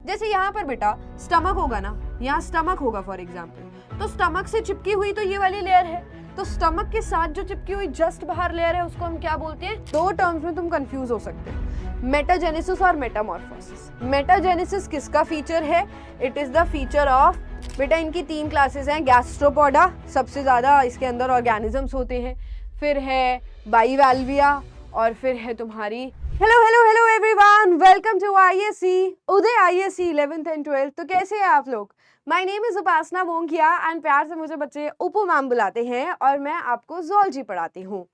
जैसे यहाँ पर बेटा स्टमक होगा ना, यहाँ स्टमक होगा फॉर एग्जाम्पल, तो स्टमक से चिपकी हुई तो ये वाली लेयर है, तो स्टमक के साथ जो चिपकी हुई जस्ट बाहर लेयर है उसको हम क्या बोलते हैं? दो टर्म्स में तुम कंफ्यूज हो सकते हो, मेटाजेनेसिस और मेटामॉर्फोसिस। मेटाजेनेसिस किसका फीचर है? It is the feature of, बेटा इनकी 3 क्लासेस हैं, गैस्ट्रोपोडा, सबसे ज्यादा इसके अंदर ऑर्गेनिजम्स होते हैं, फिर है बाइवाल्विया, और फिर है तुम्हारी, hello hello hello everyone, welcome to ISC Uday, ISC 11th and 12th। तो कैसे हैं आप लोग? My name is Upasana Vongia and प्यार से मुझे बच्चे उपू मैम बुलाते हैं और मैं आपको ज़ूलॉजी पढ़ाती हूँ।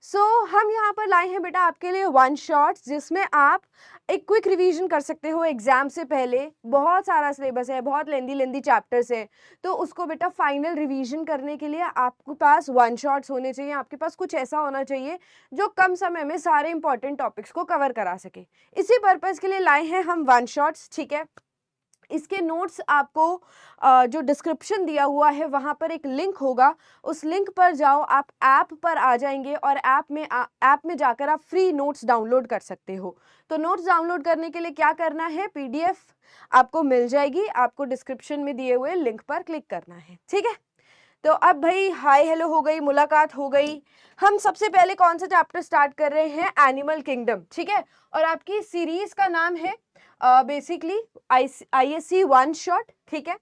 सो हम यहाँ पर लाए हैं बेटा आपके लिए वन शॉट, जिसमें आप एक क्विक रिवीजन कर सकते हो एग्जाम से पहले। बहुत सारा सिलेबस है, बहुत लेंदी चैप्टर्स है, तो उसको बेटा फाइनल रिवीजन करने के लिए आपके पास वन शॉट्स होने चाहिए, आपके पास कुछ ऐसा होना चाहिए जो कम समय में सारे इंपॉर्टेंट टॉपिक्स को कवर करा सके। इसी पर्पस के लिए लाए हैं हम वन शॉट्स, ठीक है। इसके नोट्स आपको जो डिस्क्रिप्शन दिया हुआ है वहाँ पर एक लिंक होगा, उस लिंक पर जाओ, आप ऐप पर आ जाएंगे और ऐप में जाकर आप फ्री नोट्स डाउनलोड कर सकते हो। तो नोट्स डाउनलोड करने के लिए क्या करना है, पीडीएफ आपको मिल जाएगी, आपको डिस्क्रिप्शन में दिए हुए लिंक पर क्लिक करना है, ठीक है। तो अब भाई हाय हेलो हो गई, मुलाकात हो गई। हम सबसे पहले कौन सा चैप्टर स्टार्ट कर रहे हैं? एनिमल किंगडम, ठीक है। और आपकी सीरीज का नाम है बेसिकली आईएससी वन शॉट, ठीक है।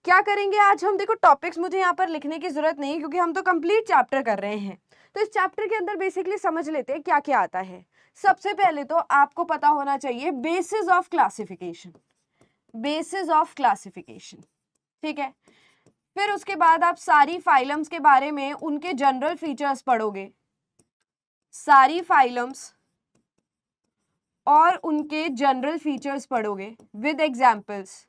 क्या करेंगे आज हम? देखो टॉपिक्स मुझे यहाँ पर लिखने की जरूरत नहीं क्योंकि हम तो कंप्लीट चैप्टर कर रहे हैं। तो इस चैप्टर के अंदर बेसिकली समझ लेते हैं क्या क्या आता है। सबसे पहले तो आपको पता होना चाहिए basis of classification, basis of classification, ठीक है। फिर उसके बाद आप सारी फाइलम्स के बारे में उनके जनरल फीचर्स पढ़ोगे, सारी फाइलम्स और उनके जनरल फीचर्स पढ़ोगे विद एग्जाम्पल्स।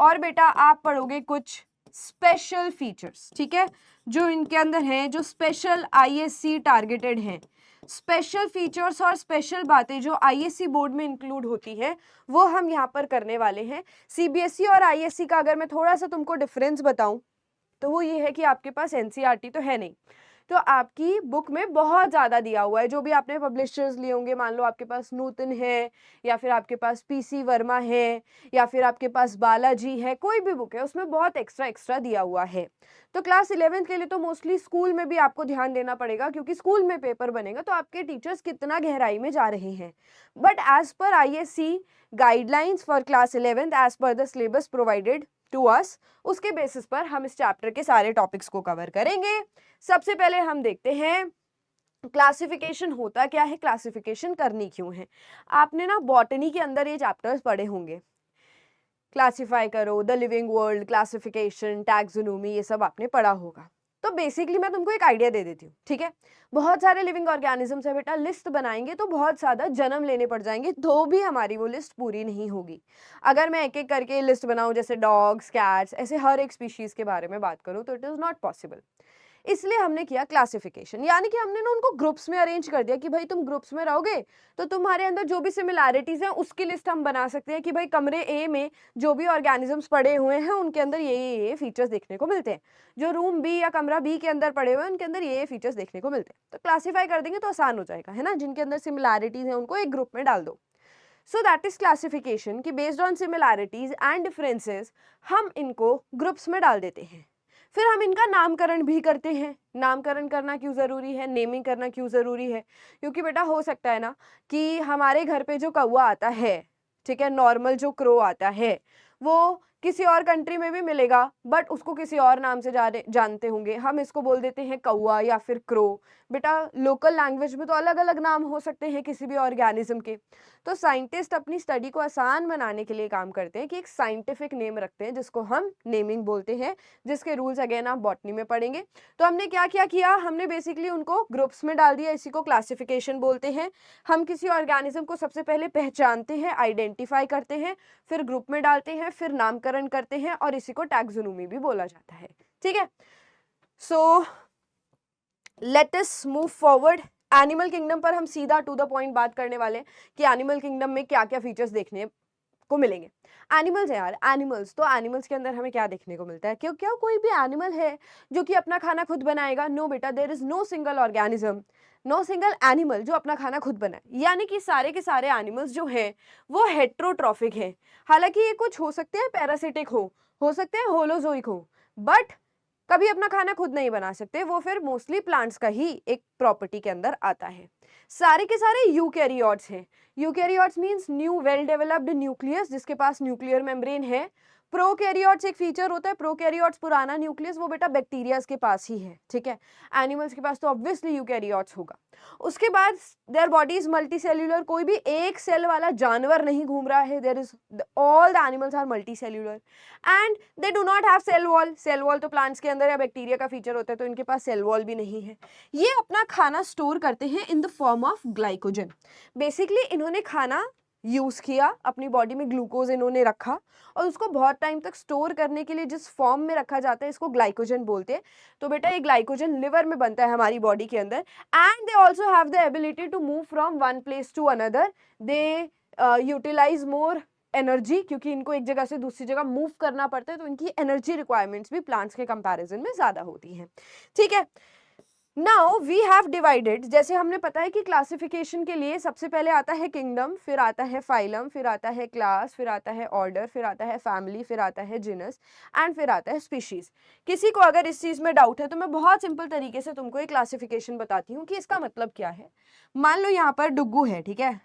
और बेटा आप पढ़ोगे कुछ स्पेशल फीचर्स, ठीक है, जो इनके अंदर हैं, जो स्पेशल आईएससी टारगेटेड हैं। स्पेशल फीचर्स और स्पेशल बातें जो आईएससी बोर्ड में इंक्लूड होती है वो हम यहाँ पर करने वाले हैं। सीबीएसई और आईएससी का अगर मैं थोड़ा सा तुमको डिफरेंस बताऊं तो वो ये है कि आपके पास एनसीईआरटी तो है नहीं, तो आपकी बुक में बहुत ज़्यादा दिया हुआ है। जो भी आपने पब्लिशर्स लिए होंगे, मान लो आपके पास नूतन है या फिर आपके पास पीसी वर्मा है या फिर आपके पास बालाजी है, कोई भी बुक है उसमें बहुत एक्स्ट्रा दिया हुआ है। तो क्लास 11th के लिए तो मोस्टली स्कूल में भी आपको ध्यान देना पड़ेगा क्योंकि स्कूल में पेपर बनेगा, तो आपके टीचर्स कितना गहराई में जा रहे हैं। But as per ISC guidelines for class 11th as per the syllabus provided to us, उसके बेसिस पर हम इस चैप्टर के सारे टॉपिक्स को कवर करेंगे। सबसे पहले हम देखते हैं क्लासिफिकेशन होता क्या है, क्लासिफिकेशन करनी क्यों है। आपने ना बॉटनी के अंदर ये चैप्टर्स पढ़े होंगे, क्लासिफाई करो, the living world, classification, taxonomy, ये सब आपने पढ़ा होगा। तो बेसिकली मैं तुमको एक आइडिया दे देती हूँ, ठीक है। बहुत सारे लिविंग ऑर्गेनिजम्स है बेटा, लिस्ट बनाएंगे तो बहुत ज्यादा जन्म लेने पड़ जाएंगे, तो भी हमारी वो लिस्ट पूरी नहीं होगी। अगर मैं एक एक करके लिस्ट बनाऊं, जैसे डॉग्स, कैट्स, ऐसे हर एक स्पीशीज के बारे में बात करूं, तो इट इज नॉट पॉसिबल। इसलिए हमने किया क्लासिफिकेशन, यानी कि हमने ना उनको ग्रुप्स में अरेंज कर दिया कि भाई तुम ग्रुप्स में रहोगे तो तुम्हारे अंदर जो भी सिमिलैरिटीज हैं उसकी लिस्ट हम बना सकते हैं कि भाई कमरे ए में जो भी ऑर्गेनिजम्स पड़े हुए हैं उनके अंदर ये फीचर्स देखने को मिलते हैं, जो रूम बी या कमरा बी के अंदर पड़े हुए हैं उनके अंदर ये फीचर्स देखने को मिलते हैं। तो क्लासीफाई कर देंगे तो आसान हो जाएगा, है ना। जिनके अंदर सिमिलैरिटीज हैं उनको एक ग्रुप में डाल दो। सो दैट इज क्लासिफिकेशन, कि based on similarities and differences हम इनको ग्रुप्स में डाल देते हैं। फिर हम इनका नामकरण भी करते हैं। नामकरण करना क्यों ज़रूरी है, नेमिंग करना क्यों ज़रूरी है? क्योंकि बेटा हो सकता है ना कि हमारे घर पे जो कौवा आता है, ठीक है, नॉर्मल जो क्रो आता है, वो किसी और कंट्री में भी मिलेगा बट उसको किसी और नाम से जानते होंगे। हम इसको बोल देते हैं कौवा या फिर क्रो। बेटा लोकल लैंग्वेज में तो अलग अलग नाम हो सकते हैं किसी भी ऑर्गेनिज्म के। तो साइंटिस्ट अपनी स्टडी को आसान बनाने के लिए काम करते हैं कि एक साइंटिफिक नेम रखते हैं जिसको हम नेमिंग बोलते हैं, जिसके रूल्स अगेन आप बॉटनी में पढ़ेंगे। तो हमने क्या क्या किया, हमने बेसिकली उनको ग्रुप्स में डाल दिया, इसी को क्लासिफिकेशन बोलते हैं। हम किसी ऑर्गेनिज्म को सबसे पहले पहचानते हैं, आइडेंटिफाई करते हैं, फिर ग्रुप में डालते हैं, फिर नामकरण करते हैं और इसी को टैक्सोनॉमी भी बोला जाता है, ठीक है। So let us move forward. Animal kingdom पर हम सीधा टू द पॉइंट बात करने वाले हैं कि एनिमल किंगडम में क्या क्या फीचर्स देखने को मिलेंगे। एनिमल्स है यार, एनिमल्स, तो एनिमल्स के अंदर हमें क्या देखने को मिलता है? क्यों क्या कोई भी एनिमल है जो कि अपना खाना खुद बनाएगा? नो बेटा, there is no single organism, no single animal जो अपना खाना खुद बनाए, यानी कि सारे के सारे एनिमल्स जो हैं वो हेट्रोट्रॉफिक हैं। हालांकि ये कुछ हो सकते हैं पैरासिटिक हो सकते हैं होलोजोइक हो, बट कभी अपना खाना खुद नहीं बना सकते, वो फिर मोस्टली प्लांट्स का ही एक प्रॉपर्टी के अंदर आता है। सारे के सारे यूकैरियोट्स हैं। Eukaryotes means new well developed nucleus, जिसके पास न्यूक्लियर मेम्ब्रेन है। प्रोकैरियोट्स एक फीचर होता है, प्रोकैरियोट्स पुराना न्यूक्लियस, वो बेटा बैक्टीरियाज के पास ही है, ठीक है। एनिमल्स के पास तो ऑब्वियसली यूकैरियोट्स होगा। उसके बाद their body is multi cellular, कोई भी एक सेल वाला जानवर नहीं घूम रहा है, there is all the animals are multi cellular and they do not have cell wall. Cell wall तो प्लांट्स के अंदर या बैक्टीरिया का फीचर होता है, तो इनके पास सेल वॉल भी नहीं है। ये अपना खाना स्टोर करते हैं इन the form of glycogen. Basically इन्होंने खाना यूज किया, अपनी बॉडी में ग्लूकोज इन्होंने रखा और उसको बहुत टाइम तक स्टोर करने के लिए जिस फॉर्म में रखा जाता है इसको ग्लाइकोजन बोलते हैं। तो बेटा ये ग्लाइकोजन लिवर में बनता है हमारी बॉडी के अंदर। And they also have the ability to move from one place to another. They utilise more energy, क्योंकि इनको एक जगह से दूसरी जगह मूव करना पड़ता है, तो इनकी एनर्जी रिक्वायरमेंट्स भी प्लांट्स के कंपैरिजन में ज्यादा होती हैं, ठीक है। नाउ वी हैव डिवाइडेड, जैसे हमने पता है कि क्लासिफिकेशन के लिए सबसे पहले आता है किंगडम, फिर आता है फाइलम, फिर आता है क्लास, फिर आता है ऑर्डर, फिर आता है फैमिली, फिर आता है जिनस एंड फिर आता है स्पीशीज। किसी को अगर इस चीज में डाउट है तो मैं बहुत सिंपल तरीके से तुमको एक क्लासिफिकेशन बताती हूँ कि इसका मतलब क्या है। मान लो यहाँ पर डुग्गू है, ठीक है,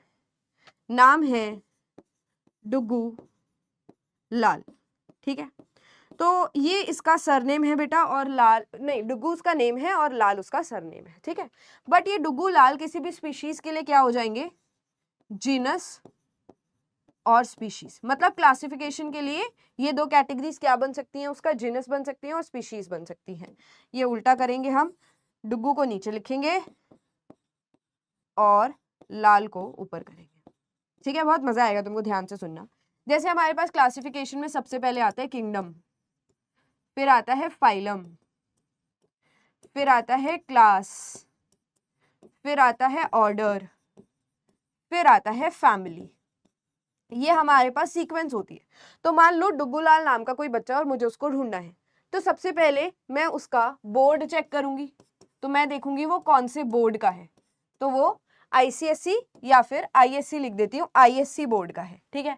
नाम है डुग्गू लाल, ठीक है। तो ये इसका सरनेम है बेटा, और लाल नहीं, डुग्गू उसका नेम है और लाल उसका सरनेम है, ठीक है। बट ये डुग्गू लाल किसी भी स्पीशीज के लिए क्या हो जाएंगे, जीनस और स्पीशीज। मतलब क्लासिफिकेशन के लिए ये दो कैटेगरीज क्या बन सकती हैं, उसका जीनस बन सकती हैं और स्पीशीज बन सकती हैं। ये उल्टा करेंगे हम, डुग्गू को नीचे लिखेंगे और लाल को ऊपर करेंगे, ठीक है। बहुत मजा आएगा तुमको, ध्यान से सुनना। जैसे हमारे पास क्लासिफिकेशन में सबसे पहले आता है किंगडम, फिर आता है फाइलम, फिर आता है क्लास, फिर आता है ऑर्डर, फिर आता है फैमिली। ये हमारे पास सीक्वेंस होती है। तो मान लो डुग्गूलाल नाम का कोई बच्चा और मुझे उसको ढूंढना है, तो सबसे पहले मैं उसका बोर्ड चेक करूंगी। तो मैं देखूंगी वो कौन से बोर्ड का है, तो वो आईसीएसई या फिर आईएससी लिख देती हूँ, आईएससी बोर्ड का है, ठीक है।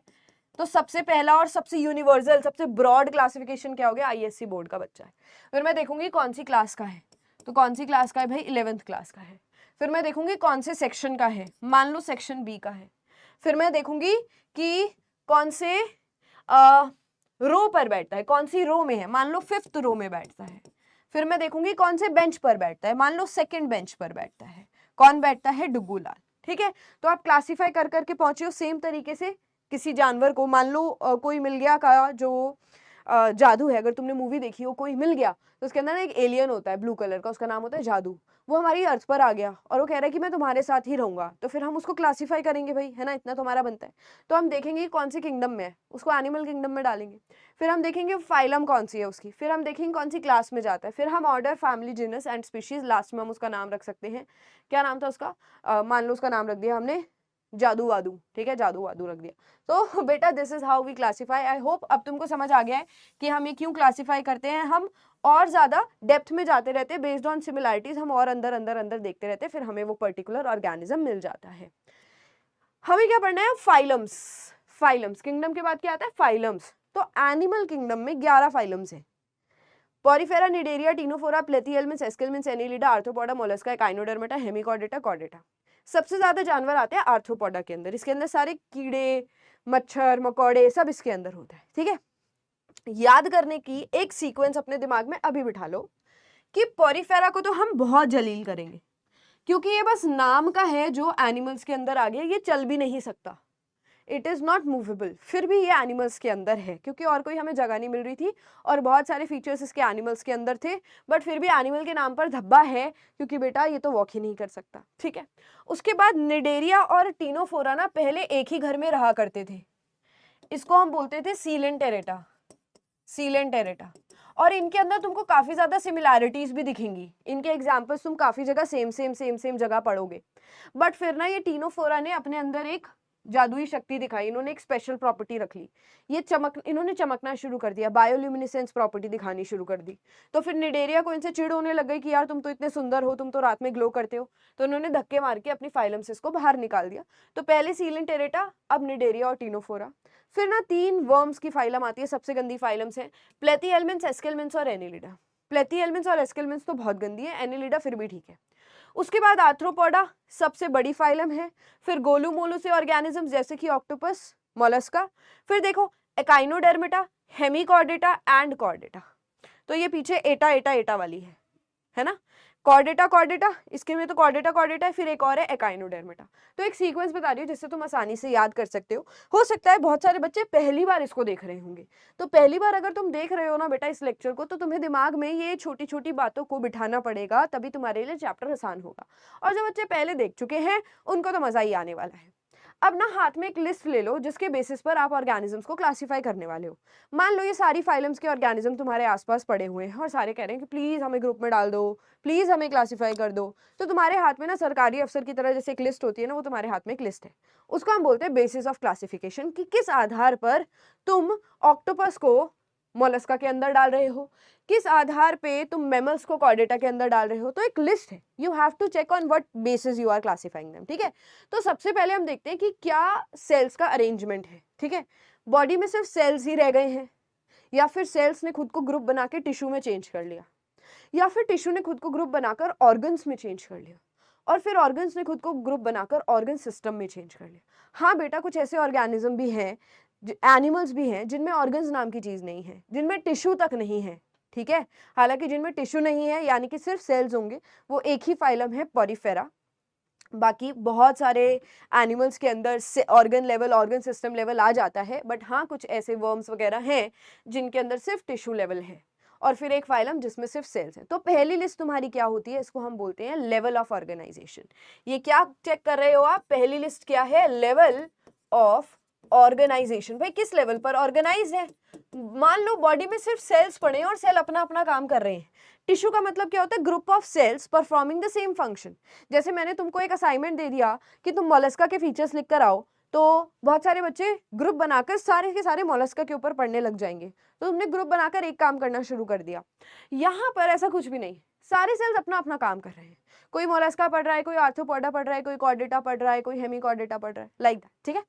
तो सबसे पहला और सबसे यूनिवर्सल सबसे ब्रॉड क्लासिफिकेशन क्या हो गया, आईएससी बोर्ड का बच्चा है। फिर मैं देखूंगी कौन सी क्लास का है, तो कौन सी क्लास का है भाई, 11th क्लास का है। फिर मैं देखूंगी कौन से सेक्शन का है, मान लो सेक्शन बी का है। फिर मैं देखूंगी कि कौन से रो पर बैठता है, कौन सी रो में है, मान लो 5th रो में बैठता है। फिर मैं देखूंगी कौन से बेंच पर बैठता है, मान लो 2nd बेंच पर बैठता है। कौन बैठता है, डुग्गूलाल, ठीक है। तो आप क्लासीफाई कर करके पहुंचे हो। सेम तरीके से किसी जानवर को, मान लो कोई मिल गया का जो जादू है, अगर तुमने मूवी देखी हो, कोई मिल गया तो उसके अंदर ना एक एलियन होता है ब्लू कलर का, उसका नाम होता है जादू। वो हमारी अर्थ पर आ गया और वो कह रहा है कि मैं तुम्हारे साथ ही रहूंगा, तो फिर हम उसको क्लासीफाई करेंगे भाई, है ना, इतना तो हमारा बनता है। तो हम देखेंगे कौन सी किंगडम में है, उसको एनिमल किंगडम में डालेंगे। फिर हम देखेंगे फाइलम कौन सी है उसकी, फिर हम देखेंगे कौन सी क्लास में जाता है, फिर हम order, family, genus and species, last में हम उसका नाम रख सकते हैं। क्या नाम था उसका, मान लो उसका नाम रख दिया हमने जादू वादू, ठीक है, जादू वादू रख दिया। तो बेटा this is how we classify. I hope अब तुमको समझ आ गया है कि हम ये क्यों क्लासीफाई करते हैं। हम और ज्यादा डेप्थ में जाते रहते हैं, बेस्ड ऑन सिमिलैरिटीज हम और अंदर अंदर अंदर देखते रहते हैं, फिर हमें वो पर्टिकुलर ऑर्गेनिज्म मिल जाता है। हमें क्या पढ़ना है, फाइलम्स। फाइलम्स, किंगडम के बाद क्या आता है, फाइलम्स। तो एनिमल किंगडम में 11 फाइलम्स हैं। Porifera, Cnidaria, Ctenophora, Platyhelminthes, Aschelminthes, Annelida, Arthropoda, Mollusca, Echinodermata, Hemichordata, Chordata. सबसे ज्यादा जानवर आते हैं आर्थ्रोपोडा के अंदर। इसके अंदर सारे कीड़े, मच्छर, मकोड़े सब इसके अंदर होता है, ठीक है। याद करने की एक सीक्वेंस अपने दिमाग में अभी बिठा लो कि पॉरीफेरा को तो हम बहुत जलील करेंगे, क्योंकि ये बस नाम का है जो एनिमल्स के अंदर आ गया, ये चल भी नहीं सकता, इट इज नॉट मूवेबल। फिर भी ये एनिमल्स के अंदर है, क्योंकि और कोई हमें जगह नहीं मिल रही थी और बहुत सारे फीचर्स इसके एनिमल्स के अंदर थे, बट फिर भी एनिमल के नाम पर धब्बा है, क्योंकि बेटा ये तो वॉक ही नहीं कर सकता, ठीक है। उसके बाद निडेरिया और टीनोफोरा ना पहले एक ही घर में रहा करते थे, इसको हम बोलते थे सीलेंटेरेटा, सीलेंटेरेटा। और इनके अंदर तुमको काफी ज्यादा सिमिलैरिटीज भी दिखेंगी, इनके एग्जाम्पल्स तुम काफी जगह सेम सेम सेम सेम जगह पढ़ोगे। बट फिर ना ये टीनोफोरा ने अपने अंदर एक जादुई शक्ति दिखाई, इन्होंने एक स्पेशल प्रॉपर्टी रख ली, इन्होंने चमकना शुरू कर दिया, बायोल्यूमिनेसेंस प्रॉपर्टी दिखानी शुरू कर दी। तो फिर निडेरिया को इनसे चिढ़ होने लग गई कि यार तुम तो इतने सुंदर हो, तुम तो रात में ग्लो करते हो, तो इन्होंने धक्के मार के अपनी फाइलम से इसको बाहर निकाल दिया। तो पहले सीलेंटेरेटा, अब निडेरिया और टीनोफोरा। फिर ना 3 वर्म्स की फाइलम आती है, सबसे गंदी फाइलम्स है, प्लेथीहेल्मिन्थ, एस्केल्मिन्थ और एनिलिडा। प्लेथीहेल्मिन्थ और एस्केल्मिन्थ तो बहुत गंदी है, एनिलिडा फिर भी ठीक है। उसके बाद आर्थ्रोपोडा सबसे बड़ी फाइलम है, फिर गोलू मोलू से ऑर्गेनिज्म जैसे कि ऑक्टोपस, मोलस्का, फिर देखो एकाइनोडर्मेटा, हेमीकॉर्डेटा एंड कॉर्डेटा। तो ये पीछे एटा एटा एटा वाली है ना, कॉर्डेटा कॉर्डेटा, इसके में तो कॉर्डेटा है, फिर एक और है एकाइनोडर्मेटा। तो एक सीक्वेंस बता रही हूँ जिससे तुम आसानी से याद कर सकते हो सकता है बहुत सारे बच्चे पहली बार इसको देख रहे होंगे, तो पहली बार अगर तुम देख रहे हो ना बेटा इस लेक्चर को, तो तुम्हें दिमाग में ये छोटी छोटी बातों को बिठाना पड़ेगा, तभी तुम्हारे लिए चैप्टर आसान होगा। और जो बच्चे पहले देख चुके हैं उनको तो मजा ही आने वाला है। अब ना हाथ में एक लिस्ट ले लो जिसके बेसिस पर आप ऑर्गेनिजम्स को क्लासिफाई करने वाले हो। मान लो ये सारी फाइलम्स के ऑर्गेनिज्म तुम्हारे आसपास पड़े हुए हैं और सारे कह रहे हैं कि प्लीज हमें ग्रुप में डाल दो, प्लीज हमें क्लासिफाई कर दो। तो तुम्हारे हाथ में ना सरकारी अफसर की तरह जैसे एक लिस्ट होती है ना, वो तुम्हारे हाथ में एक लिस्ट है, उसको हम बोलते हैं बेसिस ऑफ क्लासिफिकेशन, कि किस आधार पर तुम ऑक्टोपस को मोलस्का के अंदर डाल रहे हो, किस आधार पे तुम मैमल्स को कॉर्डेटा के अंदर डाल रहे हो। तो एक लिस्ट है, you have to check on what basis you are classifying them, ठीक है। तो सबसे पहले हम देखते हैं कि क्या सेल्स का अरेंजमेंट है, ठीक है। बॉडी में सिर्फ सेल्स ही रह गए हैं, या फिर सेल्स ने खुद को ग्रुप बना के टिश्यू में चेंज कर लिया, या फिर टिश्यू ने खुद को ग्रुप बनाकर ऑर्गन्स में चेंज कर लिया, और फिर ऑर्गन्स ने खुद को ग्रुप बनाकर ऑर्गन सिस्टम में चेंज कर लिया। हाँ बेटा, कुछ ऐसे ऑर्गेनिज्म भी हैं, एनिमल्स भी हैं जिनमें ऑर्गन्स नाम की चीज नहीं है, जिनमें टिश्यू तक नहीं है, ठीक है। हालांकि जिनमें टिश्यू नहीं है यानी कि सिर्फ सेल्स होंगे, वो एक ही फाइलम है पोरीफेरा। बाकी बहुत सारे एनिमल्स के अंदर से organ level, organ system level आ जाता है, बट हाँ कुछ ऐसे वर्म्स वगैरह हैं जिनके अंदर सिर्फ टिश्यू लेवल है, और फिर एक फाइलम जिसमें सिर्फ सेल्स है। तो पहली लिस्ट तुम्हारी क्या होती है, इसको हम बोलते हैं लेवल ऑफ ऑर्गेनाइजेशन। ये क्या चेक कर रहे हो आप, पहली लिस्ट क्या है, लेवल ऑफ ऑर्गेनाइजेशन। भाई किस लेवल पर ऑर्गेनाइज है। मान लो बॉडी में सिर्फ सेल्स पड़े हैं और सेल अपना अपना काम कर रहे हैं। टिश्यू का मतलब क्या होता है, group of cells performing the same function. जैसे मैंने तुमको एक असाइनमेंट दे दिया कि तुम मोलस्का के फीचर्स लिख कर आओ, तो बहुत सारे बच्चे ग्रुप बनाकर सारे के सारे मोलस्का के ऊपर पढ़ने लग जाएंगे। तो तुमने ग्रुप बनाकर एक काम करना शुरू कर दिया। यहाँ पर ऐसा कुछ भी नहीं, सारे सेल्स अपना अपना काम कर रहे हैं। कोई मोलस्का पढ़ रहा है, कोई आर्थ्रोपोडा पढ़ रहा है, कोई कॉर्डेटा पढ़ रहा है, कोई हेमीकॉर्डेटा पढ़ रहा है, लाइक दैट, ठीक है।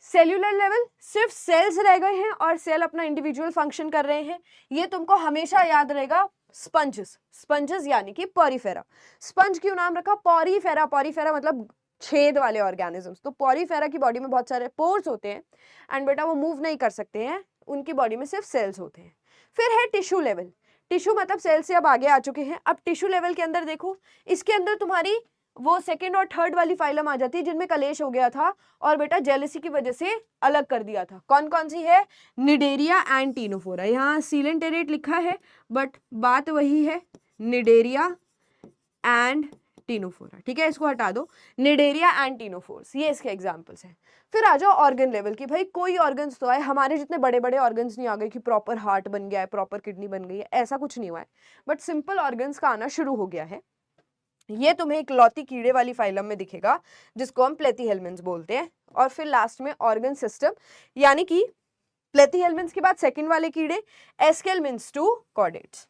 सेल्यूलर लेवल सिर्फ सेल्स रह गए हैं और सेल अपना इंडिविजुअल फंक्शन कर रहे हैं। ये तुमको हमेशा याद रहेगा। स्पंजेस, स्पंजेस यानी कि पॉरीफेरा। स्पंज क्यों नाम रखा, पॉरीफेरा, पॉरीफेरा मतलब छेद वाले ऑर्गेनिजम्स। तो पॉरीफेरा की बॉडी में बहुत सारे पोर्स होते हैं एंड बेटा वो मूव नहीं कर सकते हैं, उनकी बॉडी में सिर्फ सेल्स होते हैं। फिर है टिश्यू लेवल। टिश्यू मतलब सेल से अब आगे आ चुके हैं। अब टिश्यू लेवल के अंदर देखो, इसके अंदर तुम्हारी वो सेकंड और थर्ड वाली फाइलम आ जाती है जिनमें कलेश हो गया था और बेटा जेलेसी की वजह से अलग कर दिया था। कौन कौन सी है, निडेरिया एंड टीनोफोरा। यहाँ सीलेंटेरेट लिखा है बट बात वही है, निडेरिया एंड टीनोफोरा, ठीक है, इसको हटा दो। निडेरिया एंड टीनोफोर्स, ये इसके एग्जांपल्स हैं। फिर आ जाओ ऑर्गन लेवल की। भाई कोई ऑर्गन्स तो आए, हमारे जितने बड़े बड़े ऑर्गन्स नहीं आ गए कि प्रॉपर हार्ट बन गया है, प्रॉपर किडनी बन गई है, ऐसा कुछ नहीं हुआ है, बट सिंपल ऑर्गन्स का आना शुरू हो गया है। ये तुम्हें एक लौती कीड़े वाली फाइलम में दिखेगा जिसको हम प्लेथीहेल्मिन्थ्स बोलते हैं। और फिर लास्ट में ऑर्गन सिस्टम, यानी कि प्लेथीहेल्मिन्थ्स के बाद सेकंड वाले कीड़े एस्केल्मिन्थ्स टू कॉर्डेट्स,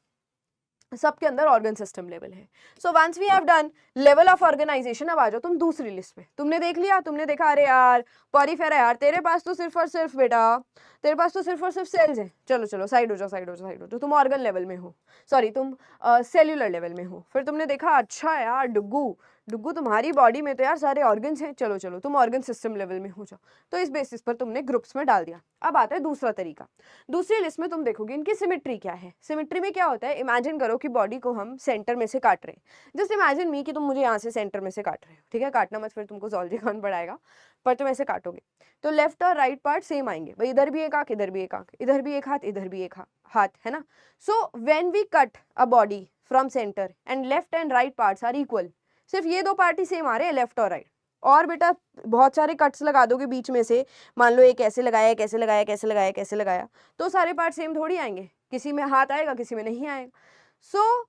सबके अंदर ऑर्गन सिस्टम लेवल है। So once we have done level of organisation, अब आ जाओ तुम दूसरी लिस्ट पे। तुमने देख लिया, तुमने देखा अरे यार पॉरीफेरा, यार तेरे पास तो सिर्फ और सिर्फ बेटा, तेरे पास तो सिर्फ और सिर्फ सेल्स हैं। चलो चलो साइड हो जाओ, साइड हो जाओ, साइड हो जाओ, तुम ऑर्गन लेवल में हो, सॉरी तुम सेल्यूलर लेवल में हो। फिर तुमने देखा अच्छा यार डुग्गू, डुग्गू तुम्हारी बॉडी में तो यार सारे ऑर्गन्स हैं, चलो चलो तुम ऑर्गन सिस्टम लेवल में हो जाओ। तो इस बेसिस पर तुमने ग्रुप्स में डाल दिया। अब आता है दूसरा तरीका। दूसरी लिस्ट में तुम देखोगे इनकी सिमेट्री क्या है। सिमेट्री में क्या होता है, इमेजिन करो कि बॉडी को हम सेंटर में से काट रहे हैं। जस्ट इमेजिन मी कि तुम मुझे यहाँ से सेंटर में से काट रहे हो, ठीक है, काटना मत, फिर तुमको ज़ूलॉजी कौन पढ़ाएगा, पर तुम ऐसे काटोगे तो लेफ्ट और राइट पार्ट सेम आएंगे। भाई इधर भी एक आंख, इधर भी एक आंख, इधर भी एक हाथ, इधर भी एक हाथ, है ना। So when we cut a body from centre and left and right parts are equal, सिर्फ ये दो पार्ट ही सेम आ रहे हैं, लेफ्ट और राइट। और बेटा बहुत सारे कट्स लगा दोगे बीच में से, मान लो एक ऐसे लगाया, कैसे लगाया, कैसे लगाया, कैसे लगाया, तो सारे पार्ट सेम थोड़ी आएंगे, किसी में हाथ आएगा, किसी में नहीं आएगा। सो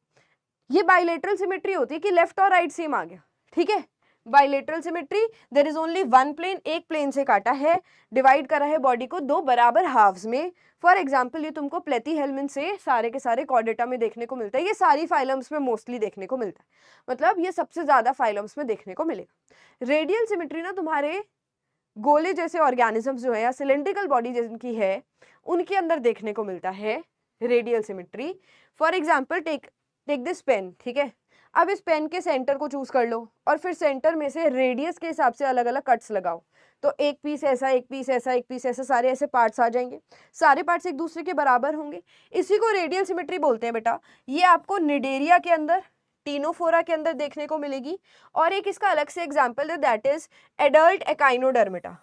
ये बाइलेटरल सिमेट्री होती है कि लेफ्ट और राइट सेम आ गया, ठीक है। Bilateral symmetry, there is only one plane, एक प्लेन से काटा है, डिवाइड करा है बॉडी को दो बराबर हाफ्स में। फॉर एग्जाम्पल ये तुमको प्लेथीहेल्मिन्थ से सारे के सारे कॉर्डेटा में देखने को मिलता है, ये सारी फाइलम्स में मोस्टली देखने को मिलता है, मतलब ये सबसे ज्यादा फाइलम्स में देखने को मिलेगा। रेडियल सिमेट्री ना तुम्हारे गोले जैसे ऑर्गेनिजम्स जो है या सिलेंड्रिकल बॉडी जिनकी है उनके अंदर देखने को मिलता है radial symmetry. For example take this pen, ठीक है, अब इस पेन के सेंटर को चूज कर लो और फिर सेंटर में से रेडियस के हिसाब से अलग अलग कट्स लगाओ, तो एक पीस ऐसा, एक पीस ऐसा, एक पीस ऐसा, सारे ऐसे पार्ट्स आ जाएंगे, सारे पार्ट्स एक दूसरे के बराबर होंगे, इसी को रेडियल सिमेट्री बोलते हैं बेटा। ये आपको निडेरिया के अंदर, टीनोफोरा के अंदर देखने को मिलेगी। और एक इसका अलग से एग्जाम्पल है, दैट इज एडल्ट एकाइनोडर्मिटा।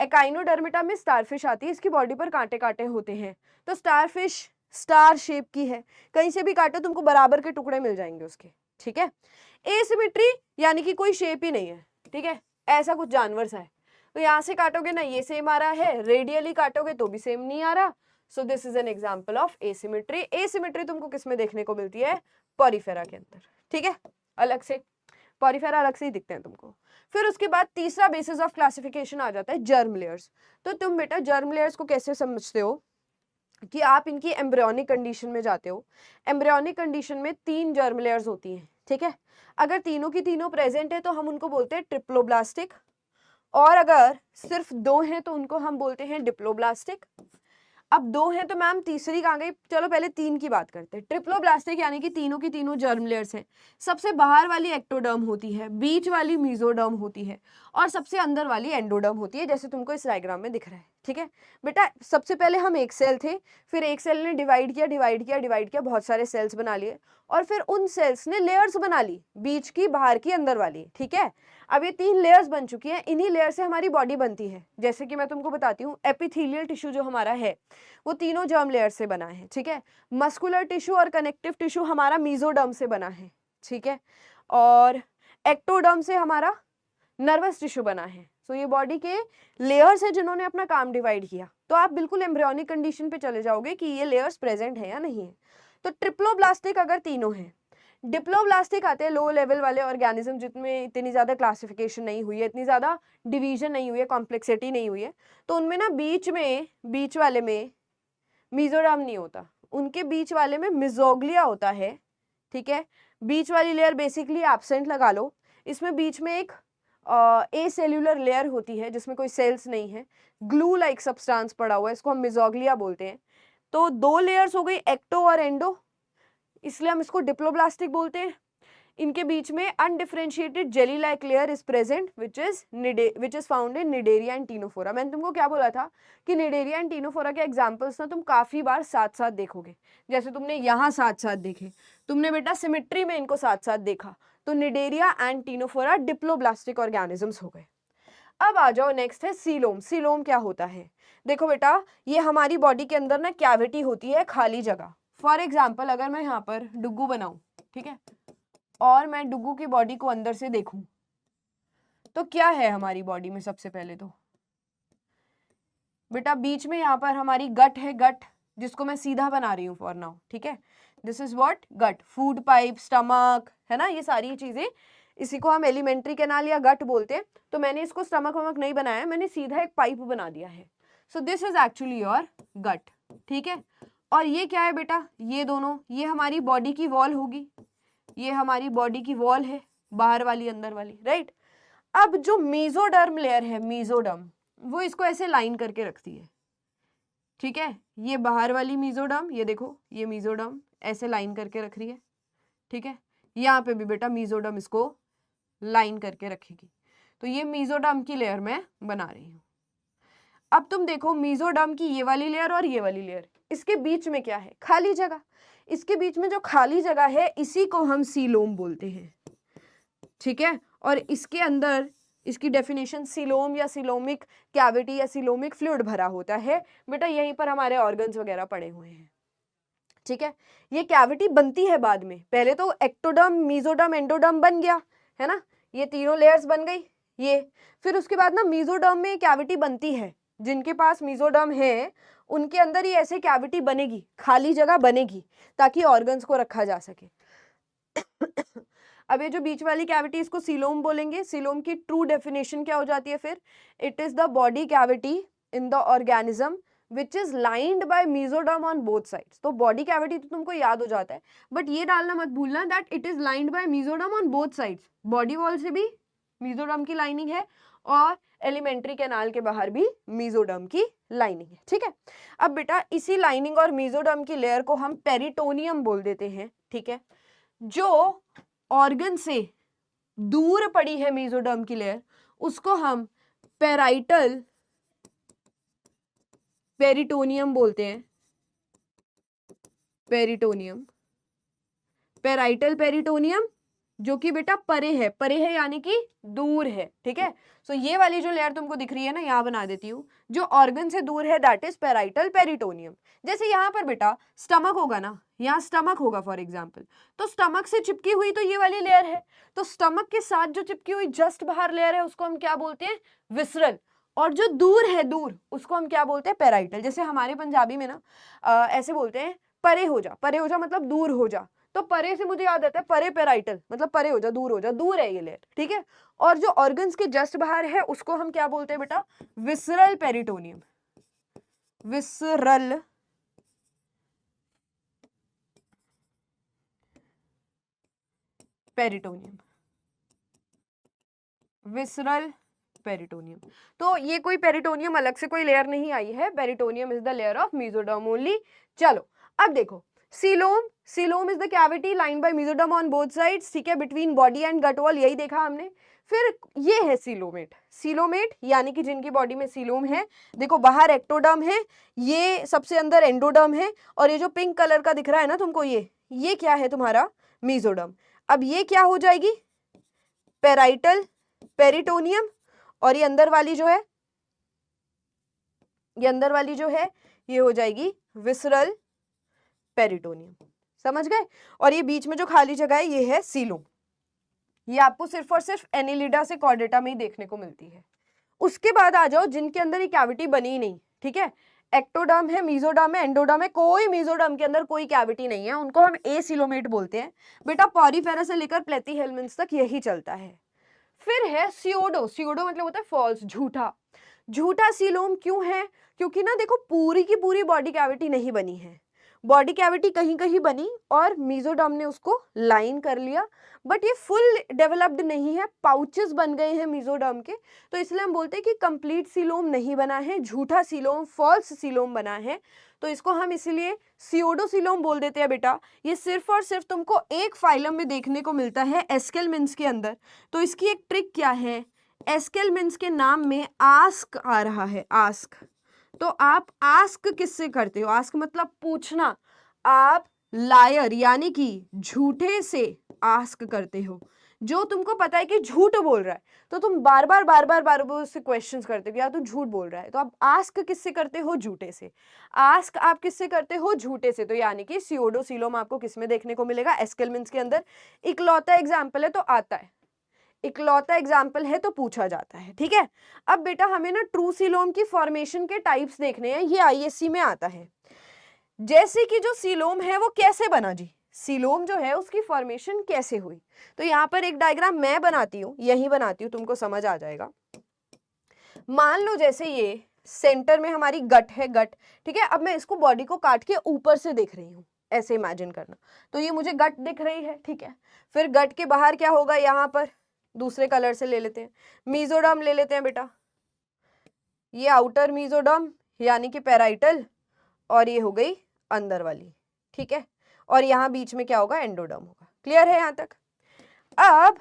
एकाइनोडर्मिटा में स्टारफिश आती है, इसकी बॉडी पर कांटे कांटे होते हैं, तो स्टारफिश स्टार शेप की है, कहीं से भी काटो तुमको बराबर के टुकड़े मिल जाएंगे उसके, ठीक है। एसिमेट्री यानी कि कोई शेप ही नहीं है, ठीक है, ऐसा कुछ जानवर सा है, तो यहाँ से काटोगे ना ये सेम आ रहा है, रेडियली काटोगे तो भी सेम नहीं आ रहा, सो this is an example of asymmetry. Asymmetry तुमको किस में देखने को मिलती है? पॉरीफेरा के अंदर, ठीक है, अलग से, पॉरीफेरा अलग से ही दिखते हैं तुमको। फिर उसके बाद तीसरा बेसिस ऑफ क्लासिफिकेशन आ जाता है जर्म लेयर्स। तो तुम बेटा जर्म लेयर्स को कैसे समझते हो कि आप इनकी एम्ब्रियोनिक कंडीशन में जाते हो। एम्ब्रियोनिक कंडीशन में 3 जर्म लेयर्स होती हैं, ठीक है, अगर तीनों की तीनों प्रेजेंट है तो हम उनको बोलते हैं ट्रिप्लोब्लास्टिक, और अगर सिर्फ 2 हैं तो उनको हम बोलते हैं डिप्लोब्लास्टिक। अब 2 हैं तो मैम तीसरी कहाँ गई? चलो पहले 3 की बात करते हैं। ट्रिप्लोब्लास्टिक यानी कि तीनों की तीनों जर्म लेयर्स हैं, सबसे बाहर वाली एक्टोडर्म होती है, बीच वाली मीजोडर्म होती है और सबसे अंदर वाली एंडोडर्म होती है, जैसे तुमको इस डायग्राम में दिख रहा है, ठीक है बेटा। सबसे पहले हम एक सेल थे, फिर एक सेल ने डिवाइड किया डिवाइड किया डिवाइड किया, बहुत सारे सेल्स बना लिए और फिर उन सेल्स ने लेयर्स बना ली, बीच की, बाहर की, अंदर वाली, ठीक है। अब ये 3 लेयर्स बन चुकी हैं, इन्हीं लेयर से हमारी बॉडी बनती है। जैसे कि मैं तुमको बताती हूँ, एपिथेलियल टिश्यू जो हमारा है वो तीनों जर्म लेयर से बना है, ठीक है। मस्कुलर टिश्यू और कनेक्टिव टिश्यू हमारा मीजोडर्म से बना है, ठीक है, और एक्टोडर्म से हमारा नर्वस टिश्यू बना है। सो ये बॉडी के लेयर्स है जिन्होंने अपना काम डिवाइड किया। तो आप बिल्कुल एम्ब्रियोनिक कंडीशन पे चले जाओगे कि ये लेयर्स प्रेजेंट है या नहीं है। तो ट्रिप्लोब्लास्टिक अगर तीनों हैं, डिप्लोब्लास्टिक आते हैं लो लेवल वाले ऑर्गेनिज्म जिनमें इतनी ज़्यादा क्लासिफिकेशन नहीं हुई है, इतनी ज़्यादा डिवीजन नहीं हुई है, कॉम्प्लेक्सिटी नहीं हुई है, तो उनमें ना बीच वाले में मीजोडर्म नहीं होता, उनके बीच वाले में मिजोग्लिया होता है, ठीक है। बीच वाली लेयर बेसिकली एब्सेंट लगा लो, इसमें बीच में एक ए सेल्यूलर लेयर होती है जिसमें कोई सेल्स नहीं है, ग्लू लाइक सब्सटेंस पड़ा हुआ है, इसको हम मिजोग्लिया बोलते हैं। तो 2 लेयर्स हो गई, एक्टो और एंडो, इसलिए हम इसको डिप्लोब्लास्टिक बोलते हैं। इनके बीच में undifferentiated jelly like layer is present which is found in Cnidaria and Ctenophora. मैंने तुमको क्या बोला था कि निडेरिया एंड टीनोफोरा के एग्जांपल्स ना तुम काफी बार साथ साथ देखोगे, जैसे तुमने यहाँ साथ साथ देखे, तुमने बेटा सिमेट्री में इनको साथ साथ देखा, तो Cnidaria and Ctenophora diploblastic organisms हो गए। अब आ जाओ नेक्स्ट है सीलोम। सीलोम क्या होता है? देखो बेटा, ये हमारी बॉडी के अंदर ना कैविटी होती है, खाली जगह। फॉर एग्जाम्पल अगर मैं यहाँ पर डुग्गू बनाऊं, ठीक है, और मैं डुग्गू की बॉडी को अंदर से देखूं, तो क्या है हमारी बॉडी में? सबसे पहले तो बेटा बीच में यहाँ पर हमारी गट है, गट जिसको मैं सीधा बना रही हूँ फॉर नाउ, ठीक है, this is what gut, food pipe, stomach, है ना, ये सारी चीजें, इसी को हम एलिमेंट्री कैनाल या गट बोलते हैं। तो मैंने इसको स्टमक वमक नहीं बनाया, मैंने सीधा एक पाइप बना दिया है, so this is actually your gut, ठीक है। और ये क्या है बेटा? ये दोनों, ये हमारी बॉडी की वॉल होगी, ये हमारी बॉडी की वॉल है, बाहर वाली अंदर वाली, राइट। अब जो मेसोडर्म लेयर है, मेसोडर्म, वो इसको ऐसे लाइन करके रखती है, ठीक है, ये बाहर वाली मेसोडर्म, ये देखो ये मेसोडर्म ऐसे लाइन करके रख रही है, ठीक है, यहाँ पे भी बेटा मेसोडर्म इसको लाइन करके रखेगी। तो ये मेसोडर्म की लेयर मैं बना रही हूँ। अब तुम देखो मेसोडर्म की ये वाली लेयर और ये वाली लेयर, इसके बीच में क्या है? खाली जगह। इसके बीच में जो खाली जगह है इसी को हम सीलोम बोलते हैं, ठीक है। और इसके अंदर इसकी डेफिनेशन सीलोम या सीलोमिक कैविटी या सीलोमिक फ्लूइड भरा होता है बेटा, यहीं पर हमारे ऑर्गन्स वगैरह पड़े हुए हैं, ठीक है। ये कैविटी बनती है बाद में, पहले तो एक्टोडर्म, मेसोडर्म, एंडोडर्म बन गया है ना, ये तीनों लेयर्स बन गई ये, फिर उसके बाद ना मेसोडर्म में कैविटी बनती है, जिनके पास मेसोडर्म है उनके अंदर ही ऐसे कैविटी बनेगी, खाली जगह बनेगी ताकि ऑर्गन्स को रखा जा सके। अब ये जो बीच वाली कैविटी इसको सीलोम बोलेंगे। सीलोम की ट्रू डेफिनेशन क्या हो जाती है फिर? It is the body cavity in the organism which is lined by mesoderm on both sides. तो बॉडी कैविटी तो तुमको याद हो जाता है, बट ये डालना मत भूलना that it is lined by mesoderm on both sides. Body wall से भी मेसोडर्म की लाइनिंग है और एलिमेंट्री कैनाल के बाहर भी मेसोडर्म की लाइनिंग है, ठीक है। अब बेटा इसी लाइनिंग और मेसोडर्म की लेयर को हम पेरिटोनियम बोल देते हैं, ठीक है। जो ऑर्गन से दूर पड़ी है मेसोडर्म की लेयर उसको हम पेराइटल पेरिटोनियम बोलते हैं। पेरिटोनियम, पेराइटल पेरिटोनियम जो कि बेटा परे है यानी कि दूर है, ठीक है। सो ये वाली जो लेयर तुमको दिख रही है ना, यहाँ बना देती हूँ, जो ऑर्गन से दूर है दैट इज पेराइटल पेरिटोनियम। जैसे यहाँ पर बेटा स्टमक होगा ना, यहाँ स्टमक होगा फॉर एग्जाम्पल, तो स्टमक से चिपकी हुई तो ये वाली लेयर है, तो स्टमक के साथ जो चिपकी हुई जस्ट बाहर लेयर है उसको हम क्या बोलते हैं? विसरल। और जो दूर है, दूर, उसको हम क्या बोलते हैं? पेराइटल। जैसे हमारे पंजाबी में ना ऐसे बोलते हैं परे हो जा मतलब दूर हो जा, तो परे से मुझे याद आता है परे पेराइटल मतलब परे हो जा, दूर है ये लेयर, ठीक है। और जो ऑर्गन्स के जस्ट बाहर है उसको हम क्या बोलते हैं बेटा? Visceral peritoneum. Visceral peritoneum, visceral peritoneum. तो ये कोई पेरिटोनियम अलग से कोई लेयर नहीं आई है, peritoneum is the layer of mesoderm only. चलो अब देखो coelom, coelom is the cavity lined by mesoderm on both sides, ठीक है, between body and gut wall, यही देखा हमने। फिर ये है सीलोमेट। सीलोमेट यानी कि जिनकी बॉडी में सीलोम है, देखो बाहर एक्टोडर्म है, ये सबसे अंदर एंडोडर्म है, और ये जो पिंक कलर का दिख रहा है ना तुमको, ये क्या है तुम्हारा? मेसोडर्म। अब ये क्या हो जाएगी? Parietal peritoneum. और ये अंदर वाली जो है, ये अंदर वाली जो है ये हो जाएगी विसरल पेरिटोनियम। समझ गए? और ये बीच में जो खाली जगह है ये है सीलोम। ये आपको सिर्फ और सिर्फ एनिलिडा से कॉर्डेटा में ही देखने को मिलती है। उसके बाद आ जाओ जिनके अंदर ये कैविटी बनी नहीं, ठीक है, एक्टोडर्म है, मेसोडर्म है, एंडोडर्म है, कोई मेसोडर्म के अंदर कोई कैविटी नहीं है, उनको हम एसीलोमेट बोलते हैं। बेटा पॉरीफेरा से लेकर प्लेथीहेल्मिन्थ्स तक यही चलता है। फिर है सियोडो। सियोडो मतलब होता है फॉल्स, झूठा। झूठा सीलोम क्यों है? क्योंकि ना देखो पूरी की पूरी बॉडी कैविटी नहीं बनी है, बॉडी कैविटी कहीं कहीं बनी और मेसोडर्म ने उसको लाइन कर लिया, बट ये फुल डेवलप्ड नहीं है, पाउचेस बन गए हैं मेसोडर्म के, तो इसलिए हम बोलते हैं कि कंप्लीट सीलोम नहीं बना है, झूठा सीलोम, फॉल्स सीलोम बना है। तो इसको हम इसीलिए सियोडोसीलोम बोल देते हैं बेटा। ये सिर्फ और सिर्फ तुमको एक फाइलम में देखने को मिलता है, एस्केलमिन्स के अंदर। तो इसकी एक ट्रिक क्या है? एस्केलमिन्स के नाम में आस्क आ रहा है, आस्क। तो आप आस्क किससे करते हो? आस्क मतलब पूछना। आप लायर यानी कि झूठे से आस्क करते हो। जो तुमको पता है कि झूठ बोल रहा है तो तुम बार बार उससे क्वेश्चंस करते हो, यार तू झूठ बोल रहा है, तो आप आस्क किससे करते हो? झूठे से। आस्क आप किससे करते हो? झूठे से। तो यानी कि सियोडोसीलोम आपको किस में देखने को मिलेगा? एस्केलमिन्स के अंदर। इकलौता एग्जाम्पल है तो आता है, इकलौता एग्जाम्पल है तो पूछा जाता है, ठीक है। अब बेटा हमें ना ट्रू सीलोम की फॉर्मेशन के टाइप्स देखने हैं, ये आईएससी में आता है। जैसे कि जो सीलोम है वो कैसे बना जी, सीलोम जो है उसकी फॉर्मेशन कैसे हुई। तो यहाँ पर एक डायग्राम मैं बनाती हूँ, यही बनाती हूँ, तुमको समझ आ जाएगा। मान लो जैसे ये सेंटर में हमारी गट है, गट, ठीक है। अब मैं इसको बॉडी को काट के ऊपर से देख रही हूँ, ऐसे इमेजिन करना। तो ये मुझे गट दिख रही है, ठीक है। फिर गट के बाहर क्या होगा? यहाँ पर दूसरे कलर से ले लेते हैं, मेसोडर्म ले लेते हैं बेटा। ये आउटर मेसोडर्म यानी कि पेराइटल, और ये हो गई अंदर वाली, ठीक है। और यहाँ बीच में क्या होगा? एंडोडर्म होगा। क्लियर है यहाँ तक? अब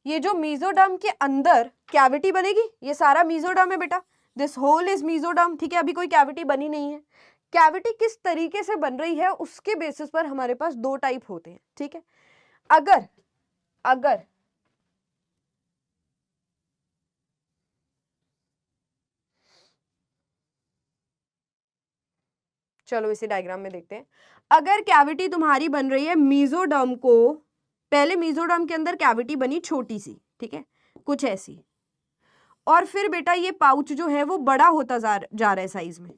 ये जो मेसोडर्म के अंदर कैविटी बनेगी, ये सारा मेसोडर्म है बेटा, दिस होल इज मेसोडर्म, ठीक है। अभी कोई कैविटी बनी नहीं है। कैविटी किस तरीके से बन रही है उसके बेसिस पर हमारे पास दो टाइप होते हैं, ठीक है। अगर चलो इसे डायग्राम में देखते हैं। अगर कैविटी तुम्हारी बन रही है मेसोडर्म को, पहले मेसोडर्म के अंदर कैविटी बनी छोटी सी, ठीक है, कुछ ऐसी, और फिर बेटा ये पाउच जो है वो बड़ा होता जा रहा है साइज में,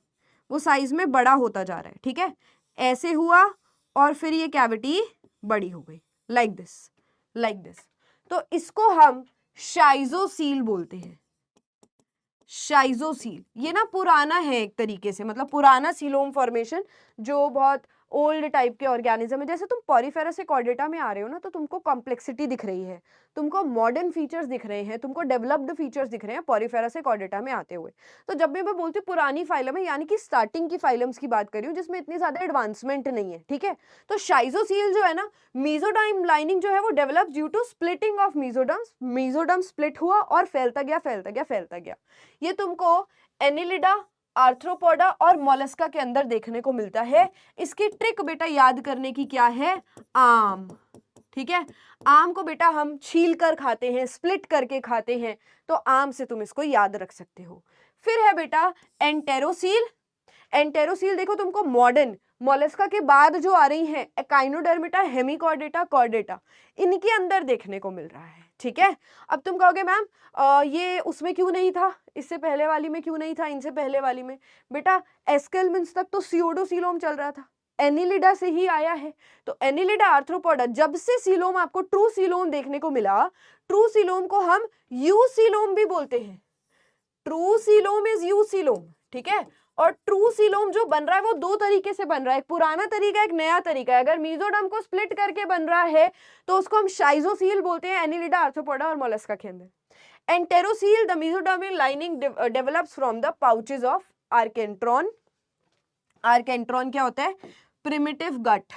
वो साइज में बड़ा होता जा रहा है, ठीक है, ऐसे हुआ, और फिर ये कैविटी बड़ी हो गई लाइक दिस। Like this. तो इसको हम शाइजोसील बोलते हैं, शाइजोसील। ये ना पुराना है एक तरीके से, मतलब पुराना सीलोम फॉर्मेशन जो बहुत ओल्ड टाइप के ऑर्गेनिज्म है। जैसे तुम पॉरीफेरा से कॉर्डेटा में आ रहे हो ना, तो तुमको कॉम्प्लेक्सिटी दिख रही है, तुमको मॉडर्न फीचर्स दिख रहे हैं, तुमको डेवलप्ड फीचर्स दिख रहे हैं पॉरीफेरा से कॉर्डेटा में आते हुए। तो जब भी मैं बोलती हूँ पुरानी फाइलम है, यानी कि स्टार्टिंग की फाइलम्स की बात कर रही हूँ जिसमें इतनी ज्यादा एडवांसमेंट नहीं है, ठीक है। तो शाइजोसील जो है ना, मेसोडर्म लाइनिंग जो है वो develop due to splitting of mesoderms. Mesoderm split हुआ और फैलता गया फैलता गया फैलता गया। ये तुमको एनिलिडा, आर्थ्रोपोडा और मोलस्का के अंदर देखने को मिलता है। इसकी ट्रिक बेटा याद करने की क्या है, आम, ठीक है। आम को बेटा हम छील कर खाते हैं, स्प्लिट करके खाते हैं, तो आम से तुम इसको याद रख सकते हो। फिर है बेटा एंटेरोसील। एंटेरोसील देखो तुमको मॉडर्न मोलस्का के बाद जो आ रही हैं, एकाइनोडर्मिटा, हेमिकॉर्डेटा, कॉर्डेटा, इनके अंदर देखने को मिल रहा है, ठीक है। अब तुम कहोगे मैम ये उसमें क्यों नहीं था, इससे पहले वाली में क्यों नहीं था, इनसे पहले वाली में? बेटा एस्केलमिन्स तक तो सियोडोसीलोम चल रहा था, एनिलिडा से ही आया है। तो एनिलिडा, आर्थ्रोपोडा, जब से सीलोम आपको ट्रू सीलोम देखने को मिला, ट्रू सीलोम को हम यूसीलोम भी बोलते हैं। ट्रू सीलोम इज यूसीलोम, ठीक है। और ट्रू सीलोम जो बन रहा है वो दो तरीके से बन रहा है, एक पुराना तरीका, एक नया तरीका है। अगर मेसोडर्म को स्प्लिट करके बन रहा है तो उसको हम शाइजोसील बोलते हैं, एनिलिडा, आर्थ्रोपोडा और मोलस्का के अंदर। Enterocoel, the mesodermic lining develops from the pouches of archenteron. Archenteron क्या होता है, प्रिमिटिव गट,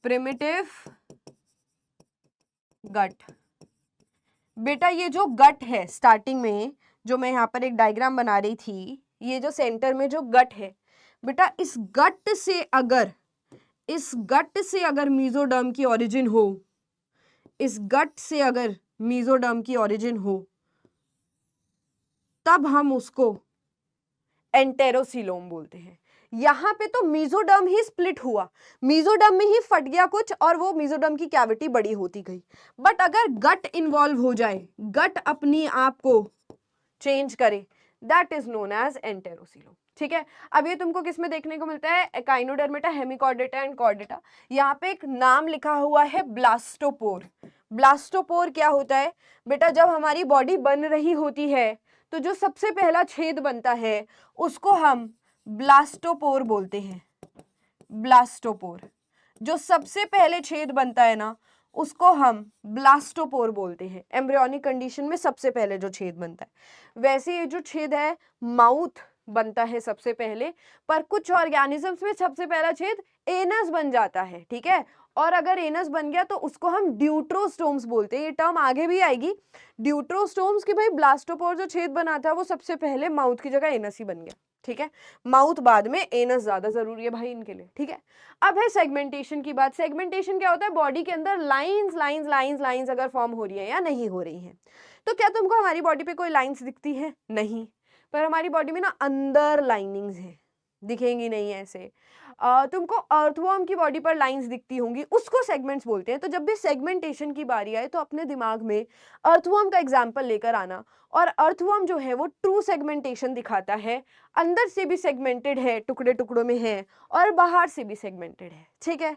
प्रिमिटिव गट। बेटा ये जो गट है, स्टार्टिंग में जो मैं यहाँ पर एक डायग्राम बना रही थी, ये जो सेंटर में जो गट है बेटा, इस गट से अगर मेसोडर्म की ओरिजिन हो, इस गट से अगर मेसोडर्म की ओरिजिन हो, तब हम उसको एंटेरोसीलोम बोलते हैं। यहाँ पे तो मेसोडर्म ही स्प्लिट हुआ, मेसोडर्म में ही फट गया कुछ और वो मेसोडर्म की कैविटी बड़ी होती गई। बट अगर गट इन्वॉल्व हो जाए, गट अपनी आप को चेंज करे, दैट इज नोन एज एंटेरोसीलोम, ठीक है। अब ये तुमको किस में देखने को मिलता है, एकाइनोडर्मिटा, हेमिकॉर्डेटा एंड कॉर्डेटा। यहाँ पे एक नाम लिखा हुआ है ब्लास्टोपोर। ब्लास्टोपोर क्या होता है बेटा, जब हमारी बॉडी बन रही होती है तो जो सबसे पहला छेद बनता है उसको हम ब्लास्टोपोर बोलते हैं। ब्लास्टोपोर, जो सबसे पहले छेद बनता है ना, उसको हम ब्लास्टोपोर बोलते हैं। एम्ब्रियोनिक कंडीशन में सबसे पहले जो छेद बनता है। वैसे ये जो छेद है माउथ बनता है सबसे पहले, पर कुछ ऑर्गेनिजम्स में सबसे पहला छेद एनस बन जाता है, ठीक है। और अगर एनस बन गया तो उसको हम ड्यूट्रोस्टोम्स बोलते हैं। ये टर्म आगे भी आएगी, ड्यूट्रोस्टोम्स की भाई ब्लास्टोपोर जो छेद बनाता है वो सबसे पहले माउथ की जगह एनस ही बन गया, ठीक है। माउथ बाद में, एनस ज्यादा जरूरी है भाई इनके लिए, ठीक है। अब है सेगमेंटेशन की बात। सेगमेंटेशन क्या होता है, बॉडी के अंदर लाइंस लाइंस लाइंस लाइंस अगर फॉर्म हो रही है या नहीं हो रही है। तो क्या तुमको हमारी बॉडी पे कोई लाइंस दिखती है? नहीं, पर हमारी बॉडी में ना अंदर लाइनिंग्स है, दिखेंगी नहीं ऐसे। तुमको अर्थवर्म की बॉडी पर लाइंस दिखती होंगी, उसको सेगमेंट्स बोलते हैं। तो जब भी सेगमेंटेशन की बारी आए तो अपने दिमाग में अर्थवर्म का एग्जाम्पल लेकर आना। और अर्थवर्म जो है वो ट्रू सेगमेंटेशन दिखाता है, अंदर से भी सेगमेंटेड है, टुकड़े टुकड़ों में है, और बाहर से भी सेगमेंटेड है, ठीक है।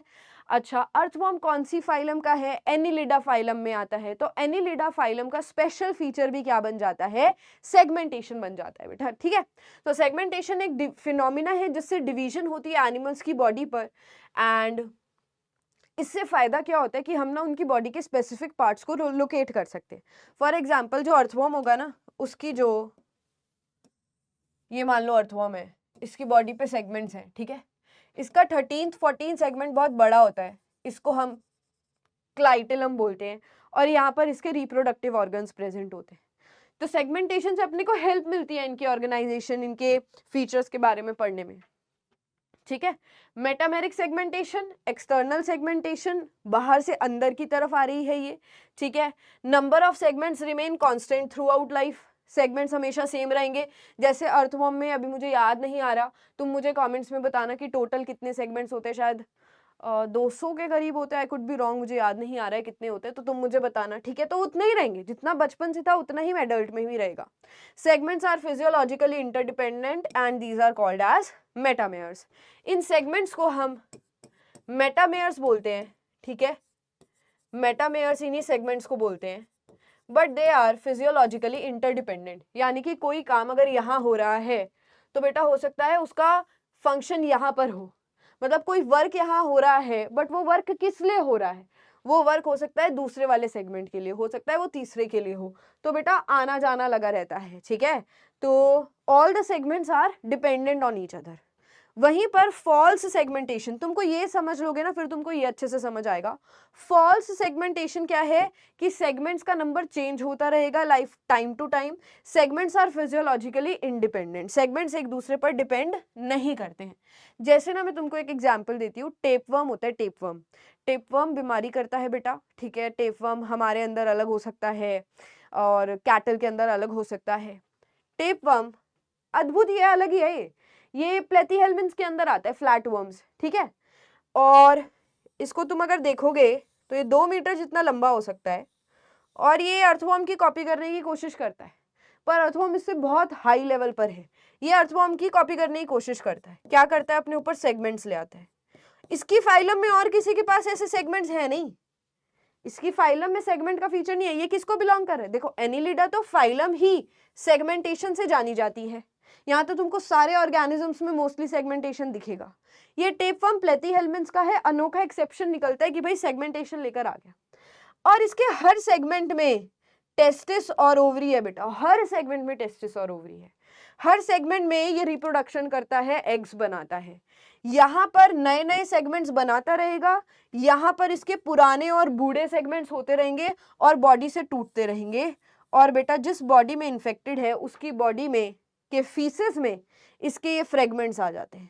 अच्छा, अर्थवर्म कौन सी फाइलम का है? एनिलिडा फाइलम में आता है। तो एनिलिडा फाइलम का स्पेशल फीचर भी क्या बन जाता है? सेगमेंटेशन बन जाता है बेटा, ठीक है। तो सेगमेंटेशन एक फिनोमिना है जिससे डिवीजन होती है एनिमल्स की बॉडी पर। एंड इससे फायदा क्या होता है कि हम ना उनकी बॉडी के स्पेसिफिक पार्ट्स को लोकेट कर सकते हैं। फॉर एग्जाम्पल जो अर्थवर्म होगा ना, उसकी जो, ये मान लो अर्थवर्म है, इसकी बॉडी पे सेगमेंट्स हैं, ठीक है। इसका 13th 14th सेगमेंट बहुत बड़ा होता है, इसको हम क्लाइटेलम बोलते हैं, और यहाँ पर इसके रिप्रोडक्टिव ऑर्गन्स प्रेजेंट होते हैं। तो सेगमेंटेशन से अपने को हेल्प मिलती है इनकी ऑर्गेनाइजेशन, इनके फीचर्स के बारे में पढ़ने में, ठीक है। मेटामेरिक सेगमेंटेशन, एक्सटर्नल सेगमेंटेशन, बाहर से अंदर की तरफ आ रही है ये, ठीक है। Number of segments remain constant through out life, segments हमेशा सेम रहेंगे। जैसे अर्थवर्म में, अभी मुझे याद नहीं आ रहा, तुम मुझे कमेंट्स में बताना कि टोटल कितने सेगमेंट्स होते हैं, शायद 200 के करीब होते हैं, आई कुड बी रॉन्ग, मुझे याद नहीं आ रहा है कितने होते हैं, तो तुम मुझे बताना, ठीक है। तो उतने ही रहेंगे, जितना बचपन से था उतना ही एडल्ट में भी रहेगा। Segments are physiologically interdependent and these are called as metameres. इन सेगमेंट्स को हम मेटामेयर्स बोलते हैं, ठीक है, मेटामेयर्स इन्हीं सेगमेंट्स को बोलते हैं, but they are physiologically interdependent, यानी कि कोई काम अगर यहाँ हो रहा है तो बेटा हो सकता है उसका फंक्शन यहाँ पर हो, मतलब कोई वर्क यहाँ हो रहा है बट वो वर्क किस लिए हो रहा है, वो वर्क हो सकता है दूसरे वाले सेगमेंट के लिए, हो सकता है वो तीसरे के लिए हो, तो बेटा आना जाना लगा रहता है, ठीक है। तो all the segments are dependent on each other. वहीं पर फॉल्स सेगमेंटेशन, तुमको ये समझ लोगे ना फिर तुमको ये अच्छे से समझ आएगा। फॉल्स सेगमेंटेशन क्या है कि सेगमेंट्स का नंबर चेंज होता रहेगा life time to time. Segments are physiologically independent, segments एक दूसरे पर डिपेंड नहीं करते हैं। जैसे ना मैं तुमको एक एग्जांपल देती हूँ, टेपवर्म होता है, टेपवर्म। टेपवर्म बीमारी करता है बेटा, ठीक है। टेपवर्म हमारे अंदर अलग हो सकता है और कैटल के अंदर अलग हो सकता है। टेपवर्म अद्भुत, ये अलग ही है, ये प्लेथीहेल्मिन्थ्स के अंदर आता है, फ्लैट वर्म्स, ठीक है। और इसको तुम अगर देखोगे तो ये 2 मीटर जितना लंबा हो सकता है और ये अर्थवर्म की कॉपी करने की कोशिश करता है, पर अर्थवर्म इससे बहुत हाई लेवल पर है। ये अर्थवर्म की कॉपी करने की कोशिश करता है, क्या करता है, अपने ऊपर सेगमेंट्स ले आता है। इसकी फाइलम में और किसी के पास ऐसे सेगमेंट्स है नहीं, इसकी फाइलम में सेगमेंट का फीचर नहीं है। ये किसको बिलोंग कर रहा है, देखो एनिलिडा तो फाइलम ही सेगमेंटेशन से जानी जाती है, यहाँ तो तुमको सारे ऑर्गेनिजम्स में मोस्टली सेगमेंटेशन दिखेगा। ये टेपवर्म प्लेथीहेल्मिन्थ्स का है, अनोखा एक्सेप्शन निकलता है कि भाई सेगमेंटेशन लेकर आ गया। और इसके हर सेगमेंट में टेस्टिस और ओवरी है बेटा, हर सेगमेंट में टेस्टिस और ओवरी है। हर सेगमेंट में ये रिप्रोडक्शन करता है, एग्स बनाता है। यहाँ पर नए नए सेगमेंट्स बनाता रहेगा, यहाँ पर इसके पुराने और बूढ़े सेगमेंट्स होते रहेंगे और बॉडी से टूटते रहेंगे। और बेटा जिस बॉडी में इन्फेक्टेड है उसकी बॉडी में के फीसेस में इसके ये फ्रेगमेंट्स आ जाते हैं।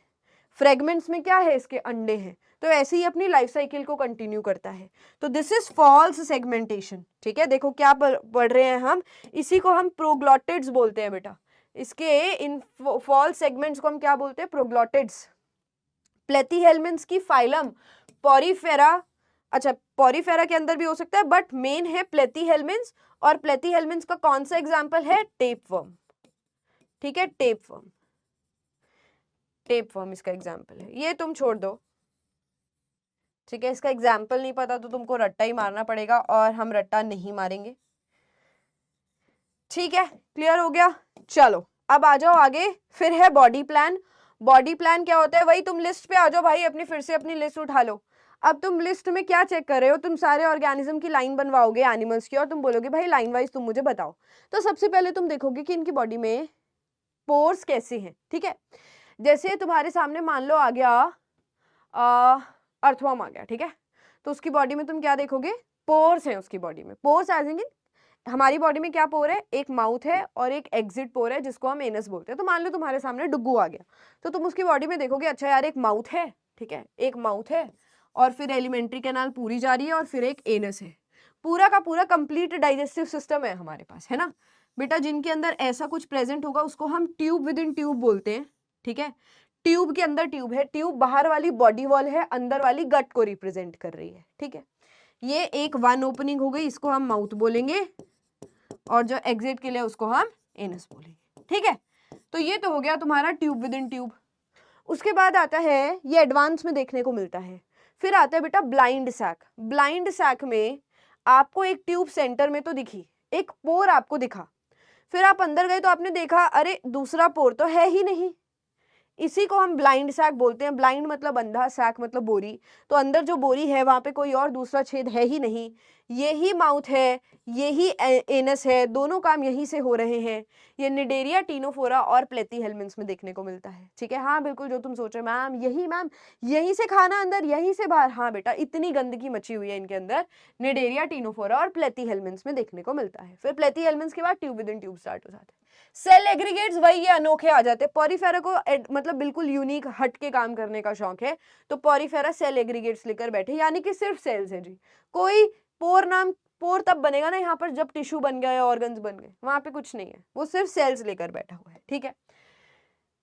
फ्रेगमेंट्स में क्या है, इसके अंडे हैं। तो ऐसे ही अपनी लाइफ साइकिल को कंटिन्यू करता है। तो दिस इज फॉल्स सेगमेंटेशन, ठीक है। देखो क्या पढ़ रहे हैं हम, इसी को हम प्रोग्लॉटिड्स बोलते हैं बेटा। इसके इन फॉल्स सेगमेंट्स को हम क्या बोलते हैं, प्रोग्लॉटिड्स। प्लेथीहेल्मिन्थ्स की फाइलम पॉरीफेरा, अच्छा पॉरीफेरा के अंदर भी हो सकता है बट मेन है प्लेथीहेल्मिन्थ्स। और प्लेथीहेल्मिन्थ्स का कौन सा एग्जाम्पल है, टेपवर्म, ठीक है। टेपवर्म, टेपवर्म इसका एग्जाम्पल है, ये तुम छोड़ दो, ठीक है। इसका एग्जाम्पल नहीं पता तो तुमको रट्टा ही मारना पड़ेगा और हम रट्टा नहीं मारेंगे, ठीक है। क्लियर हो गया, चलो अब आ जाओ आगे। फिर है बॉडी प्लान। बॉडी प्लान क्या होता है, वही तुम लिस्ट पे आ जाओ भाई, अपनी फिर से अपनी लिस्ट उठा लो। अब तुम लिस्ट में क्या चेक कर रहे हो, तुम सारे ऑर्गेनिज्म की लाइन बनवाओगे एनिमल्स की और तुम बोलोगे भाई लाइन वाइज तुम मुझे बताओ। तो सबसे पहले तुम देखोगे कि इनकी बॉडी में पोर्स कैसे हैं, ठीक है। जैसे तुम्हारे सामने मान लो आ गया अर्थवर्म आ गया, ठीक है। तो उसकी बॉडी में तुम क्या देखोगे, पोर्स हैं उसकी बॉडी में। पोर्स एज इन हमारी बॉडी में क्या पोर है, एक माउथ है और एक एग्जिट पोर है जिसको हम एनस बोलते हैं। तो मान लो तुम्हारे सामने डुग्गू आ गया, तो तुम उसकी बॉडी में देखोगे अच्छा यार एक माउथ है, ठीक है, एक माउथ है और फिर एलिमेंट्री कैनाल पूरी जा रही है और फिर एक एनस है। पूरा का पूरा कंप्लीट डाइजेस्टिव सिस्टम है हमारे पास, है ना बेटा। जिनके अंदर ऐसा कुछ प्रेजेंट होगा उसको हम ट्यूब विद इन ट्यूब बोलते हैं, ठीक है। ट्यूब के अंदर ट्यूब है, ट्यूब बाहर वाली बॉडी वॉल है, अंदर वाली गट को रिप्रेजेंट कर रही है, ठीक है। ये एक वन ओपनिंग हो गई, इसको हम माउथ बोलेंगे और जो एग्जिट के लिए उसको हम एनस बोलेंगे, ठीक है। तो ये तो हो गया तुम्हारा ट्यूब विद इन ट्यूब। उसके बाद आता है, ये एडवांस में देखने को मिलता है, फिर आता है बेटा ब्लाइंड सैक। ब्लाइंड सैक में आपको एक ट्यूब सेंटर में तो दिखी, एक पोर आपको दिखा, फिर आप अंदर गए तो आपने देखा अरे दूसरा पोर तो है ही नहीं। इसी को हम ब्लाइंड सैक बोलते हैं। ब्लाइंड मतलब अंधा, सैक मतलब बोरी। तो अंदर जो बोरी है वहां पे कोई और दूसरा छेद है ही नहीं, यही माउथ है, यही एनस है, दोनों काम यहीं से हो रहे हैं। ये निडेरिया, टीनोफोरा और प्लेथीहेल्मिन्थ्स में देखने को मिलता है, ठीक है। हाँ बिल्कुल जो तुम सोच रहे हो मैम यहीं से खाना अंदर, यहीं से बाहर, हाँ बेटा इतनी गंदगी मची हुई है इनके अंदर, निडेरिया, टीनोफोरा और प्लेथीहेल्मिन्थ्स में देखने को मिलता है। फिर प्लेथीहेल्मिन्थ्स के बाद tube within tube start हो जाता है। सेल एग्रीगेट्स वही ये अनोखे आ जाते हैं। पॉरीफेरा को मतलब बिल्कुल यूनिक हट के काम करने का शौक है, तो पॉरीफेरा सेल एग्रीगेट्स लेकर बैठे, यानी कि सिर्फ सेल्स है जी। कोई पोर तब बनेगा ना यहाँ पर जब टिश्यू बन गया या ऑर्गन्स बन गए, वहां पे कुछ नहीं है, वो सिर्फ सेल्स लेकर बैठा हुआ है, ठीक है।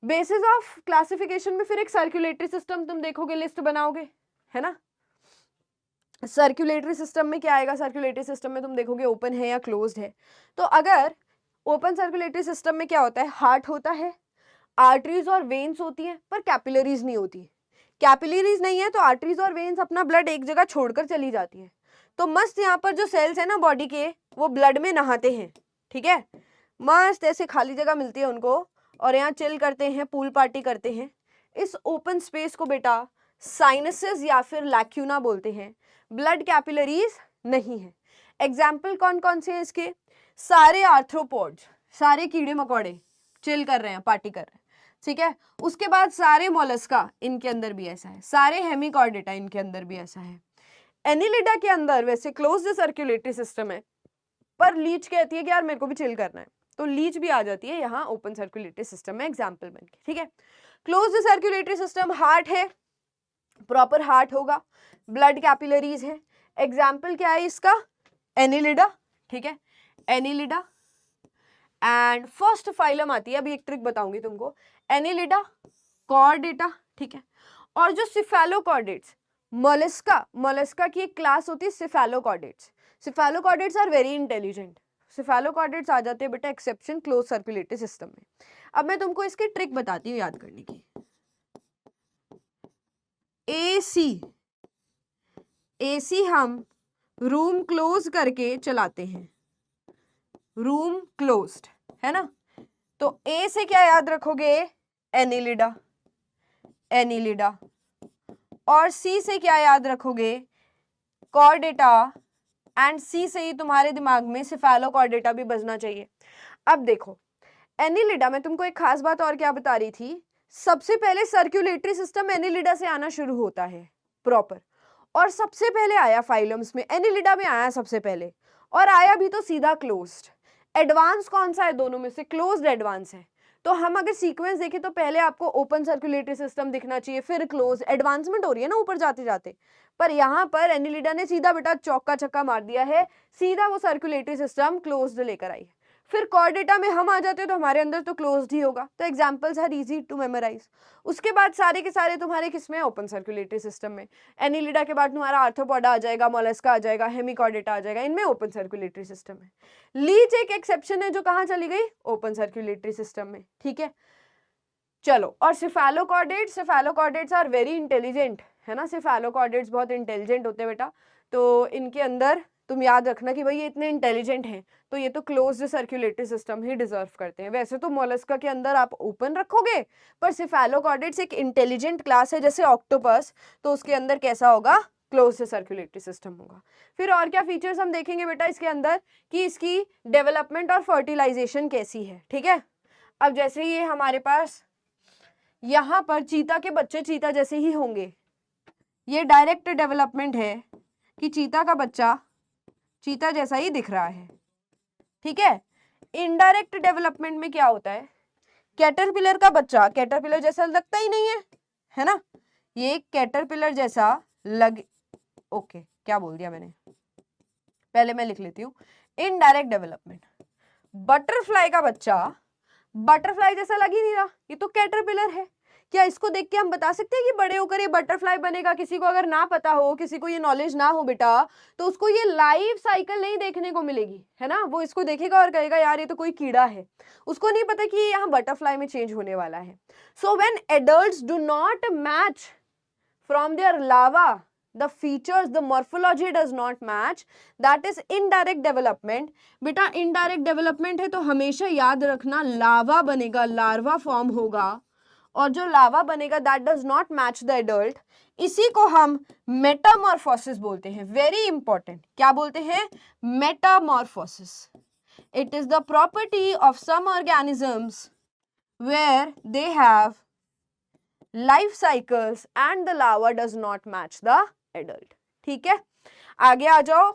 बेसिस ऑफ क्लासिफिकेशन में फिर एक सर्कुलेटरी सिस्टम तुम देखोगे, लिस्ट बनाओगे, है ना। सर्कुलेटरी सिस्टम में क्या आएगा, सर्कुलेटरी सिस्टम में तुम देखोगे ओपन है या क्लोज्ड है। तो अगर ओपन सर्कुलेटरी सिस्टम में क्या होता है, हार्ट होता है, आर्टरीज और वेन्स होती हैं, पर कैपिलरीज नहीं होती। कैपिलरीज नहीं है तो आर्टरीज और वेन्स अपना ब्लड एक जगह छोड़कर चली जाती है। तो मस्त यहाँ पर जो सेल्स है ना बॉडी के, वो ब्लड में नहाते हैं, ठीक है, मस्त ऐसे खाली जगह मिलती है उनको और यहाँ चिल करते हैं, पूल पार्टी करते हैं। इस ओपन स्पेस को बेटा साइनसेस या फिर लैक्यूना बोलते हैं। ब्लड कैपिलरीज नहीं है। एग्जाम्पल कौन कौन से हैं इसके? सारे आर्थ्रोपोड्स, सारे कीड़े मकोड़े चिल कर रहे हैं, पार्टी कर रहे हैं, ठीक है। उसके बाद सारे मोलस्का, इनके अंदर भी ऐसा है। सारे हेमिकॉर्डेटा, इनके अंदर भी ऐसा है। एनिलिडा के अंदर वैसे क्लोज्ड सर्कुलेटरी सिस्टम है, पर लीच कहती है कि यार मेरे को भी चिल करना है, तो लीच भी आ जाती है यहाँ ओपन सर्कुलेटरी सिस्टम में एग्जाम्पल बन के, ठीक है। क्लोज्ड सर्कुलेटरी सिस्टम, हार्ट है, प्रॉपर हार्ट होगा, ब्लड कैपिलरीज है। एग्जाम्पल क्या है इसका? एनिलिडा, ठीक है, एनिलिडा। एंड फर्स्ट फाइलम आती है, अभी एक ट्रिक बताऊंगी तुमको, एनिलिडा, कॉर्डेटा, ठीक है। और जो सिफेलोकॉर्डेट्स, मोलस्का, मोलस्का की एक क्लास होती है cephalochordates. Cephalochordates are very intelligent. Cephalochordates आ जाते हैं बेटा एक्सेप्शन क्लोज सर्कुलेटरी सिस्टम में। अब मैं तुमको इसकी ट्रिक बताती हूँ याद करने की। एसी हम रूम क्लोज करके चलाते हैं, रूम क्लोज्ड है ना। तो ए से क्या याद रखोगे? Annelida, Annelida. और सी से क्या याद रखोगे? कॉर्डेटा। एंड सी से ही तुम्हारे दिमाग में सिफेलोकॉर्डेटा भी बजना चाहिए। अब देखो एनिलिडा में तुमको एक खास बात और क्या बता रही थी, सबसे पहले सर्कुलेटरी सिस्टम एनिलिडा से आना शुरू होता है प्रॉपर, और सबसे पहले आया फाइलम्स में, एनिलिडा में आया सबसे पहले, और आया भी तो सीधा क्लोज्ड। एडवांस कौन सा है दोनों में से? क्लोज्ड एडवांस है। तो हम अगर सीक्वेंस देखें तो पहले आपको ओपन सर्कुलेटरी सिस्टम दिखना चाहिए, फिर क्लोज। एडवांसमेंट हो रही है ना ऊपर जाते जाते, पर यहाँ पर एनिलिडा ने सीधा बेटा चौका छक्का मार दिया है, सीधा वो सर्कुलेटरी सिस्टम क्लोज्ड लेकर आई है। फिर कॉर्डेटा में हम आ जाते हैं तो हमारे अंदर तो क्लोज्ड ही होगा। तो examples are easy to memorise. उसके बाद सारे के सारे तुम्हारे किसमें? ओपन सर्कुलेटरी सिस्टम में। एनिलिडा के बाद तुम्हारा आर्थ्रोपोडा आ जाएगा, मोलस्का आ जाएगा, हेमिकॉर्डेटा आ जाएगा, इनमें ओपन सर्कुलेटरी सिस्टम है। लीच एक एक्सेप्शन है जो कहाँ चली गई? ओपन सर्कुलेटरी सिस्टम में, ठीक है। चलो, और cephalochordates, cephalochordates are very intelligent, है ना। सिफेलोकॉर्डेट्स बहुत इंटेलिजेंट होते हैं बेटा। तो इनके अंदर तुम याद रखना कि भाई ये इतने इंटेलिजेंट हैं तो ये तो closed circulatory system he deserve करते हैं। वैसे तो मोलस्का के अंदर आप ओपन रखोगे, पर सिफेलोकॉर्डेट्स एक इंटेलिजेंट क्लास है जैसे ऑक्टोपस, तो उसके अंदर कैसा होगा? क्लोज्ड सर्कुलेटरी सिस्टम होगा। फिर और क्या फीचर्स हम देखेंगे बेटा इसके अंदर, कि इसकी डेवलपमेंट और फर्टिलाइजेशन कैसी है, ठीक है। अब जैसे ये हमारे पास यहाँ पर चीता के बच्चे चीता जैसे ही होंगे, ये डायरेक्ट डेवलपमेंट है कि चीता का बच्चा चीता जैसा ही दिख रहा है, ठीक है। इनडायरेक्ट डेवलपमेंट में क्या होता है? कैटरपिलर का बच्चा कैटरपिलर जैसा लगता ही नहीं है ना। ये कैटरपिलर जैसा ओके, क्या बोल दिया मैंने, पहले मैं लिख लेती हूँ। इनडायरेक्ट डेवलपमेंट, बटरफ्लाई का बच्चा बटरफ्लाई जैसा लग ही नहीं रहा, ये तो कैटरपिलर है। क्या इसको देख के हम बता सकते हैं कि बड़े होकर ये बटरफ्लाई बनेगा? किसी को अगर ना पता हो, किसी को ये नॉलेज ना हो बेटा, तो उसको ये लाइफ साइकिल नहीं देखने को मिलेगी, है ना। वो इसको देखेगा और कहेगा यार ये तो कोई कीड़ा है, उसको नहीं पता कि यहाँ बटरफ्लाई में चेंज होने वाला है। So when adults do not match from their larva, the features, the morphology does not match, that is indirect development। बेटा indirect development है तो हमेशा याद रखना लावा बनेगा, लार्वा फॉर्म होगा, और जो लावा बनेगा that does not match the adult, इसी को हम मेटामॉर्फोसिस बोलते हैं। वेरी इंपॉर्टेंट, क्या बोलते हैं? Metamorphosis. It is the property of some organisms where they have life cycles and the larva does not match the adult, ठीक है। आगे आ जाओ।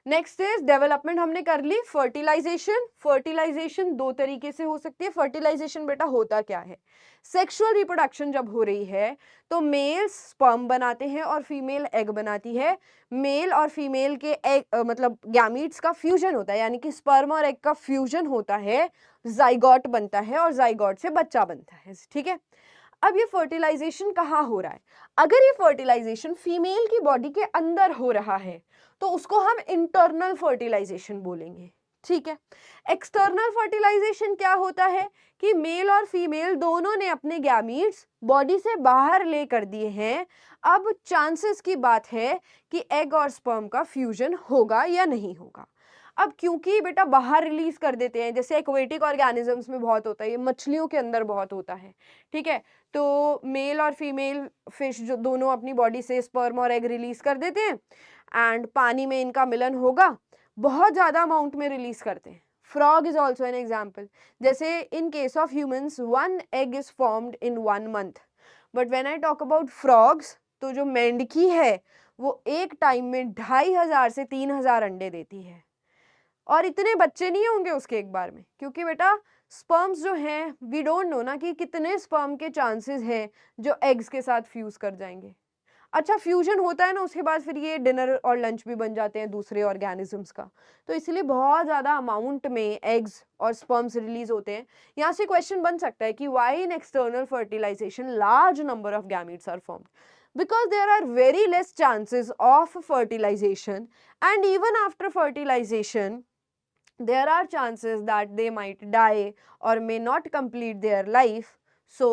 नेक्स्ट इज डेवलपमेंट हमने कर ली। फर्टिलाइजेशन, फर्टिलाइजेशन दो तरीके से हो सकती है। फर्टिलाइजेशन बेटा होता क्या है? सेक्सुअल रिप्रोडक्शन जब हो रही है तो मेल स्पर्म बनाते हैं और फीमेल एग बनाती है। मेल और फीमेल के एग मतलब गैमीट्स का फ्यूजन होता है, यानी कि स्पर्म और एग का फ्यूजन होता है, जाइगोट बनता है और जाइगोट से बच्चा बनता है, ठीक है। अब ये फर्टिलाइजेशन कहाँ हो रहा है? अगर ये फर्टिलाइजेशन फीमेल की बॉडी के अंदर हो रहा है तो उसको हम इंटरनल फर्टिलाइजेशन बोलेंगे, ठीक है। एक्सटर्नल फर्टिलाइजेशन क्या होता है कि मेल और फीमेल दोनों ने अपने गैमीट्स बॉडी से बाहर ले कर दिए हैं। अब चांसेस की बात है कि एग और स्पर्म का फ्यूजन होगा या नहीं होगा। अब क्योंकि बेटा बाहर रिलीज कर देते हैं, जैसे एक्वेटिक ऑर्गेनिजम्स में बहुत होता है, ये मछलियों के अंदर बहुत होता है, ठीक है। तो मेल और फीमेल फिश जो दोनों अपनी बॉडी से स्पर्म और एग रिलीज कर देते हैं एंड पानी में इनका मिलन होगा, बहुत ज़्यादा अमाउंट में रिलीज करते हैं। Frog is also an example, जैसे in case of humans 1 egg is formed in 1 month, but when I talk about frogs, तो जो मेंढकी है वो एक टाइम में 2500 से 3000 अंडे देती है, और इतने बच्चे नहीं होंगे उसके एक बार में, क्योंकि बेटा स्पर्म्स जो हैं वी डोंट नो ना कि कितने स्पर्म के चांसेस हैं जो एग्स के साथ फ्यूज कर जाएंगे। अच्छा, फ्यूजन होता है ना, उसके बाद फिर ये डिनर और लंच भी बन जाते हैं दूसरे ऑर्गेनिजम्स का, तो इसलिए बहुत ज़्यादा अमाउंट में एग्स और स्पर्म्स रिलीज होते हैं। यहाँ से क्वेश्चन बन सकता है कि why in external fertilisation large number of gametes are formed, because there are very less chances of fertilization, and even after fertilization there are chances that they might die or may not complete their life. So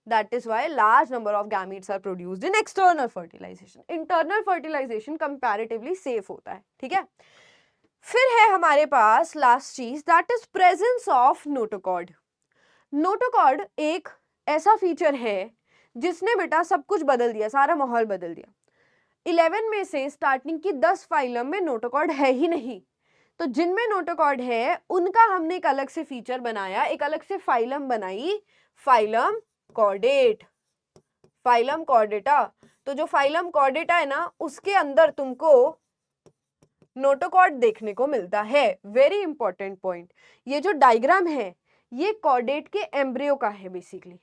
that is why large number of gametes are produced in external fertilization. Internal fertilization comparatively safe होता है, ठीक है। फिर है हमारे पास last चीज, that is presence of notochord. Notochord एक ऐसा फीचर है जिसने बेटा सब कुछ बदल दिया, सारा माहौल बदल दिया। 11 में से स्टार्टिंग की 10 फाइलम में नोटोकॉर्ड है ही नहीं, तो जिनमें नोटोकॉर्ड है उनका हमने एक अलग से फीचर बनाया, एक अलग से फाइलम बनाई, फाइलम कॉर्डेट, फाइलम कॉर्डेटा। तो जो फाइलम कॉर्डेटा है ना, उसके अंदर तुमको नोटोकॉर्ड देखने को मिलता है। वेरी इंपॉर्टेंट पॉइंट, ये जो डायग्राम है ये कॉर्डेट के एम्ब्रियो का है। बेसिकली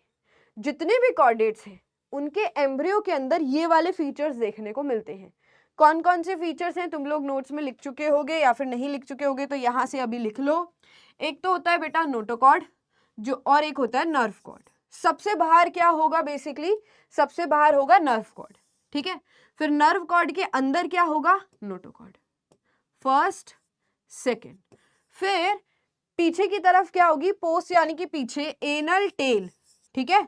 जितने भी कॉर्डेट्स हैं उनके एम्ब्रियो के अंदर ये वाले फीचर्स देखने को मिलते हैं। कौन कौन से फीचर्स हैं तुम लोग नोट्स में लिख चुके होगे या फिर नहीं लिख चुके होगे तो यहाँ से अभी लिख लो। एक तो होता है बेटा नोटोकॉर्ड जो, और एक होता है नर्व कॉर्ड। सबसे बाहर क्या होगा, बेसिकली सबसे बाहर होगा नर्व कॉर्ड, ठीक है। फिर नर्व कॉर्ड के अंदर क्या होगा, नोटोकॉर्ड, फर्स्ट सेकेंड। फिर पीछे की तरफ क्या होगी, पोस्ट यानी कि पीछे, एनल टेल, ठीक है,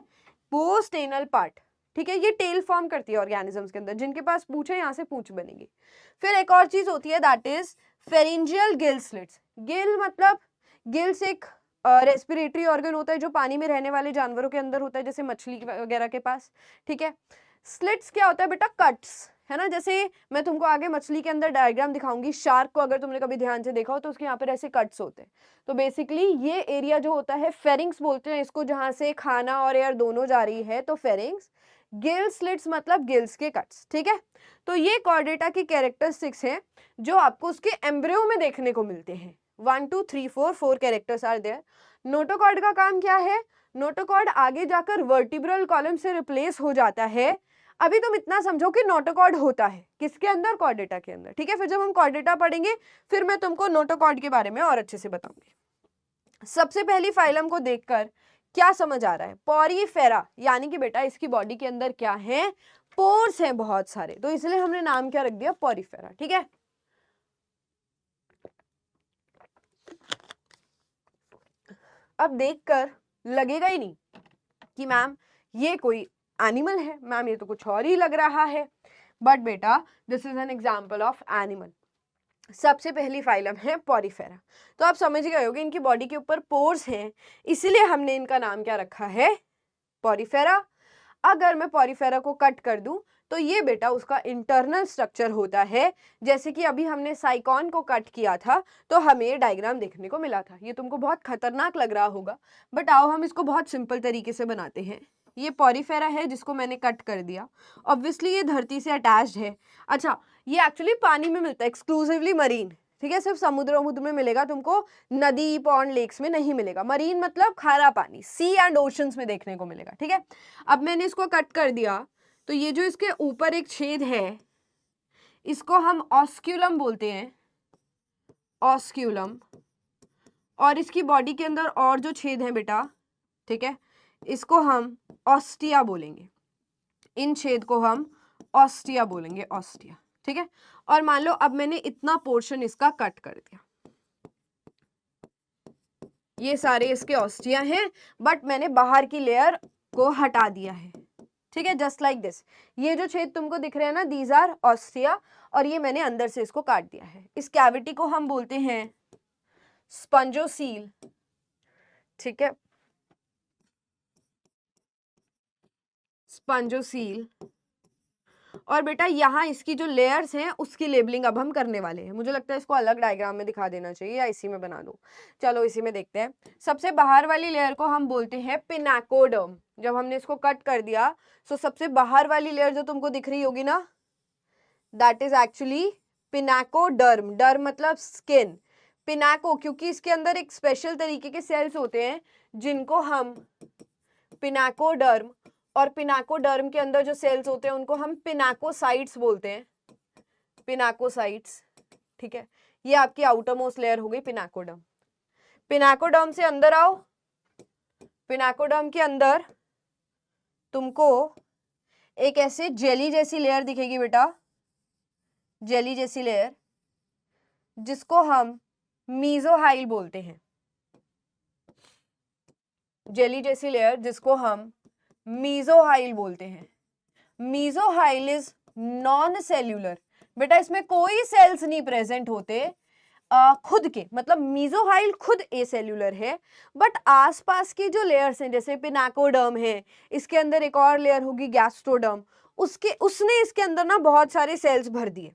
पोस्ट एनल पार्ट, ठीक है। ये टेल फॉर्म करती है ऑर्गेनिजम्स के अंदर, जिनके पास पूंछ है यहाँ से पूंछ बनेगी। फिर एक और चीज होती है that is pharyngeal gill slits. Gill मतलब, गिल्स एक रेस्पिरेटरी ऑर्गन होता है जो पानी में रहने वाले जानवरों के अंदर होता है, जैसे मछली वगैरह के पास, ठीक है। स्लिट्स क्या होता है बेटा, कट्स, है ना। जैसे मैं तुमको आगे मछली के अंदर डायग्राम दिखाऊंगी, शार्क को अगर तुमने कभी ध्यान से देखा हो तो उसके यहाँ पर ऐसे कट्स होते हैं। तो बेसिकली ये एरिया जो होता है, फेरिंग्स बोलते हैं इसको, जहाँ से खाना और एयर दोनों जा रही है, तो फेरिंग्स। गिल स्लिट्स मतलब गिल्स के कट्स, ठीक है। तो ये कॉर्डेटा की कैरेक्टरिस्टिक्स हैं जो आपको उसके एम्ब्रियो में देखने को मिलते हैं। 1 2 3 4 कैरेक्टर्स आर देयर। नोटोकॉर्ड का काम क्या है, नोटोकॉर्ड आगे जाकर वर्टिब्रल कॉलम से रिप्लेस हो जाता है। अभी तुम इतना समझो कि नोटोकॉर्ड होता है किसके अंदर, कॉर्डेटा के अंदर, ठीक है। फिर जब हम कॉर्डेटा पढ़ेंगे फिर मैं तुमको नोटोकॉर्ड के बारे में और अच्छे से बताऊंगी। सबसे पहली फाइलम को देखकर क्या समझ आ रहा है, पॉरीफेरा, यानी कि बेटा इसकी बॉडी के अंदर क्या है, पोर्स हैं बहुत सारे, तो इसलिए हमने नाम क्या रख दिया, पॉरीफेरा, ठीक है। अब देखकर लगेगा ही नहीं कि मैम ये कोई एनिमल है, मैम ये तो कुछ और ही लग रहा है, बट बेटा this is an example of animal. सबसे पहली फाइलम है पॉरीफेरा। तो आप समझ गए होंगे इनकी बॉडी के ऊपर पोर्स हैं, इसीलिए हमने इनका नाम क्या रखा है, पॉरीफेरा। अगर मैं पॉरीफेरा को कट कर दूं तो ये बेटा उसका इंटरनल स्ट्रक्चर होता है। जैसे कि अभी हमने साइकॉन को कट किया था तो हमें ये डायग्राम देखने को मिला था। ये तुमको बहुत खतरनाक लग रहा होगा, बट आओ हम इसको बहुत सिंपल तरीके से बनाते हैं। ये पॉरीफेरा है जिसको मैंने कट कर दिया, ऑब्वियसली ये धरती से अटैच्ड है। अच्छा, ये एक्चुअली पानी में मिलता है, एक्सक्लूसिवली मरीन, ठीक है। सिर्फ समुद्र में मिलेगा तुमको, नदी पॉन्ड लेक्स में नहीं मिलेगा। मरीन मतलब खारा पानी, सी एंड ओशंस में देखने को मिलेगा, ठीक है। अब मैंने इसको कट कर दिया तो ये जो इसके ऊपर एक छेद है इसको हम ऑस्क्यूलम बोलते हैं, ऑस्क्यूलम। और इसकी बॉडी के अंदर और जो छेद है बेटा, ठीक है, इसको हम ऑस्टिया बोलेंगे। इन छेद को हम ऑस्टिया बोलेंगे, ऑस्टिया, ठीक है। और मान लो अब मैंने इतना पोर्शन इसका कट कर दिया, ये सारे इसके ऑस्टिया हैं, बट मैंने बाहर की लेयर को हटा दिया है, ठीक है, जस्ट लाइक दिस। ये जो छेद तुमको दिख रहे हैं ना, दीज आर ऑस्टिया, और ये मैंने अंदर से इसको काट दिया है। इस कैविटी को हम बोलते हैं स्पंजोसील, ठीक है, स्पंजोसील। और बेटा यहाँ इसकी जो लेयर्स हैं उसकी लेबलिंग अब हम करने वाले हैं। मुझे लगता है इसको अलग डायग्राम में दिखा देना चाहिए, या इसी में बना दो। चलो इसी में देखते हैं। सबसे बाहर वाली लेयर को हम बोलते हैं पिनाकोडर्म। जब हमने इसको कट कर दिया तो सबसे बाहर वाली लेयर जो तुमको दिख रही होगी ना, दैट इज एक्चुअली पिनाकोडर्म। डर्म मतलब स्किन, पिनाको क्योंकि इसके अंदर एक स्पेशल तरीके के सेल्स होते हैं जिनको हम पिनाकोडर्म, और पिनाकोडर्म के अंदर जो सेल्स होते हैं उनको हम पिनाकोसाइट्स बोलते हैं, पिनाकोसाइट्स, ठीक है। ये आपकी आउटर मोस्ट लेयर हो गई पिनाकोडर्म। पिनाकोडर्म से अंदर आओ, पिनाकोडर्म के अंदर तुमको एक ऐसे जेली जैसी लेयर दिखेगी बेटा, जेली जैसी लेयर, जिसको हम मीजोहाइल बोलते हैं। जेली जैसी लेयर जिसको हम मीजोहाइल बोलते हैं। मीजोहाइल इज नॉन सेल्यूलर। बेटा इसमें कोई सेल्स नहीं प्रेजेंट होते खुद के, मतलब मीजोहाइल खुद एसेल्यूलर है, बट आसपास की जो लेयर्स हैं जैसे पिनाकोडर्म है, इसके अंदर एक और लेयर होगी गैस्ट्रोडर्म, उसने इसके अंदर ना बहुत सारे सेल्स भर दिए,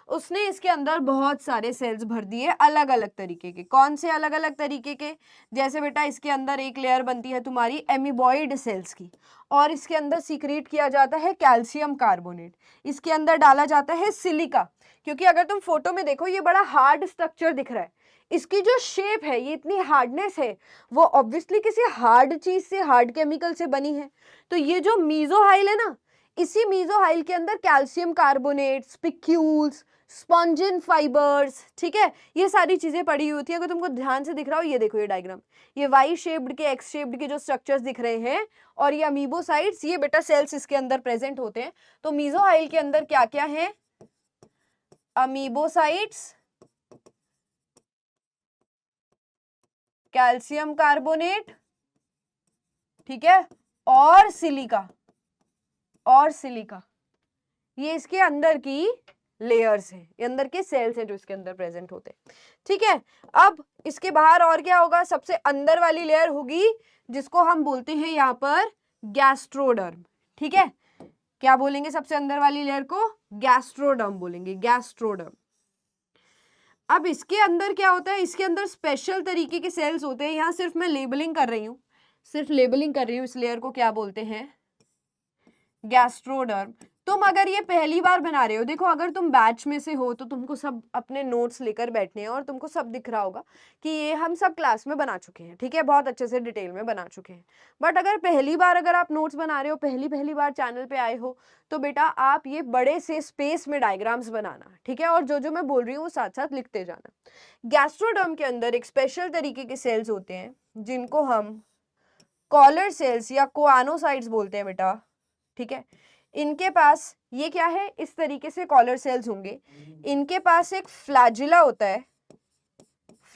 उसने इसके अंदर बहुत सारे सेल्स भर दिए अलग अलग तरीके के। कौन से अलग अलग तरीके के? जैसे बेटा इसके अंदर एक लेयर बनती है तुम्हारी एमीबॉइड सेल्स की, और इसके अंदर सीक्रेट किया जाता है कैल्शियम कार्बोनेट, इसके अंदर डाला जाता है सिलिका, क्योंकि अगर तुम फोटो में देखो ये बड़ा हार्ड स्ट्रक्चर दिख रहा है, इसकी जो शेप है, ये इतनी हार्डनेस है, वो ऑब्वियसली किसी हार्ड चीज से, हार्ड केमिकल से बनी है। तो ये जो मीजोहाइल है ना, इसी मीजोहाइल के अंदर calcium carbonate, spicules, spongin fibres, ठीक है, ये सारी चीजें पड़ी हुई होती है। अगर तुमको ध्यान से दिख रहा हो, ये देखो ये डायग्राम, ये वाई शेप्ड के, एक्स शेप्ड के जो स्ट्रक्चर्स दिख रहे हैं, और ये अमीबोसाइट्स, ये बेटा सेल्स इसके अंदर प्रेजेंट होते हैं। तो मीजोहाइल के अंदर क्या क्या है? अमीबोसाइट्स, कैल्शियम कार्बोनेट, ठीक है, और सिलिका, और सिलिका, ये इसके अंदर की लेयर्स है, ये अंदर के सेल्स हैं जो इसके अंदर प्रेजेंट होते हैं, ठीक है। अब इसके बाहर और क्या होगा? सबसे अंदर वाली लेयर होगी जिसको हम बोलते हैं यहाँ पर गैस्ट्रोडर्म, ठीक है। क्या बोलेंगे सबसे अंदर वाली लेयर को? गैस्ट्रोडर्म बोलेंगे, गैस्ट्रोडर्म। अब इसके अंदर क्या होता है? इसके अंदर स्पेशल तरीके के सेल्स होते हैं। यहाँ सिर्फ मैं लेबलिंग कर रही हूँ, सिर्फ लेबलिंग कर रही हूँ। इस लेयर को क्या बोलते हैं? गैस्ट्रोडर्म। तुम अगर ये पहली बार बना रहे हो, देखो अगर तुम बैच में से हो तो तुमको सब अपने नोट्स लेकर बैठने हैं, और तुमको सब दिख रहा होगा कि ये हम सब क्लास में बना चुके हैं, ठीक है, बहुत अच्छे से डिटेल में बना चुके हैं। बट अगर पहली बार अगर आप नोट्स बना रहे हो, पहली बार चैनल पे आए हो, तो बेटा आप ये बड़े से स्पेस में डायग्राम्स बनाना, ठीक है, और जो जो मैं बोल रही हूँ वो साथ साथ लिखते जाना। गैस्ट्रोडर्म के अंदर एक स्पेशल तरीके के सेल्स होते हैं जिनको हम कॉलर सेल्स या कोआनोसाइट्स बोलते हैं बेटा, ठीक है। इनके पास ये क्या है? इस तरीके से कॉलर सेल्स होंगे। इनके पास एक फ्लैजिला होता है,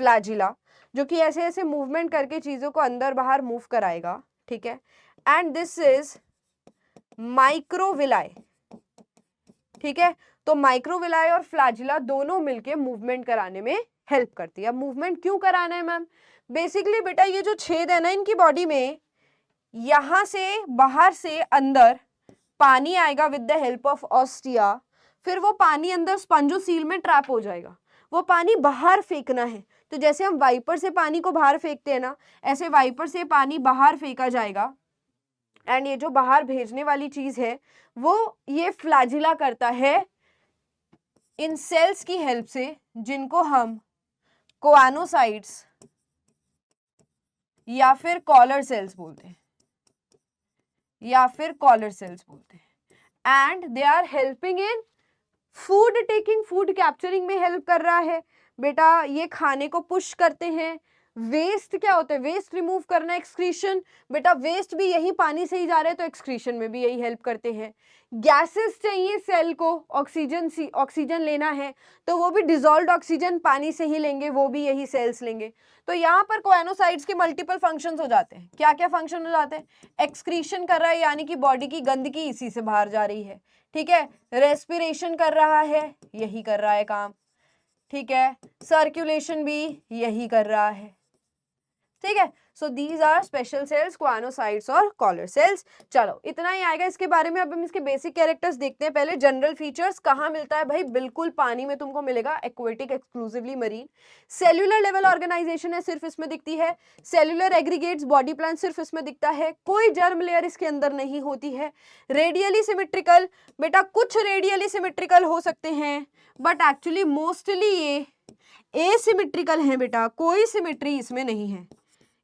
फ्लैजिला, जो कि ऐसे ऐसे मूवमेंट करके चीजों को अंदर बाहर मूव कराएगा, ठीक है। एंड दिस इज माइक्रोविलाई, ठीक है। तो माइक्रोविलाई और फ्लैजिला दोनों मिलके मूवमेंट कराने में हेल्प करती है। अब मूवमेंट क्यों कराना है मैम? बेसिकली बेटा ये जो छेद है ना इनकी बॉडी में, यहां से बाहर से अंदर पानी आएगा with the help of ostia, फिर वो पानी अंदर स्पंजोसील में ट्रैप हो जाएगा, वो पानी बाहर फेंकना है। तो जैसे हम वाइपर से पानी को बाहर फेंकते हैं ना, ऐसे वाइपर से पानी बाहर फेंका जाएगा, एंड ये जो बाहर भेजने वाली चीज है वो ये फ्लैजिला करता है इन सेल्स की हेल्प से, जिनको हम कोआनोसाइट्स या फिर कॉलर सेल्स बोलते हैं, या फिर कॉलर सेल्स बोलते हैं। And they are helping in food taking, food capturing में हेल्प कर रहा है बेटा। ये खाने को पुश करते हैं, वेस्ट क्या होता है, वेस्ट रिमूव करना, एक्सक्रीशन, बेटा वेस्ट भी यही पानी से ही जा रहे हैं तो एक्सक्रीशन में भी यही हेल्प करते हैं। गैसेस चाहिए सेल को, ऑक्सीजन लेना है तो वो भी डिजोल्व्ड ऑक्सीजन पानी से ही लेंगे, वो भी यही सेल्स लेंगे। तो यहाँ पर कोएनोसाइट्स के मल्टीपल फंक्शंस हो जाते हैं। क्या क्या फंक्शन हो जाते हैं, एक्सक्रीशन कर रहा है यानी कि बॉडी की गंदगी इसी से बाहर जा रही है, ठीक है, रेस्पिरेशन कर रहा है, यही कर रहा है काम, ठीक है, सर्कुलेशन भी यही कर रहा है, ठीक है। So these are special cells, choanocytes और कॉलर सेल्स। चलो इतना ही आएगा इसके बारे में। अब हम इसके बेसिक कैरेक्टर्स देखते हैं। पहले जनरल फीचर्स, कहाँ मिलता है भाई, बिल्कुल पानी में तुमको मिलेगा, aquatic, exclusively marine. Cellular level organisation है, सिर्फ इसमें दिखती है। सेल्यूलर एग्रीगेट्स, बॉडी प्लान सिर्फ इसमें दिखता है, कोई जर्म लेयर इसके अंदर नहीं होती है। रेडियली सिमेट्रिकल, बेटा कुछ रेडियली सिमेट्रिकल हो सकते हैं बट एक्चुअली मोस्टली ये एसिमेट्रिकल है बेटा, कोई सिमेट्री इसमें नहीं है,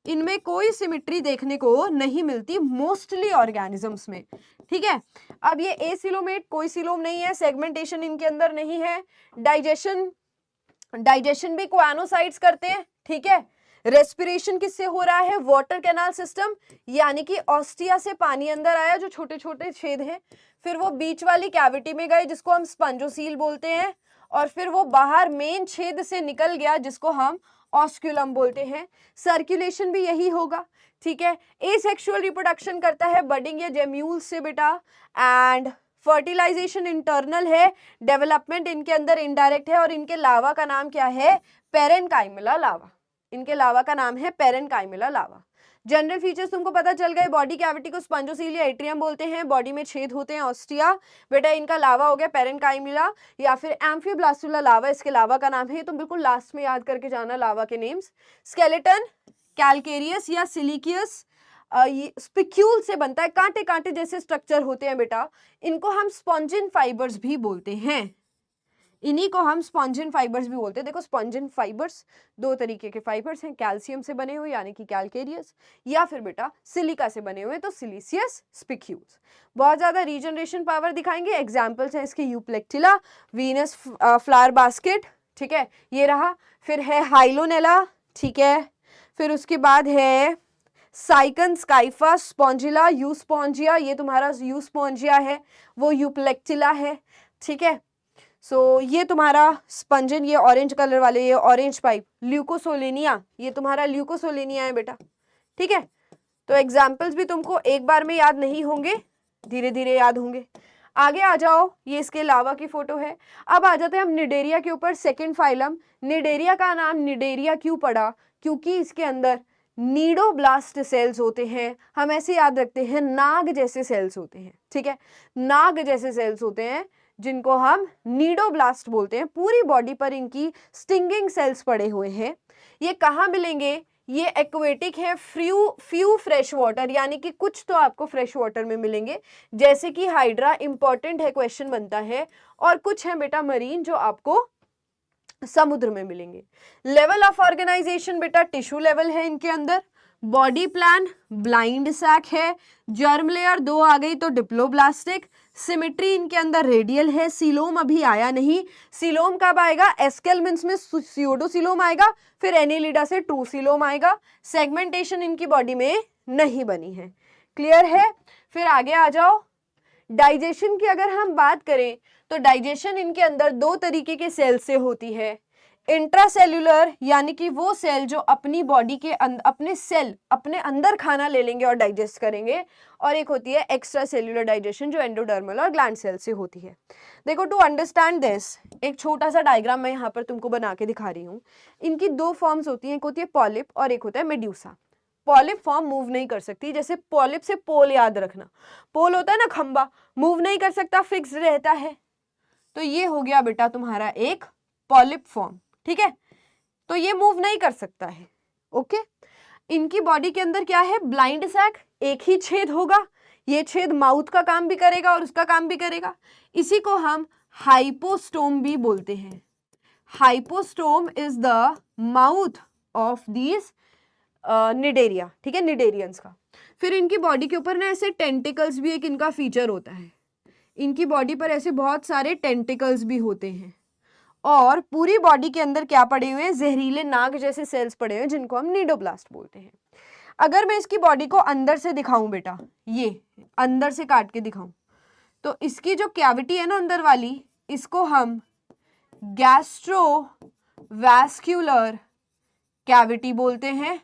इनमें कोई सिमेट्री देखने को नहीं मिलती मोस्टली ऑर्गेनिजम्स में, ठीक है। अब ये एसिलोमेट, कोई सिलोम नहीं है, सेगमेंटेशन इनके अंदर नहीं है। डाइजेशन भी कोएनोसाइट्स करते हैं, ठीक है। रेस्पिरेशन किससे हो रहा है, वाटर कैनाल सिस्टम, यानी कि ऑस्टिया से पानी अंदर आया, जो छोटे छोटे छेद हैं, फिर वो बीच वाली कैविटी में गए जिसको हम स्पंजोसील बोलते हैं, और फिर वो बाहर मेन छेद से निकल गया जिसको हम ऑस्क्यूलम बोलते हैं। सर्कुलेशन भी यही होगा, ठीक है। एसेक्सुअल रिप्रोडक्शन करता है बडिंग या जेम्यूल से बेटा, एंड फर्टिलाइजेशन इंटरनल है, डेवलपमेंट इनके अंदर इनडायरेक्ट है, और इनके लावा का नाम क्या है, पेरेनकाइमिला लावा, इनके लावा का नाम है पेरेनकाइमिला लावा। जनरल फीचर्स तुमको पता चल गए। बॉडी कैविटी को स्पंजोसील या एट्रियम बोलते हैं, बॉडी में छेद होते हैं ऑस्टिया, बेटा इनका लावा हो गया पेरेनकाइमिला या फिर एम्फीब्लास्टुला लावा, इसके लावा का नाम है, तो बिल्कुल लास्ट में याद करके जाना लावा के नेम्स। स्केलेटन कैलकेरियस या सिलिकियस, स्पिक्यूल से बनता है, कांटे कांटे जैसे स्ट्रक्चर होते हैं बेटा, इनको हम स्पॉन्जिन फाइबर्स भी बोलते हैं, इन्हीं को हम स्पॉन्जिन फाइबर्स भी बोलते हैं। देखो स्पॉन्जिन फाइबर्स दो तरीके के फाइबर्स हैं, कैल्शियम से बने हुए यानी कि कैलकेरियस, या फिर बेटा सिलिका से बने हुए तो सिलिशियस स्पिक्यूल्स। बहुत ज्यादा रीजनरेशन पावर दिखाएंगे। एग्जांपल्स हैं इसके यूप्लेक्टिला, वीनस फ्लावर बास्केट, ठीक है, ये रहा। फिर है हाइलोनेला, ठीक है, फिर उसके बाद है साइकन स्काइफा, स्पॉन्जिला, यूस्पॉन्जिया, ये तुम्हारा यूस्पॉन्जिया है, वो यूप्लेक्टिला है, ठीक है। सो ये तुम्हारा स्पंजन, ये ऑरेंज कलर वाले, ये ऑरेंज पाइप, ल्यूकोसोलेनिया, ये तुम्हारा ल्यूकोसोलेनिया है बेटा, ठीक है। तो एग्जाम्पल्स भी तुमको एक बार में याद नहीं होंगे, धीरे धीरे याद होंगे। आगे आ जाओ, ये इसके लावा की फोटो है। अब आ जाते हैं हम निडेरिया के ऊपर, सेकेंड फाइलम। निडेरिया का नाम निडेरिया क्यों पड़ा, क्योंकि इसके अंदर नीडोब्लास्ट सेल्स होते हैं, हम ऐसे याद रखते हैं, नाग जैसे सेल्स होते हैं, ठीक है, नाग जैसे सेल्स होते हैं जिनको हम नीडोब्लास्ट बोलते हैं। पूरी बॉडी पर इनकी स्टिंगिंग सेल्स पड़े हुए हैं। ये कहाँ मिलेंगे, ये एक्वेटिक है, फ्यू फ्रेश वाटर, यानी कि कुछ तो आपको फ्रेश वाटर में मिलेंगे, जैसे कि हाइड्रा, इंपॉर्टेंट है, क्वेश्चन बनता है, और कुछ है बेटा मरीन जो आपको समुद्र में मिलेंगे। लेवल ऑफ ऑर्गेनाइजेशन बेटा टिश्यू लेवल है इनके अंदर। बॉडी प्लान ब्लाइंड सैक है, जर्म लेयर दो आ गई तो डिप्लोब्लास्टिक, सिमेट्री इनके अंदर रेडियल है, सीलोम अभी आया नहीं, सीलोम कब आएगा, एस्केलमेंट्स में स्यूडोसीलोम आएगा, फिर एनिलिडा से ट्रू सीलोम आएगा। सेगमेंटेशन इनकी बॉडी में नहीं बनी है, क्लियर है। फिर आगे आ जाओ, डाइजेशन की अगर हम बात करें तो डाइजेशन इनके अंदर दो तरीके के सेल से होती है। इंट्रासेल्यूलर यानी कि वो सेल जो अपनी बॉडी के अपने अंदर खाना ले लेंगे और डाइजेस्ट करेंगे, और एक होती है एक्स्ट्रा सेल्यूलर डाइजेशन जो एंडोडर्मल और ग्लैंड सेल से होती है। देखो टू अंडरस्टैंड दिस, एक छोटा सा डायग्राम मैं यहाँ पर तुमको बना के दिखा रही हूँ। इनकी दो फॉर्म्स होती हैं, एक होती है पॉलिप और एक होता है मेड्यूसा। पॉलिप फॉर्म मूव नहीं कर सकती, जैसे पॉलिप से पोल याद रखना, पोल होता है ना खंबा, मूव नहीं कर सकता, फिक्स रहता है, तो ये हो गया बेटा तुम्हारा एक पॉलिप फॉर्म, ठीक है, तो ये मूव नहीं कर सकता है, ओके। इनकी बॉडी के अंदर क्या है, ब्लाइंड सैक, एक ही छेद होगा, ये छेद माउथ का काम भी करेगा और उसका काम भी करेगा, इसी को हम हाइपोस्टोम भी बोलते हैं। Hypostome is the mouth of these Cnidaria, ठीक है, निडेरियंस का। फिर इनकी बॉडी के ऊपर ना ऐसे टेंटिकल्स भी एक इनका फीचर होता है, इनकी बॉडी पर ऐसे बहुत सारे टेंटिकल्स भी होते हैं, और पूरी बॉडी के अंदर क्या पड़े हुए हैं, जहरीले नाग जैसे सेल्स पड़े हुए हैं जिनको हम नीडोब्लास्ट बोलते हैं। अगर मैं इसकी बॉडी को अंदर से दिखाऊं बेटा, ये अंदर से काट के दिखाऊं, तो इसकी जो कैविटी है ना अंदर वाली, इसको हम गैस्ट्रोवैस्कुलर कैविटी बोलते हैं।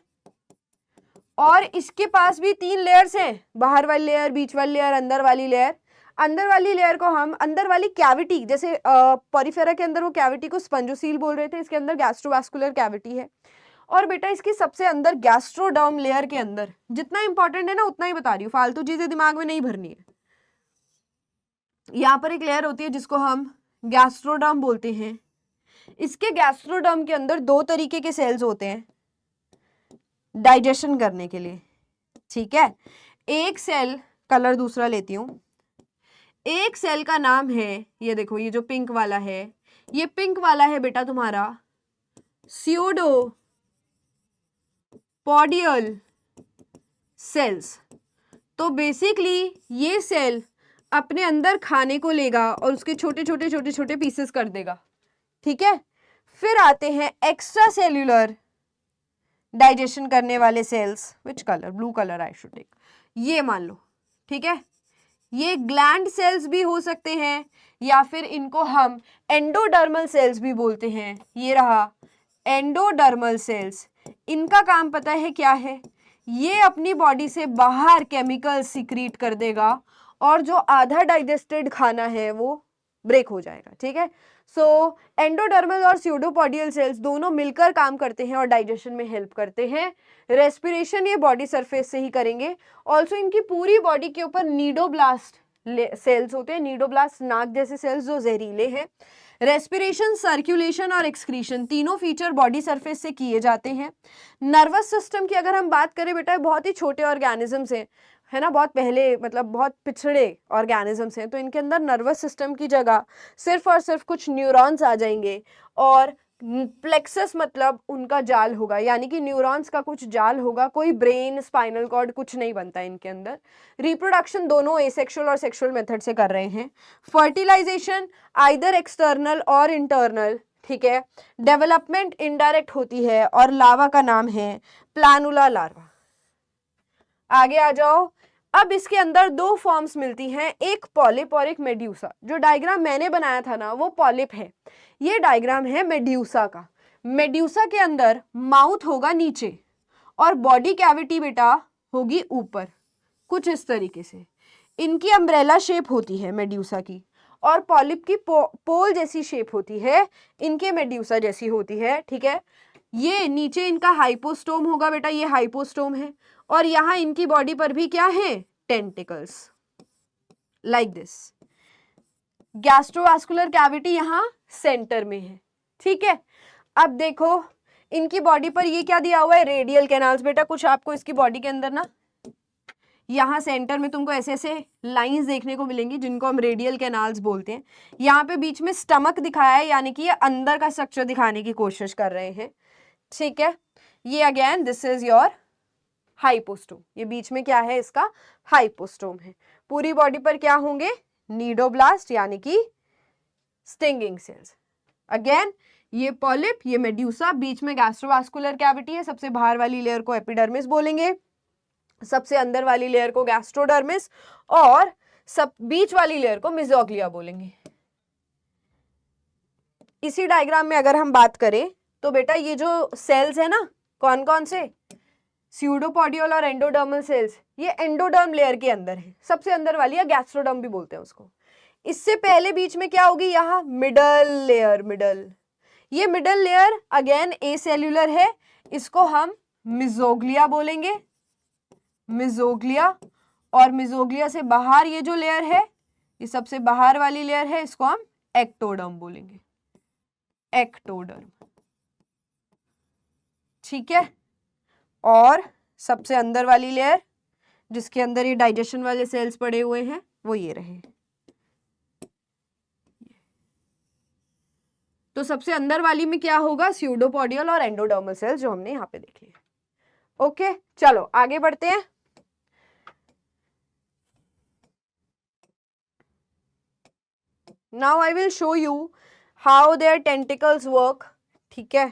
और इसके पास भी 3 लेयर्स हैं, बाहर वाली लेयर, बीच वाली लेयर, अंदर वाली लेयर। अंदर वाली लेयर को हम, अंदर वाली कैविटी, जैसे पॉरीफेरा के अंदर वो कैविटी को स्पंजोसील बोल रहे थे, इसके अंदर गैस्ट्रोवैस्कुलर कैविटी है। और बेटा इसकी सबसे अंदर गैस्ट्रोडर्म लेयर के अंदर, जितना इंपॉर्टेंट है ना उतना ही बता रही हूँ, फालतू चीजें दिमाग में नहीं भरनी है। यहाँ पर एक लेयर होती है जिसको हम गैस्ट्रोडर्म बोलते हैं। इसके गैस्ट्रोडर्म के अंदर 2 तरीके के सेल्स होते हैं डाइजेशन करने के लिए, ठीक है। एक सेल, कलर दूसरा लेती हूं, एक सेल का नाम है, ये देखो, ये जो पिंक वाला है, ये पिंक वाला है बेटा तुम्हारा स्यूडोपोडियल सेल्स। तो बेसिकली ये सेल अपने अंदर खाने को लेगा और उसके छोटे छोटे पीसेस कर देगा, ठीक है। फिर आते हैं एक्स्ट्रा सेल्यूलर डाइजेशन करने वाले cells, which colour, blue colour I should take, ये मान लो, ठीक है। ये ग्लैंड सेल्स भी हो सकते हैं या फिर इनको हम एंडोडर्मल सेल्स भी बोलते हैं। ये रहा एंडोडर्मल सेल्स। इनका काम पता है क्या है, ये अपनी बॉडी से बाहर केमिकल सिक्रीट कर देगा और जो आधा डाइजेस्टेड खाना है वो ब्रेक हो जाएगा, ठीक है। सो एंडोडर्मल और स्यूडोपोडियल सेल्स दोनों मिलकर काम करते हैं और डाइजेशन में हेल्प करते हैं। रेस्पिरेशन ये बॉडी सरफेस से ही करेंगे। ऑल्सो इनकी पूरी बॉडी के ऊपर नीडोब्लास्ट सेल्स होते हैं, नीडोब्लास्ट नाक जैसे सेल्स जो जहरीले हैं। रेस्पिरेशन, सर्कुलेशन और एक्सक्रीशन तीनों फीचर बॉडी सरफेस से किए जाते हैं। नर्वस सिस्टम की अगर हम बात करें बेटा, बहुत ही छोटे ऑर्गेनिजम्स हैं, है ना, बहुत पहले, मतलब बहुत पिछड़े ऑर्गेनिजम्स हैं, तो इनके अंदर नर्वस सिस्टम की जगह सिर्फ और सिर्फ कुछ न्यूरॉन्स आ जाएंगे और प्लेक्सस मतलब उनका जाल होगा, यानी कि न्यूरॉन्स का कुछ जाल होगा, कोई ब्रेन, स्पाइनल कॉर्ड कुछ नहीं बनता इनके अंदर। रिप्रोडक्शन दोनों एसेक्सुअल और सेक्सुअल मेथड से कर रहे हैं। फर्टिलाइजेशन आइदर एक्सटर्नल और इंटरनल, ठीक है। डेवलपमेंट इनडायरेक्ट होती है और लार्वा का नाम है प्लानुला लार्वा। आगे आ जाओ। अब इसके अंदर 2 फॉर्म्स मिलती हैं, एक पॉलिप और एक मेड्यूसा। जो डायग्राम मैंने बनाया था ना वो पॉलिप है, ये डायग्राम है मेड्यूसा का। मेड्यूसा के अंदर माउथ होगा नीचे और बॉडी कैविटी बेटा होगी ऊपर, कुछ इस तरीके से। इनकी अम्ब्रेला शेप होती है मेड्यूसा की, और पॉलिप की पोल जैसी शेप होती है, इनके मेड्यूसा जैसी होती है, ठीक है। ये नीचे इनका हाइपोस्टोम होगा बेटा, ये हाइपोस्टोम है, और यहाँ इनकी बॉडी पर भी क्या है, tentacles, like this. Gastrovascular cavity यहाँ सेंटर में है, ठीक है। अब देखो इनकी बॉडी पर ये क्या दिया हुआ है, रेडियल कैनाल्स। बेटा कुछ आपको इसकी बॉडी के अंदर ना यहाँ सेंटर में तुमको ऐसे ऐसे लाइंस देखने को मिलेंगी जिनको हम रेडियल कैनाल्स बोलते हैं। यहाँ पे बीच में स्टमक दिखाया है, यानी कि ये अंदर का स्ट्रक्चर दिखाने की कोशिश कर रहे हैं, ठीक है। ये again this is your hypostome, ये बीच में क्या है, इसका हाइपोस्टोम है। पूरी बॉडी पर क्या होंगे, नीडोब्लास्ट यानी कि स्टिंगिंग सेल्स। अगेन ये पॉलिप, ये मेड्यूसा, बीच में गैस्ट्रोवास्कुलर कैविटी है, सबसे बाहर वाली लेयर को एपिडर्मिस बोलेंगे, सबसे अंदर वाली लेयर को गैस्ट्रोडर्मिस, और सब बीच वाली लेयर को मेसोग्लिया बोलेंगे। इसी डायग्राम में अगर हम बात करें तो बेटा ये जो सेल्स है ना, कौन कौन से, स्यूडोपोडियल और एंडोडर्मल सेल्स, ये एंडोडर्म लेयर के अंदर है, सबसे अंदर वाली है, गैस्ट्रोडर्म भी बोलते हैं उसको। इससे पहले बीच में क्या होगी, यहाँ मिडल लेयर, मिडल, ये मिडल लेयर अगेन ए सेल्यूलर है, इसको हम मेसोग्लिया बोलेंगे, मेसोग्लिया। और मेसोग्लिया से बाहर ये जो लेयर है, ये सबसे बाहर वाली लेयर है, इसको हम एक्टोडर्म बोलेंगे, एक्टोडर्म, ठीक है। और सबसे अंदर वाली लेयर जिसके अंदर ये डाइजेशन वाले सेल्स पड़े हुए हैं वो ये रहे। तो सबसे अंदर वाली में क्या होगा, स्यूडोपोडियल और एंडोडर्मल सेल्स, जो हमने यहाँ पे देख लिया। ओके चलो आगे बढ़ते हैं। Now I will show you how their tentacles work, ठीक है।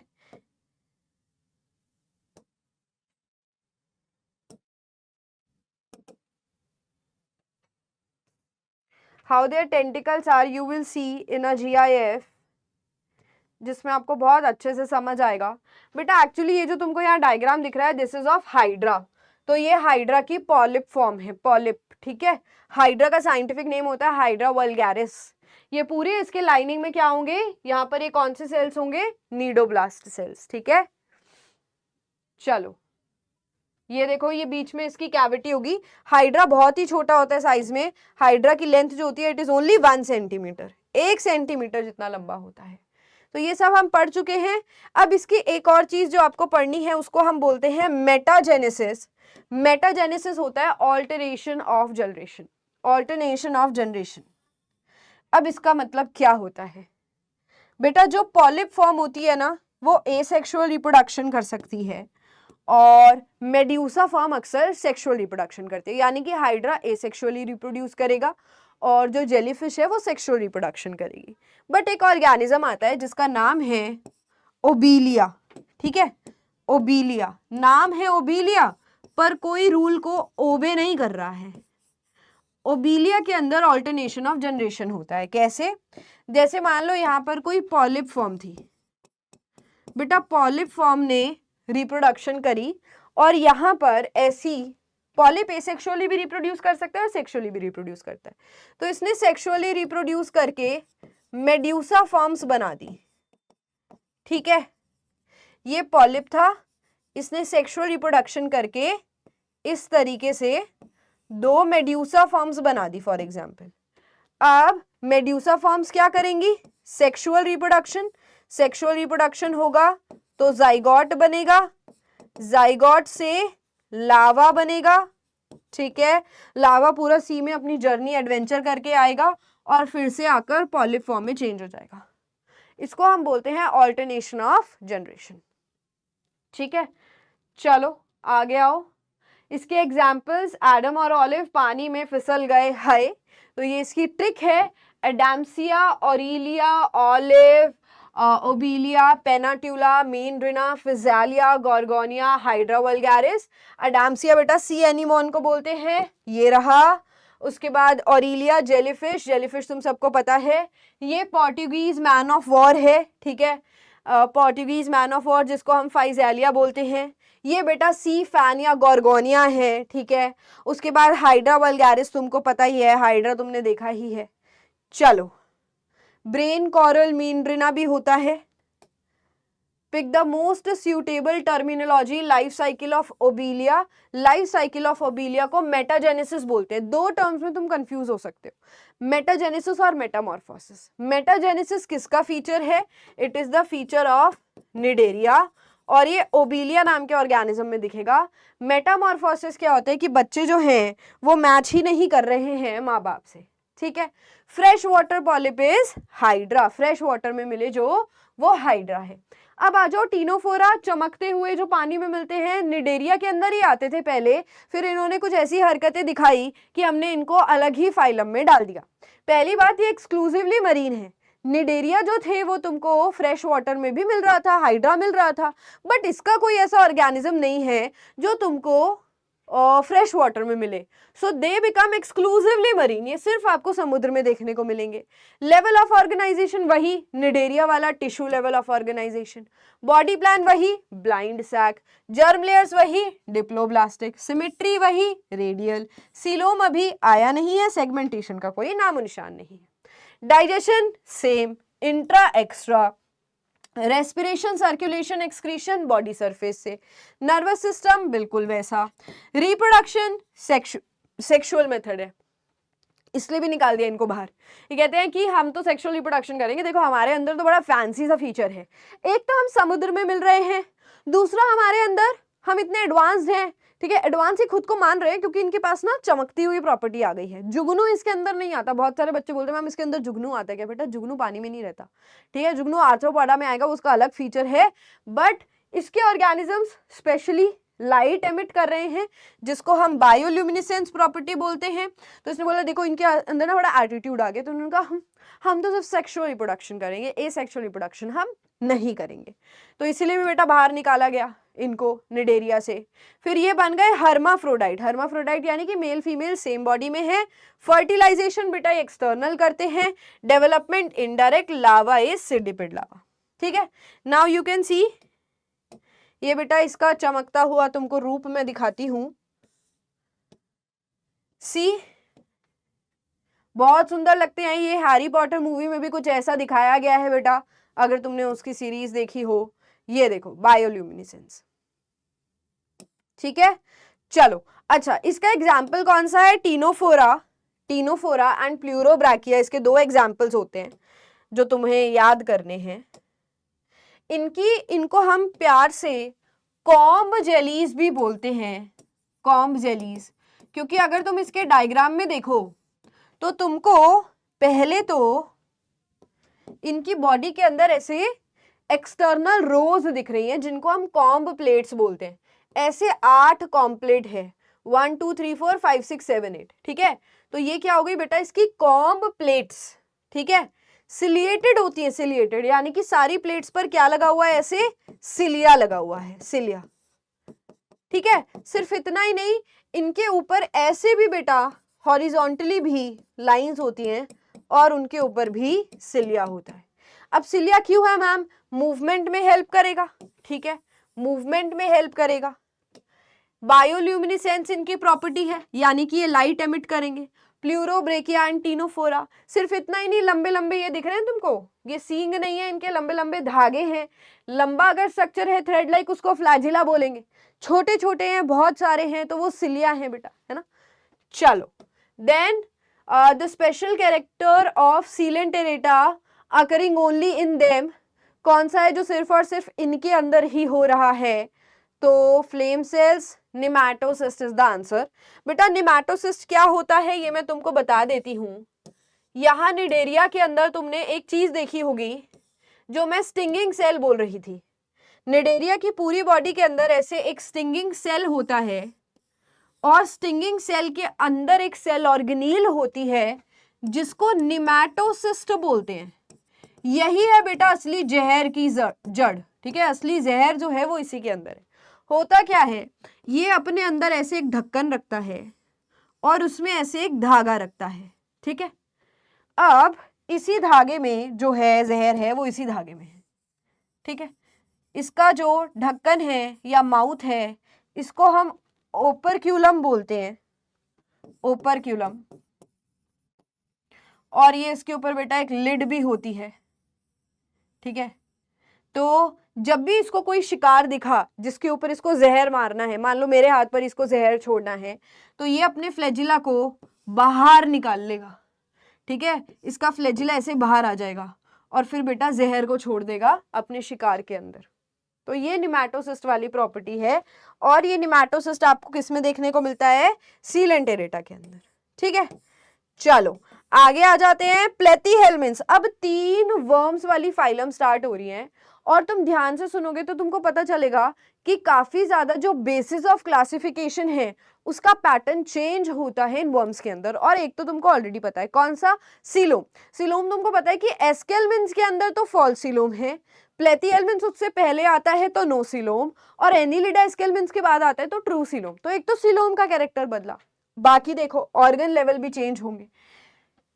How their tentacles are you will see in a GIF, जिसमें आपको बहुत अच्छे से समझ आएगा। बेटा एक्चुअली ये जो तुमको यहाँ डायग्राम दिख रहा है, दिस इज ऑफ हाइड्रा। तो ये हाइड्रा की पॉलिप फॉर्म है, पॉलिप, ठीक है। हाइड्रा का साइंटिफिक नेम होता है हाइड्रा वल्गैरिस। ये पूरे इसके लाइनिंग में क्या होंगे, यहाँ पर ये कौन से सेल्स होंगे, नीडोब्लास्ट सेल्स, ठीक है। चलो ये देखो, ये बीच में इसकी कैविटी होगी। हाइड्रा बहुत ही छोटा होता है साइज में। हाइड्रा की लेंथ जो होती है it is only 1 centimetre, 1 centimetre जितना लंबा होता है। तो ये सब हम पढ़ चुके हैं। अब इसकी एक और चीज जो आपको पढ़नी है उसको हम बोलते हैं मेटाजेनेसिस। मेटाजेनेसिस होता है alteration of generation, alternation of generation. अब इसका मतलब क्या होता है बेटा, जो पॉलिप फॉर्म होती है ना वो एसेक्सुअल रिप्रोडक्शन कर सकती है और मेड्यूसा फॉर्म अक्सर सेक्सुअल रिप्रोडक्शन करती है, यानी कि हाइड्रा एसेक्सुअली रिप्रोड्यूस करेगा और जो जेलीफिश है वो सेक्सुअल रिप्रोडक्शन करेगी। बट एक ऑर्गेनिज्म आता है जिसका नाम है ओबीलिया, ठीक है। ओबीलिया नाम है ओबीलिया, पर कोई रूल को ओबे नहीं कर रहा है। ओबीलिया के अंदर ऑल्टरनेशन ऑफ जनरेशन होता है। कैसे, जैसे मान लो यहाँ पर कोई पॉलिप फॉर्म थी बेटा, पॉलिप फॉर्म ने रिप्रोडक्शन करी और यहाँ पर ऐसी पॉलिप एसेक्सुअली भी रिप्रोड्यूस कर सकता है और सेक्सुअली भी रिप्रोड्यूस करता है। तो इसने सेक्सुअली रिप्रोड्यूस करके मेड्यूसा फॉर्म्स बना दी, ठीक है। ये पॉलिप था, इसने सेक्सुअल रिप्रोडक्शन करके इस तरीके से 2 मेड्यूसा फॉर्म्स बना दी फॉर एग्जाम्पल। अब मेड्यूसा फॉर्म्स क्या करेंगी, सेक्सुअल रिप्रोडक्शन। सेक्सुअल रिप्रोडक्शन होगा तो जाइगोट बनेगा, जाइगोट से लावा बनेगा, ठीक है। लावा पूरा सी में अपनी जर्नी एडवेंचर करके आएगा और फिर से आकर पॉलिप फॉर्म में चेंज हो जाएगा। इसको हम बोलते हैं ऑल्टरनेशन ऑफ जनरेशन, ठीक है। चलो आगे आओ। इसके एग्जाम्पल्स, एडम और ऑलिव पानी में फिसल गए हाय, तो ये इसकी ट्रिक है। Adamsia, Aurelia, olive, Obelia, Pennatula, Meandrina, Physalia, Gorgonia, Hydra vulgaris. Adamsia बेटा सी एनीमोन को बोलते हैं, ये रहा। उसके बाद ऑरिलिया जेलीफिश, जेलीफिश तुम सबको पता है, ये पोर्टुगीज मैन ऑफ वॉर है, ठीक है। पोर्टुगीज मैन ऑफ वॉर जिसको हम फाइजेलिया बोलते हैं। ये बेटा सी फैन या गॉर्गोनिया है, ठीक है। उसके बाद हाइड्रा वल्गैरिस तुमको पता ही है, हाइड्रा तुमने देखा ही है। चलो ब्रेन कॉरल मीनड्रिना भी होता है। Pick the most suitable terminology, life cycle of Obelia. Life cycle of Obelia को मेटाजेनेसिस बोलते हैं। 2 टर्म्स में तुम कंफ्यूज हो सकते हो, मेटाजेनेसिस और मेटामॉर्फोसिस। मेटाजेनेसिस किसका फीचर है, it is the feature of Cnidaria और ये ओबीलिया नाम के ऑर्गेनिज्म में दिखेगा। मेटामॉर्फोसिस क्या होता है कि बच्चे जो हैं वो मैच ही नहीं कर रहे हैं माँ बाप से, ठीक है। Fresh water polyp is hydra, fresh water में मिले जो वो हाइड्रा है। अब आ जाओ टीनोफोरा, चमकते हुए जो पानी में मिलते हैं, निडेरिया के अंदर ही आते थे पहले, फिर इन्होंने कुछ ऐसी हरकतें दिखाई कि हमने इनको अलग ही फाइलम में डाल दिया। पहली बात, ये एक्सक्लूसिवली मरीन है। निडेरिया जो थे वो तुमको फ्रेश वाटर में भी मिल रहा था, हाइड्रा मिल रहा था, बट इसका कोई ऐसा ऑर्गेनिज्म नहीं है जो तुमको फ्रेश वाटर में मिले। So they become exclusively marine, ये सिर्फ आपको समुद्र में देखने को मिलेंगे। लेवल ऑफ ऑर्गेनाइजेशन वही, निडेरिया वाला tissue level of organisation. Body plan वही, ब्लाइंड सैक। जर्म लेयर्स वही, डिप्लोब्लास्टिक। सिमेट्री वही, रेडियल। सीलोम अभी आया नहीं है, सेगमेंटेशन का कोई नामो निशान नहीं है। Digestion same, intra extra. Respiration, circulation, excretion body surface से। नर्वस सिस्टम बिल्कुल वैसा। रिप्रोडक्शन सेक्सुअल मेथड है, इसलिए भी निकाल दिया इनको बाहर। ये कहते हैं कि हम तो सेक्सुअल रिप्रोडक्शन करेंगे। देखो हमारे अंदर तो बड़ा फैंसी सा फीचर है, एक तो हम समुद्र में मिल रहे हैं, दूसरा हमारे अंदर हम इतने एडवांस्ड हैं, ठीक है। एडवांस ही खुद को मान रहे हैं क्योंकि इनके पास ना चमकती हुई प्रॉपर्टी आ गई है। जुगनू इसके अंदर नहीं आता। बहुत सारे बच्चे बोलते हैं मैम इसके अंदर जुगनू आता है क्या? बेटा जुगनू पानी में नहीं रहता, ठीक है। जुगनू आर्थ्रोपोडा में आएगा, उसका अलग फीचर है, बट इसके ऑर्गेनिजम्स स्पेशली लाइट एमिट कर रहे हैं, जिसको हम बायोल्यूमिनेसेंस प्रॉपर्टी बोलते हैं। तो इसने बोला देखो इनके अंदर ना बड़ा एटीट्यूड आ गया, तो उन्होंने कहा हम तो सिर्फ सेक्सुअल रिप्रोडक्शन करेंगे, एसेक्सुअल रिप्रोडक्शन हम नहीं करेंगे। तो इसीलिए भी बेटा बाहर निकाला गया इनको निडेरिया से। फिर ये बन गए हर्माफ्रोडाइट। हर्माफ्रोडाइट यानी कि मेल फीमेल सेम बॉडी में है। फर्टिलाइजेशन बेटा एक्सटर्नल करते हैं, डेवलपमेंट इनडायरेक्ट, लावा इज सीडिपिड लावा। ठीक है, नाउ यू कैन सी, ये बेटा इसका चमकता हुआ तुमको रूप में दिखाती हूं। सी, बहुत सुंदर लगते हैं ये। हैरी पॉटर मूवी में भी कुछ ऐसा दिखाया गया है बेटा, अगर तुमने उसकी सीरीज देखी हो। ये देखो बायोल्यूमिनेसेंस। ठीक है, चलो अच्छा, इसका एग्जाम्पल कौन सा है? टीनोफोरा। टीनोफोरा एंड प्लूरोब्रैकिया, इसके दो एग्जाम्पल्स होते हैं जो तुम्हें याद करने हैं। इनको हम प्यार से कॉम्ब जेलीज भी बोलते हैं, कॉम्ब जेलीज। क्योंकि अगर तुम इसके डायग्राम में देखो तो तुमको पहले तो इनकी बॉडी के अंदर ऐसे एक्सटर्नल रोज दिख रही हैं, जिनको हम कॉम्ब प्लेट्स बोलते हैं। ऐसे 8 कॉम्ब प्लेट है, 1 2 3 4 5 6 7 8। ठीक है, तो ये क्या हो गई बेटा इसकी कॉम्ब प्लेट्स। ठीक है, सिलिएटेड होती है, सिलिएटेड यानी कि सारी प्लेट्स पर क्या लगा हुआ है? ऐसे सिलिया लगा हुआ है, सिलिया। ठीक है, सिर्फ इतना ही नहीं, इनके ऊपर ऐसे भी बेटा हॉरिजॉन्टली भी लाइंस होती हैं और उनके ऊपर भी सिलिया होता है। अब सिलिया क्यों है मैम? मूवमेंट में हेल्प करेगा। ठीक है, मूवमेंट में हेल्प करेगा। बायोल्यूमिनेसेंस इनकी प्रॉपर्टी है, यानी कि ये लाइट एमिट करेंगे। प्लूरोब्रेकिया एंड टीनोफोरा, सिर्फ इतना ही नहीं, लंबे लंबे ये दिख रहे हैं तुमको, ये सींग नहीं है, इनके लंबे लंबे धागे हैं। लंबा अगर स्ट्रक्चर है थ्रेड लाइक, उसको फ्लैजिला बोलेंगे। छोटे छोटे हैं, बहुत सारे हैं, तो वो सिलिया हैं बेटा, है ना। चलो, then the special character of Coelenterata occurring only in them, कौन सा है जो सिर्फ और सिर्फ इनके अंदर ही हो रहा है? तो flame cells, nematocyst is the answer. बेटा निमैटोसिस्ट क्या होता है ये मैं तुमको बता देती हूँ। यहाँ निडेरिया के अंदर तुमने एक चीज देखी होगी जो मैं स्टिंगिंग सेल बोल रही थी। निडेरिया की पूरी बॉडी के अंदर ऐसे एक स्टिंगिंग सेल होता है, और स्टिंगिंग सेल के अंदर एक सेल ऑर्गेनील होती है जिसको निमैटोसिस्ट बोलते हैं। यही है बेटा असली जहर की जड़। ठीक है, असली जहर जो है वो इसी के अंदर है। होता क्या है, ये अपने अंदर ऐसे एक ढक्कन रखता है और उसमें ऐसे एक धागा रखता है। ठीक है, अब इसी धागे में जो है जहर है वो इसी धागे में है। ठीक है, इसका जो ढक्कन है या माउथ है, इसको हम ओपरक्यूलम बोलते हैं, ओपरक्यूलम। और ये इसके ऊपर बेटा एक लिड भी होती है। ठीक है, तो जब भी इसको कोई शिकार दिखा जिसके ऊपर इसको जहर मारना है, मान लो मेरे हाथ पर इसको जहर छोड़ना है, तो ये अपने फ्लैजिला को बाहर निकाल लेगा। ठीक है, इसका फ्लैजिला ऐसे बाहर आ जाएगा और फिर बेटा जहर को छोड़ देगा अपने शिकार के अंदर। तो ये निमैटोसिस्ट वाली प्रॉपर्टी है, और ये निमैटोसिस्ट आपको किस में देखने को मिलता है? सीलेंटेरेटा के अंदर। ठीक है, चलो आगे आ जाते हैं। प्लेथीहेल्मिन्स। अब 3 वर्म्स वाली फाइलम स्टार्ट हो रही हैं, और तुम ध्यान से सुनोगे तो तुमको पता चलेगा कि काफी ज्यादा जो बेसिस ऑफ क्लासिफिकेशन है उसका पैटर्न चेंज होता है इन वर्म्स के अंदर। और एक तो तुमको ऑलरेडी पता है कौन सा? सीलोम। सीलोम तुमको पता है कि एस्केल्मिन्स के अंदर तो फॉल्स सीलोम है, प्लेथीहेल्मिन्स उससे पहले आता है तो नो सीलोम, और एनिलिडा एस्केल्मिन्स के बाद आता है तो ट्रू सीलोम। तो एक तो सीलोम का कैरेक्टर बदला, बाकी देखो ऑर्गन लेवल भी चेंज होंगे।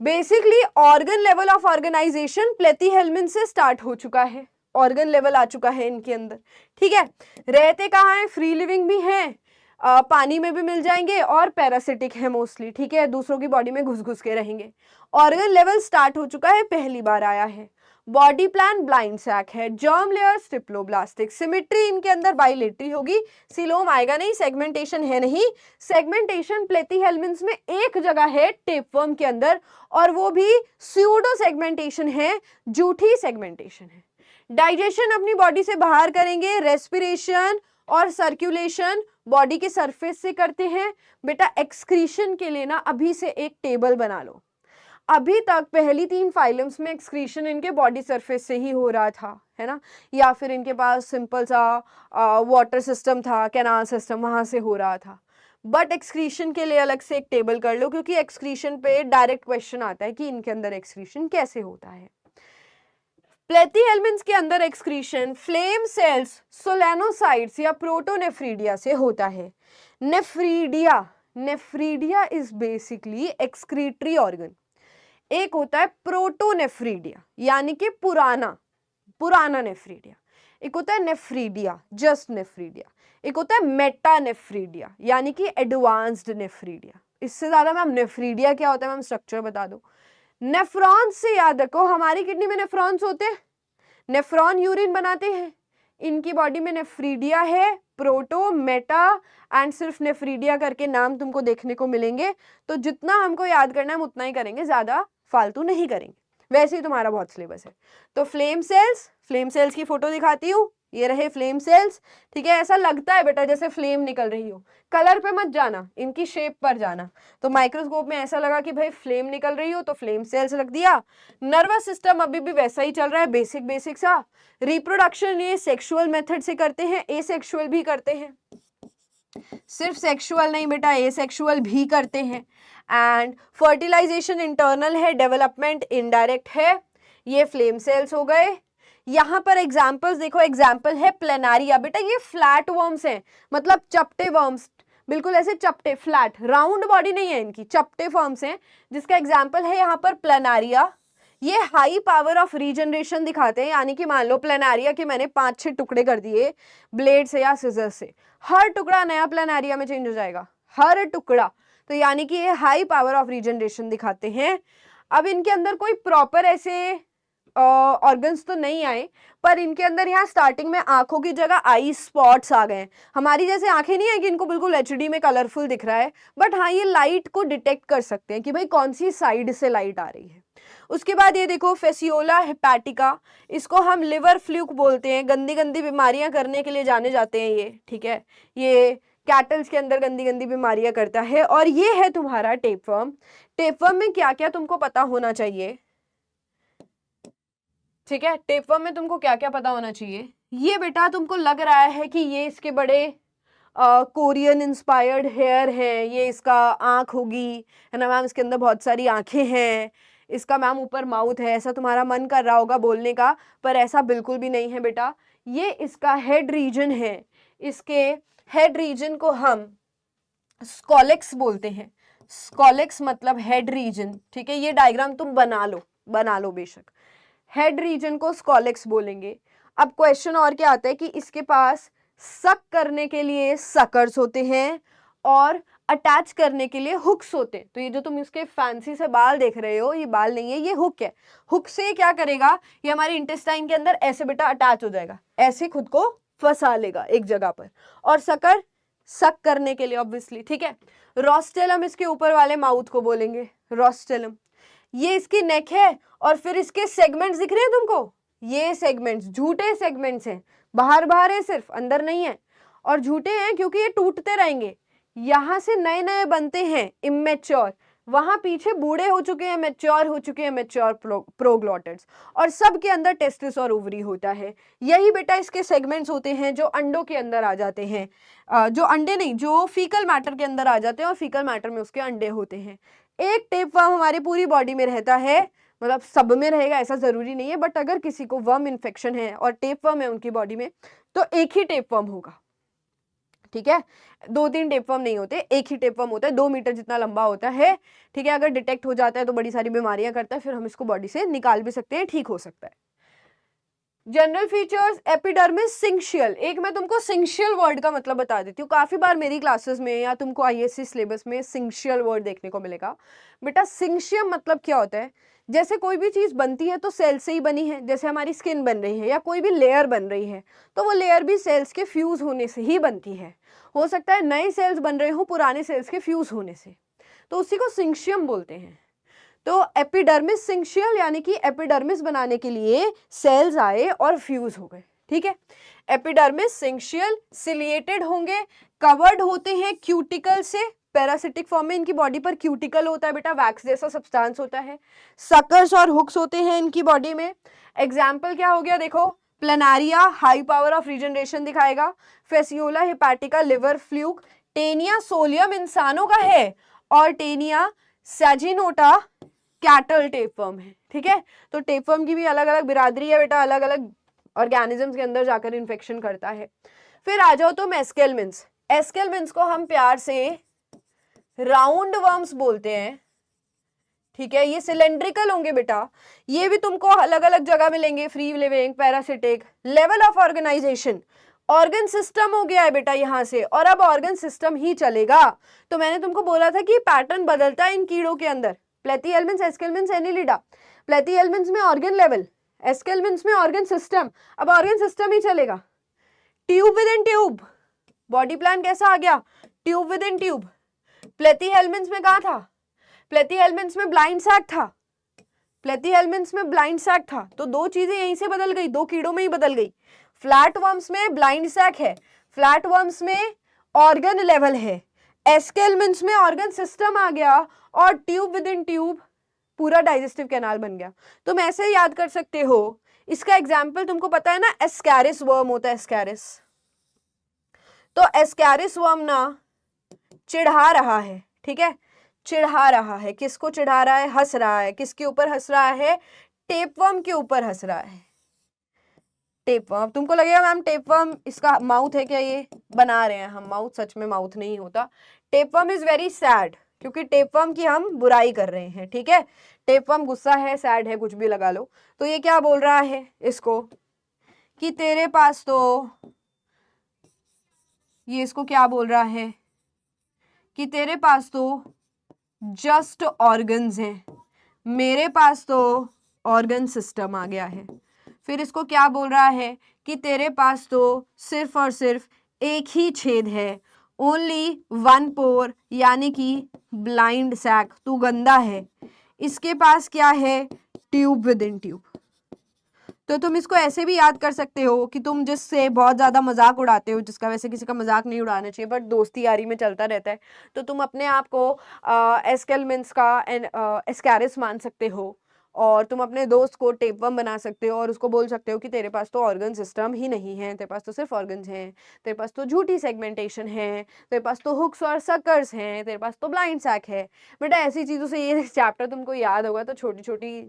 Basically organ level of organisation Platyhelminthes से स्टार्ट हो चुका है, ऑर्गन लेवल आ चुका है इनके अंदर। ठीक है, रहते कहाँ हैं? फ्री लिविंग भी हैं, पानी में भी मिल जाएंगे, और पैरासिटिक है मोस्टली। ठीक है, दूसरों की बॉडी में घुस घुस के रहेंगे। ऑर्गन लेवल स्टार्ट हो चुका है, पहली बार आया है। बॉडी प्लान ब्लाइंड सैक है, जर्म लेयर स्टिप्लोब्लास्टिक, सिमेट्री इनके अंदर बाइलेटरी होगी, सीलोम आएगा नहीं, सेगमेंटेशन है नहीं। सेगमेंटेशन प्लेथीहेल्मिन्स में एक जगह है टेपवर्म के अंदर, और वो भी स्यूडो सेगमेंटेशन है, झूठी सेगमेंटेशन है। डाइजेशन अपनी बॉडी से बाहर करेंगे, रेस्पिरेशन और सर्कुलेशन बॉडी के सरफेस से करते हैं। बेटा एक्सक्रीशन के लिए ना अभी से एक टेबल बना लो। अभी तक पहली 3 फाइलम्स में एक्सक्रीशन इनके बॉडी सरफेस से ही हो रहा था, है ना, या फिर इनके पास सिंपल सा वाटर सिस्टम था, कैनाल सिस्टम, वहां से हो रहा था। बट एक्सक्रीशन के लिए अलग से एक टेबल कर लो, क्योंकि एक्सक्रीशन पे डायरेक्ट क्वेश्चन आता है कि इनके अंदर एक्सक्रीशन कैसे होता है। प्लेथीहेल्मिन्थ्स के अंदर एक्सक्रीशन फ्लेम सेल्स, सोलेनोसाइट्स या प्रोटोनेफ्रीडिया से होता है। Nephridia, nephridia is basically excretory organ. एक होता है प्रोटोनेफ्रीडिया यानी कि पुराना नेफ्रीडिया, एक होता है नेफ्रीडिया, जस्ट नेफ्रीडिया, एक होता है मेटानेफ्रीडिया यानी कि एडवांस्ड नेफ्रीडिया। इससे ज्यादा मैम नेफ्रीडिया क्या होता है मैम स्ट्रक्चर बता दो। नेफ्रॉन्स से याद रखो, हमारी किडनी में नेफ्रॉन्स होते हैं, नेफ्रॉन यूरिन बनाते हैं, इनकी बॉडी में नेफ्रीडिया है, प्रोटो, मेटा एंड सिर्फ नेफ्रीडिया करके नाम तुमको देखने को मिलेंगे। तो जितना हमको याद करना है हम उतना ही करेंगे, ज्यादा फालतू नहीं करेंगे, वैसे ही तुम्हारा बहुत सिलेबस है। तो फ्लेम सेल्स की फोटो दिखाती हूँ, ये रहे फ्लेम सेल्स, ठीक है। ऐसा लगता है बेटा जैसे फ्लेम निकल रही हो, कलर पे मत जाना, इनकी शेप पर जाना। तो माइक्रोस्कोप में ऐसा लगा कि भाई फ्लेम निकल रही हो तो फ्लेम सेल्स रख दिया। नर्वस सिस्टम अभी भी वैसा ही चल रहा है, बेसिक सा। रिप्रोडक्शन ये सेक्सुअल मेथड से करते हैं, एसेक्सुअल भी करते हैं, सिर्फ सेक्सुअल नहीं बेटा एसेक्सुअल भी करते हैं। एंड फर्टिलाइजेशन इंटरनल है, डेवलपमेंट इनडायरेक्ट है। ये फ्लेम सेल्स हो गए। यहाँ पर एग्जाम्पल्स देखो, एग्जाम्पल है प्लेनारिया, बेटा ये फ्लैट वर्म्स हैं, मतलब चपटे वर्म्स, बिल्कुल ऐसे चपटे, फ्लैट, राउंड बॉडी नहीं है इनकी, चपटे फॉर्म्स हैं, जिसका एग्जाम्पल है यहाँ पर प्लेनारिया। ये हाई पावर ऑफ रीजनरेशन दिखाते हैं, यानी कि मान लो प्लेनारिया के मैंने 5-6 टुकड़े कर दिए ब्लेड से या सिजर से, हर टुकड़ा नया प्लेनारिया में चेंज हो जाएगा, हर टुकड़ा। तो यानी कि ये हाई पावर ऑफ रीजनरेशन दिखाते हैं। अब इनके अंदर कोई प्रॉपर ऐसे ऑर्गन्स तो नहीं आए, पर इनके अंदर यहाँ स्टार्टिंग में आंखों की जगह आई स्पॉट्स आ गए। हमारी जैसे आंखें नहीं है कि इनको बिल्कुल एचडी में कलरफुल दिख रहा है, बट हाँ ये लाइट को डिटेक्ट कर सकते हैं कि भाई कौन सी साइड से लाइट आ रही है। उसके बाद ये देखो फेसियोला हेपाटिका, इसको हम लिवर फ्लूक बोलते हैं, गंदी गंदी बीमारियां करने के लिए जाने जाते हैं ये, ठीक है। ये कैटल्स के अंदर गंदी गंदी बीमारियां करता है। और ये है तुम्हारा टेपवर्म। टेपवर्म में क्या क्या तुमको पता होना चाहिए, ठीक है। टेपवर्म में तुमको क्या क्या पता होना चाहिए। ये बेटा तुमको लग रहा है कि ये इसके बड़े कोरियन इंस्पायर्ड हेयर है, ये इसका आंख होगी, है ना मैम, इसके अंदर बहुत सारी आंखें हैं, इसका मैम ऊपर माउथ है, ऐसा तुम्हारा मन कर रहा होगा बोलने का, पर ऐसा बिल्कुल भी नहीं है बेटा। ये इसका हेड रीजन है, इसके हेड रीजन को हम स्कॉलेक्स बोलते हैं। स्कॉलेक्स मतलब हेड रीजन, ठीक है। ये डायग्राम तुम बना लो बेशक, हेड रीजन को स्कॉलेक्स बोलेंगे। अब क्वेश्चन और क्या आता है कि इसके पास सक करने के लिए सकर्स होते हैं और अटैच करने के लिए हुक्स होते हैं। तो ये जो तुम इसके फैंसी से बाल देख रहे हो, ये बाल नहीं है, ये हुक है। हुक से क्या करेगा, ये हमारे इंटेस्टाइन के अंदर ऐसे बेटा अटैच हो जाएगा, ऐसे खुद को फंसा लेगा एक जगह पर। और सकर सक करने के लिए ऑब्वियसली, ठीक है। रोस्टेलम इसके ऊपर वाले माउथ को बोलेंगे, रोस्टेलम। ये इसकी नेक है और फिर इसके सेगमेंट्स दिख रहे हैं तुमको, ये सेगमेंट्स झूठे सेगमेंट्स हैं, बाहर है सिर्फ, अंदर नहीं है। और झूठे हैं क्योंकि ये टूटते रहेंगे, यहाँ से नए नए बनते हैं इमेच्योर, वहां पीछे बूढ़े हो चुके हैं, मैच्योर हो चुके हैं, मैच्योर प्रोग्लॉटिड्स। और सबके अंदर टेस्टिस और ओवरी होता है। यही बेटा इसके सेगमेंट्स होते हैं जो अंडों के अंदर आ जाते हैं, जो अंडे नहीं, जो फीकल मैटर के अंदर आ जाते हैं और फीकल मैटर में उसके अंडे होते हैं। एक टेपवर्म हमारी पूरी बॉडी में रहता है, मतलब सब में रहेगा ऐसा जरूरी नहीं है, बट अगर किसी को वर्म इन्फेक्शन है और टेपवर्म है उनकी बॉडी में, तो एक ही टेपवर्म होगा, ठीक है। 2-3 टेपवर्म नहीं होते, एक ही टेपवर्म होता है, 2 मीटर जितना लंबा होता है, ठीक है। अगर डिटेक्ट हो जाता है तो बड़ी सारी बीमारियां करता है, फिर हम इसको बॉडी से निकाल भी सकते हैं, ठीक हो सकता है। General features, epidermis syncytial. एक मैं तुमको सिंक्शियल वर्ड का मतलब बता देती हूँ, काफी बार मेरी क्लासेस में या तुमको आईएससी सिलेबस में सिंक्शियल वर्ड देखने को मिलेगा। बेटा सिंक्शियम मतलब क्या होता है, जैसे कोई भी चीज बनती है तो सेल से ही बनी है, जैसे हमारी स्किन बन रही है या कोई भी लेयर बन रही है, तो वो लेयर भी सेल्स के फ्यूज होने से ही बनती है। हो सकता है नए सेल्स बन रहे हो पुराने सेल्स के फ्यूज होने से, तो उसी को सिंक्शियम बोलते हैं। तो एपिडर्मिस सिंक्शियल यानी कि एपिडर्मिस बनाने के लिए सेल्स आए और फ्यूज हो गए, ठीक है। एपिडर्मिस सिंक्शियल सिलिएटेड होंगे, कवर्ड होते हैं क्यूटिकल से, पैरासिटिक फॉर्म में इनकी बॉडी पर क्यूटिकल होता है बेटा, वैक्स जैसा सब्सटेंस होता है। सकर्स और हुक्स होते हैं इनकी बॉडी में। एग्जाम्पल क्या हो गया देखो, Planaria high power of regeneration दिखाएगा, Fasciola hepatica liver fluke, Taenia solium इंसानों का है और टेनिया सैजिनोटा कैटल टेपवर्म है। ठीक है, तो टेपवर्म की भी अलग अलग बिरादरी है बेटा, अलग अलग ऑर्गेनिजम्स के अंदर जाकर इन्फेक्शन करता है। फिर आ जाओ तुम एस्केलमिन्स। एस्केलमिन्स को हम प्यार से राउंड वर्म्स बोलते हैं। ठीक है, ये सिलेंड्रिकल होंगे बेटा, ये भी तुमको अलग अलग जगह मिलेंगे, free living, parasitic. Level of organisation, organ system हो गया है बेटा यहाँ से, और अब ऑर्गन सिस्टम ही चलेगा। तो मैंने तुमको बोला था कि पैटर्न बदलता है इन कीड़ों के अंदर, प्लेथिहेल्मिन्स, एस्केलमिन्स, एनिलिडा। प्लेथिहेल्मिन्स में ऑर्गन लेवल, एस्केलमिन्स में ऑर्गन सिस्टम। अब ऑर्गन सिस्टम ही चलेगा। Tube within tube, body plan कैसा आ गया, ट्यूब विद इन ट्यूब। प्लेथिहेल्मिन्स में कहा था, प्लेथिहेल्मिन्स में ब्लाइंड सैक था, प्लेथिहेल्मिन्स में ब्लाइंड सैक था, तो दो चीजें यहीं से बदल गई, दो कीड़ों में ही बदल गई। फ्लैट वर्म्स में ब्लाइंड सैक है, फ्लैट वर्म्स में ऑर्गन लेवल है, एस्केलमिन्स में ऑर्गन सिस्टम आ गया और ट्यूब विद इन ट्यूब पूरा डाइजेस्टिव कैनाल बन गया। तुम ऐसे याद कर सकते हो, इसका एग्जाम्पल तुमको पता है ना, एस्कैरिस वर्म होता है, एस्कैरिस। तो एस्कैरिस वर्म ना चिढ़ा रहा है, ठीक है, चिढ़ा रहा है, किसको चिढ़ा रहा है, हंस रहा है, किसके ऊपर हंस रहा है, टेपवर्म के ऊपर हंस रहा है। टेपवर्म, तुमको लगेगा मैम टेपवर्म इसका माउथ है क्या, ये बना रहे हैं हम माउथ, सच में माउथ नहीं होता। टेपवर्म इज वेरी सैड, क्योंकि टेपवर्म की हम बुराई कर रहे हैं। ठीक है, टेपवर्म गुस्सा है, सैड है, कुछ भी लगा लो। तो ये क्या बोल रहा है इसको कि तेरे पास तो, ये इसको क्या बोल रहा है कि तेरे पास तो जस्ट ऑर्गन्स हैं, मेरे पास तो ऑर्गन सिस्टम आ गया है। फिर इसको क्या बोल रहा है कि तेरे पास तो सिर्फ और सिर्फ एक ही छेद है, ओनली वन पोर, यानी कि ब्लाइंड सैक, तू गंदा है। इसके पास क्या है, ट्यूब विद इन ट्यूब। तो तुम इसको ऐसे भी याद कर सकते हो कि तुम जिससे बहुत ज़्यादा मजाक उड़ाते हो, जिसका वैसे किसी का मजाक नहीं उड़ाना चाहिए बट दोस्ती यारी में चलता रहता है, तो तुम अपने आप को एस्केलमिन्स का एस्कैरिस मान सकते हो, और तुम अपने दोस्त को टेपवर्म बना सकते हो और उसको बोल सकते हो कि तेरे पास तो ऑर्गन सिस्टम ही नहीं है, तेरे पास तो सिर्फ ऑर्गन्स हैं, तेरे पास तो झूठी सेगमेंटेशन है, तेरे पास तो हुक्स और सकर्स हैं, तेरे पास तो ब्लाइंड सैक है। बेटा ऐसी चीज़ों से ये चैप्टर तुमको याद होगा, तो छोटी छोटी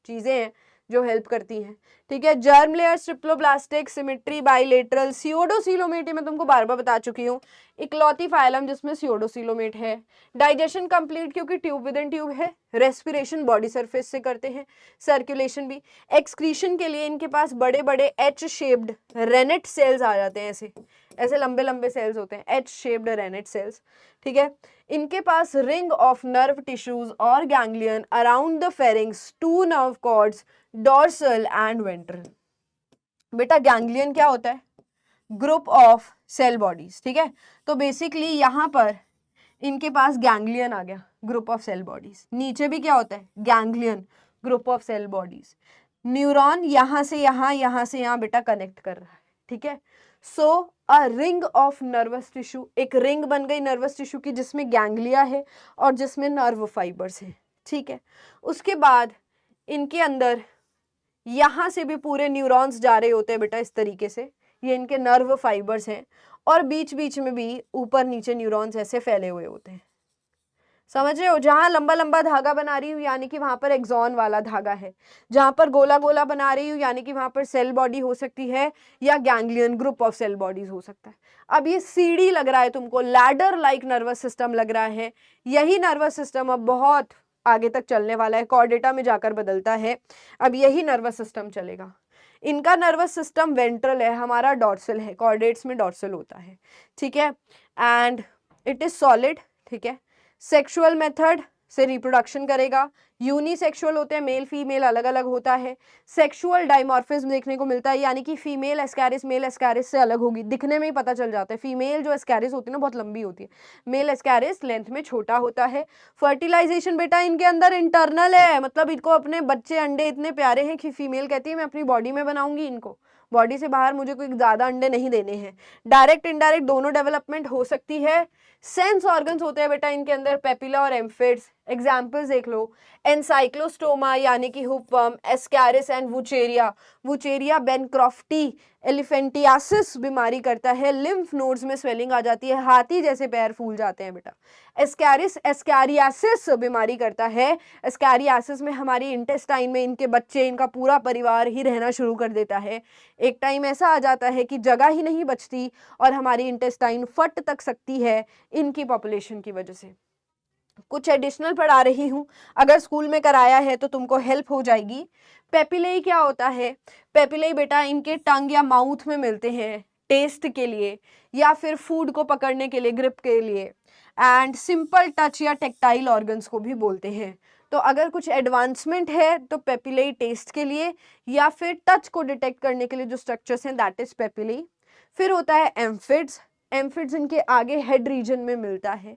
चीज़ें हैं जो हेल्प करती हैं। ठीक है, germ layer, triploblastic, symmetry, bilateral, pseudocoelomate मैं तुमको बार बार बता चुकी हूँ, इकलौती फाइलम जिसमें सियोडोसिलोमेट है। डाइजेशन कंप्लीट क्योंकि ट्यूब विद इन ट्यूब है। रेस्पिरेशन बॉडी सरफेस से करते हैं, सर्कुलेशन भी। एक्सक्रीशन के लिए इनके पास बड़े बड़े एच शेप्ड रेनेट सेल्स आ जाते हैं, ऐसे ऐसे लंबे लंबे सेल्स होते हैं, एच शेप्ड रेनेट सेल्स। ठीक है, इनके पास रिंग ऑफ नर्व टिश्यूज और ganglion around the pharynx, 2 nerve cords, dorsal and ventral. बेटा गैंग्लियन क्या होता है, ग्रुप ऑफ सेल बॉडीज। ठीक है, तो बेसिकली यहाँ पर इनके पास गैंग्लियन आ गया, ग्रुप ऑफ सेल बॉडीज। नीचे भी क्या होता है, ganglion, group of cell bodies. Neuron यहाँ से यहाँ, यहाँ से यहाँ बेटा कनेक्ट कर रहा है। ठीक है, so a ring of nervous tissue, एक रिंग बन गई नर्वस टिश्यू की जिसमें गैंग्लिया है और जिसमें नर्व फाइबर्स हैं। ठीक है, उसके बाद इनके अंदर यहाँ से भी पूरे न्यूरॉन्स जा रहे होते हैं बेटा, इस तरीके से, ये इनके नर्व फाइबर्स हैं, और बीच बीच में भी ऊपर नीचे न्यूरॉन्स ऐसे फैले हुए होते हैं। समझ रहे हो, जहाँ लंबा लंबा धागा बना रही हूँ यानी कि वहां पर एक्सॉन वाला धागा है, जहां पर गोला गोला बना रही हूँ यानी कि वहां पर सेल बॉडी हो सकती है या ganglion group of cell bodies हो सकता है। अब ये सीढ़ी लग रहा है तुमको, लैडर लाइक नर्वस सिस्टम लग रहा है। यही नर्वस सिस्टम अब बहुत आगे तक चलने वाला है, कॉर्डेटा में जाकर बदलता है, अब यही नर्वस सिस्टम चलेगा। इनका नर्वस सिस्टम वेंट्रल है, हमारा डॉर्सल है, कॉर्डेट्स में डॉर्सल होता है। ठीक है, एंड इट इज सॉलिड। ठीक है, सेक्सुअल मेथड से रिप्रोडक्शन करेगा, यूनिसेक्सुअल होते हैं, मेल फीमेल अलग अलग होता है। सेक्सुअल डाइमॉर्फिज्म देखने को मिलता है, यानी कि फीमेल एस्कैरिस मेल एस्कैरिस से अलग होगी, दिखने में ही पता चल जाता है। फीमेल जो एस्कैरिस होती है ना बहुत लंबी होती है, मेल एस्कैरिस लेंथ में छोटा होता है। फर्टिलाइजेशन बेटा इनके अंदर इंटरनल है, मतलब इनको अपने बच्चे अंडे इतने प्यारे हैं कि फीमेल कहती है मैं अपनी बॉडी में बनाऊंगी इनको, बॉडी से बाहर मुझे कोई ज़्यादा अंडे नहीं देने हैं। डायरेक्ट इनडायरेक्ट दोनों डेवलपमेंट हो सकती है, सेंस ऑर्गन्स होते हैं बेटा इनके अंदर, पेपिला और एम्फिड्स। एग्जाम्पल्स देख लो, एनसाइक्लोस्टोमा यानी कि hookworm, Ascaris and Wuchereria, Wuchereria bancrofti elephantiasis बीमारी करता है, लिम्फ नोड्स में स्वेलिंग आ जाती है, हाथी जैसे पैर फूल जाते हैं बेटा। एस्कैरिस एस्कैरियासिस बीमारी करता है, एस्कैरियासिस में हमारी इंटेस्टाइन में इनके बच्चे, इनका पूरा परिवार ही रहना शुरू कर देता है। एक टाइम ऐसा आ जाता है कि जगह ही नहीं बचती और हमारी इंटेस्टाइन फट तक सकती है इनकी पॉपुलेशन की वजह से। कुछ एडिशनल पढ़ा रही हूँ, अगर स्कूल में कराया है तो तुमको हेल्प हो जाएगी। पेपिलेई क्या होता है? पेपिलेई बेटा इनके टंग या माउथ में मिलते हैं टेस्ट के लिए या फिर फूड को पकड़ने के लिए, ग्रिप के लिए। एंड सिंपल टच या टेक्टाइल ऑर्गन्स को भी बोलते हैं। तो अगर कुछ एडवांसमेंट है तो पेपिलेई टेस्ट के लिए या फिर टच को डिटेक्ट करने के लिए जो स्ट्रक्चर्स हैं, दैट इज पेपिलेई। फिर होता है एम्फिड्स। एम्फिड्स इनके आगे हेड रीजन में मिलता है,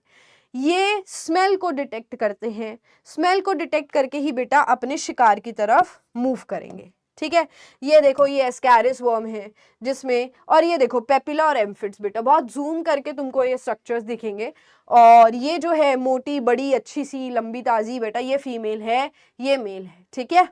ये स्मेल को डिटेक्ट करते हैं, स्मेल को डिटेक्ट करके ही बेटा अपने शिकार की तरफ मूव करेंगे। ठीक है, ये देखो ये एस्कैरिस वर्म है जिसमें, और ये देखो पेपिला और एम्फिड्स बेटा, बहुत जूम करके तुमको ये स्ट्रक्चर्स दिखेंगे। और ये जो है मोटी बड़ी अच्छी सी लंबी ताजी बेटा, ये फीमेल है, ये मेल है। ठीक है,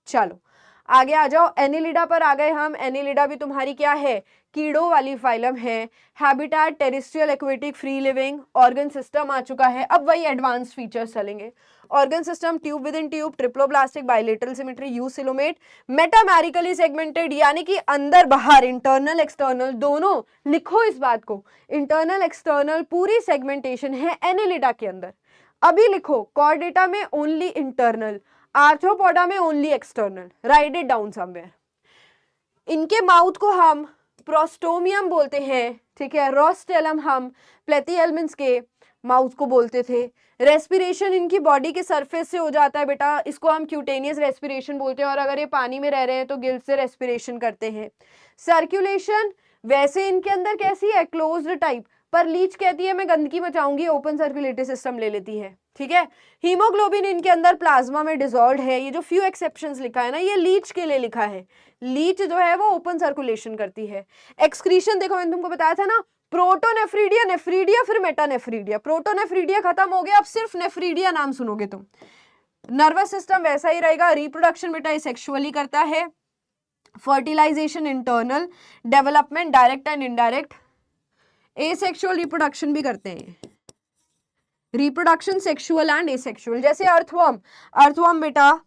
चलो आगे आ जाओ। एनिलिडा पर आ गए हम। एनिलिडा भी तुम्हारी क्या है? कीड़ों वाली फाइलम है। Habitat terrestrial, aquatic, free living. Organ system आ चुका है, अब वही एडवांस फीचर्स चलेंगे। Organ system, tube within tube, triploblastic, bilateral symmetry, eucoelomate, metamerically segmented यानी कि अंदर बाहर, इंटरनल एक्सटर्नल दोनों। लिखो इस बात को, इंटरनल एक्सटर्नल पूरी सेगमेंटेशन है एनिलिडा के अंदर। अभी लिखो, कॉर्डेटा में ओनली इंटरनल, आर्थ्रोपोडा में only external. Right it down somewhere. इनके माउथ को हम प्रोस्टोमियम बोलते हैं। ठीक है, रोस्टेलम हम प्लेथियलमिन्स के माउथ को बोलते थे। रेस्पिरेशन इनकी बॉडी के सरफेस से हो जाता है बेटा, इसको हम क्यूटेनियस रेस्पिरेशन बोलते हैं। और अगर ये पानी में रह रहे हैं तो गिल्स से रेस्पिरेशन करते हैं। सर्कुलेशन वैसे इनके अंदर कैसी है? क्लोज्ड टाइप, पर लीच कहती है मैं गंदगी मचाऊंगी, ओपन सर्कुलेटरी सिस्टम ले लेती है। ठीक है, हीमोग्लोबिन इनके अंदर प्लाज्मा में डिसॉल्व है। ये जो फ्यू एक्सेप्शंस लिखा है ना, ये लीच के लिए लिखा है। लीच जो है वो ओपन सर्कुलेशन करती है। एक्सक्रीशन देखो, मैंने तुमको बताया था ना, प्रोटोनेफ्रीडिया, नेफ्रीडिया, फिर मेटानेफ्रीडिया। प्रोटोनेफ्रीडिया खत्म हो गया, अब सिर्फ नेफ्रीडिया नाम सुनोगे तुम। नर्वस सिस्टम वैसा ही रहेगा। रिप्रोडक्शन बेटा सेक्सुअली करता है। Fertilisation internal, development direct and indirect. Asexual reproduction भी करते हैं, रिप्रोडक्शन सेक्सुअल एंड एसेक्सुअल। जैसे अर्थवर्म, अर्थवर्म बेटा,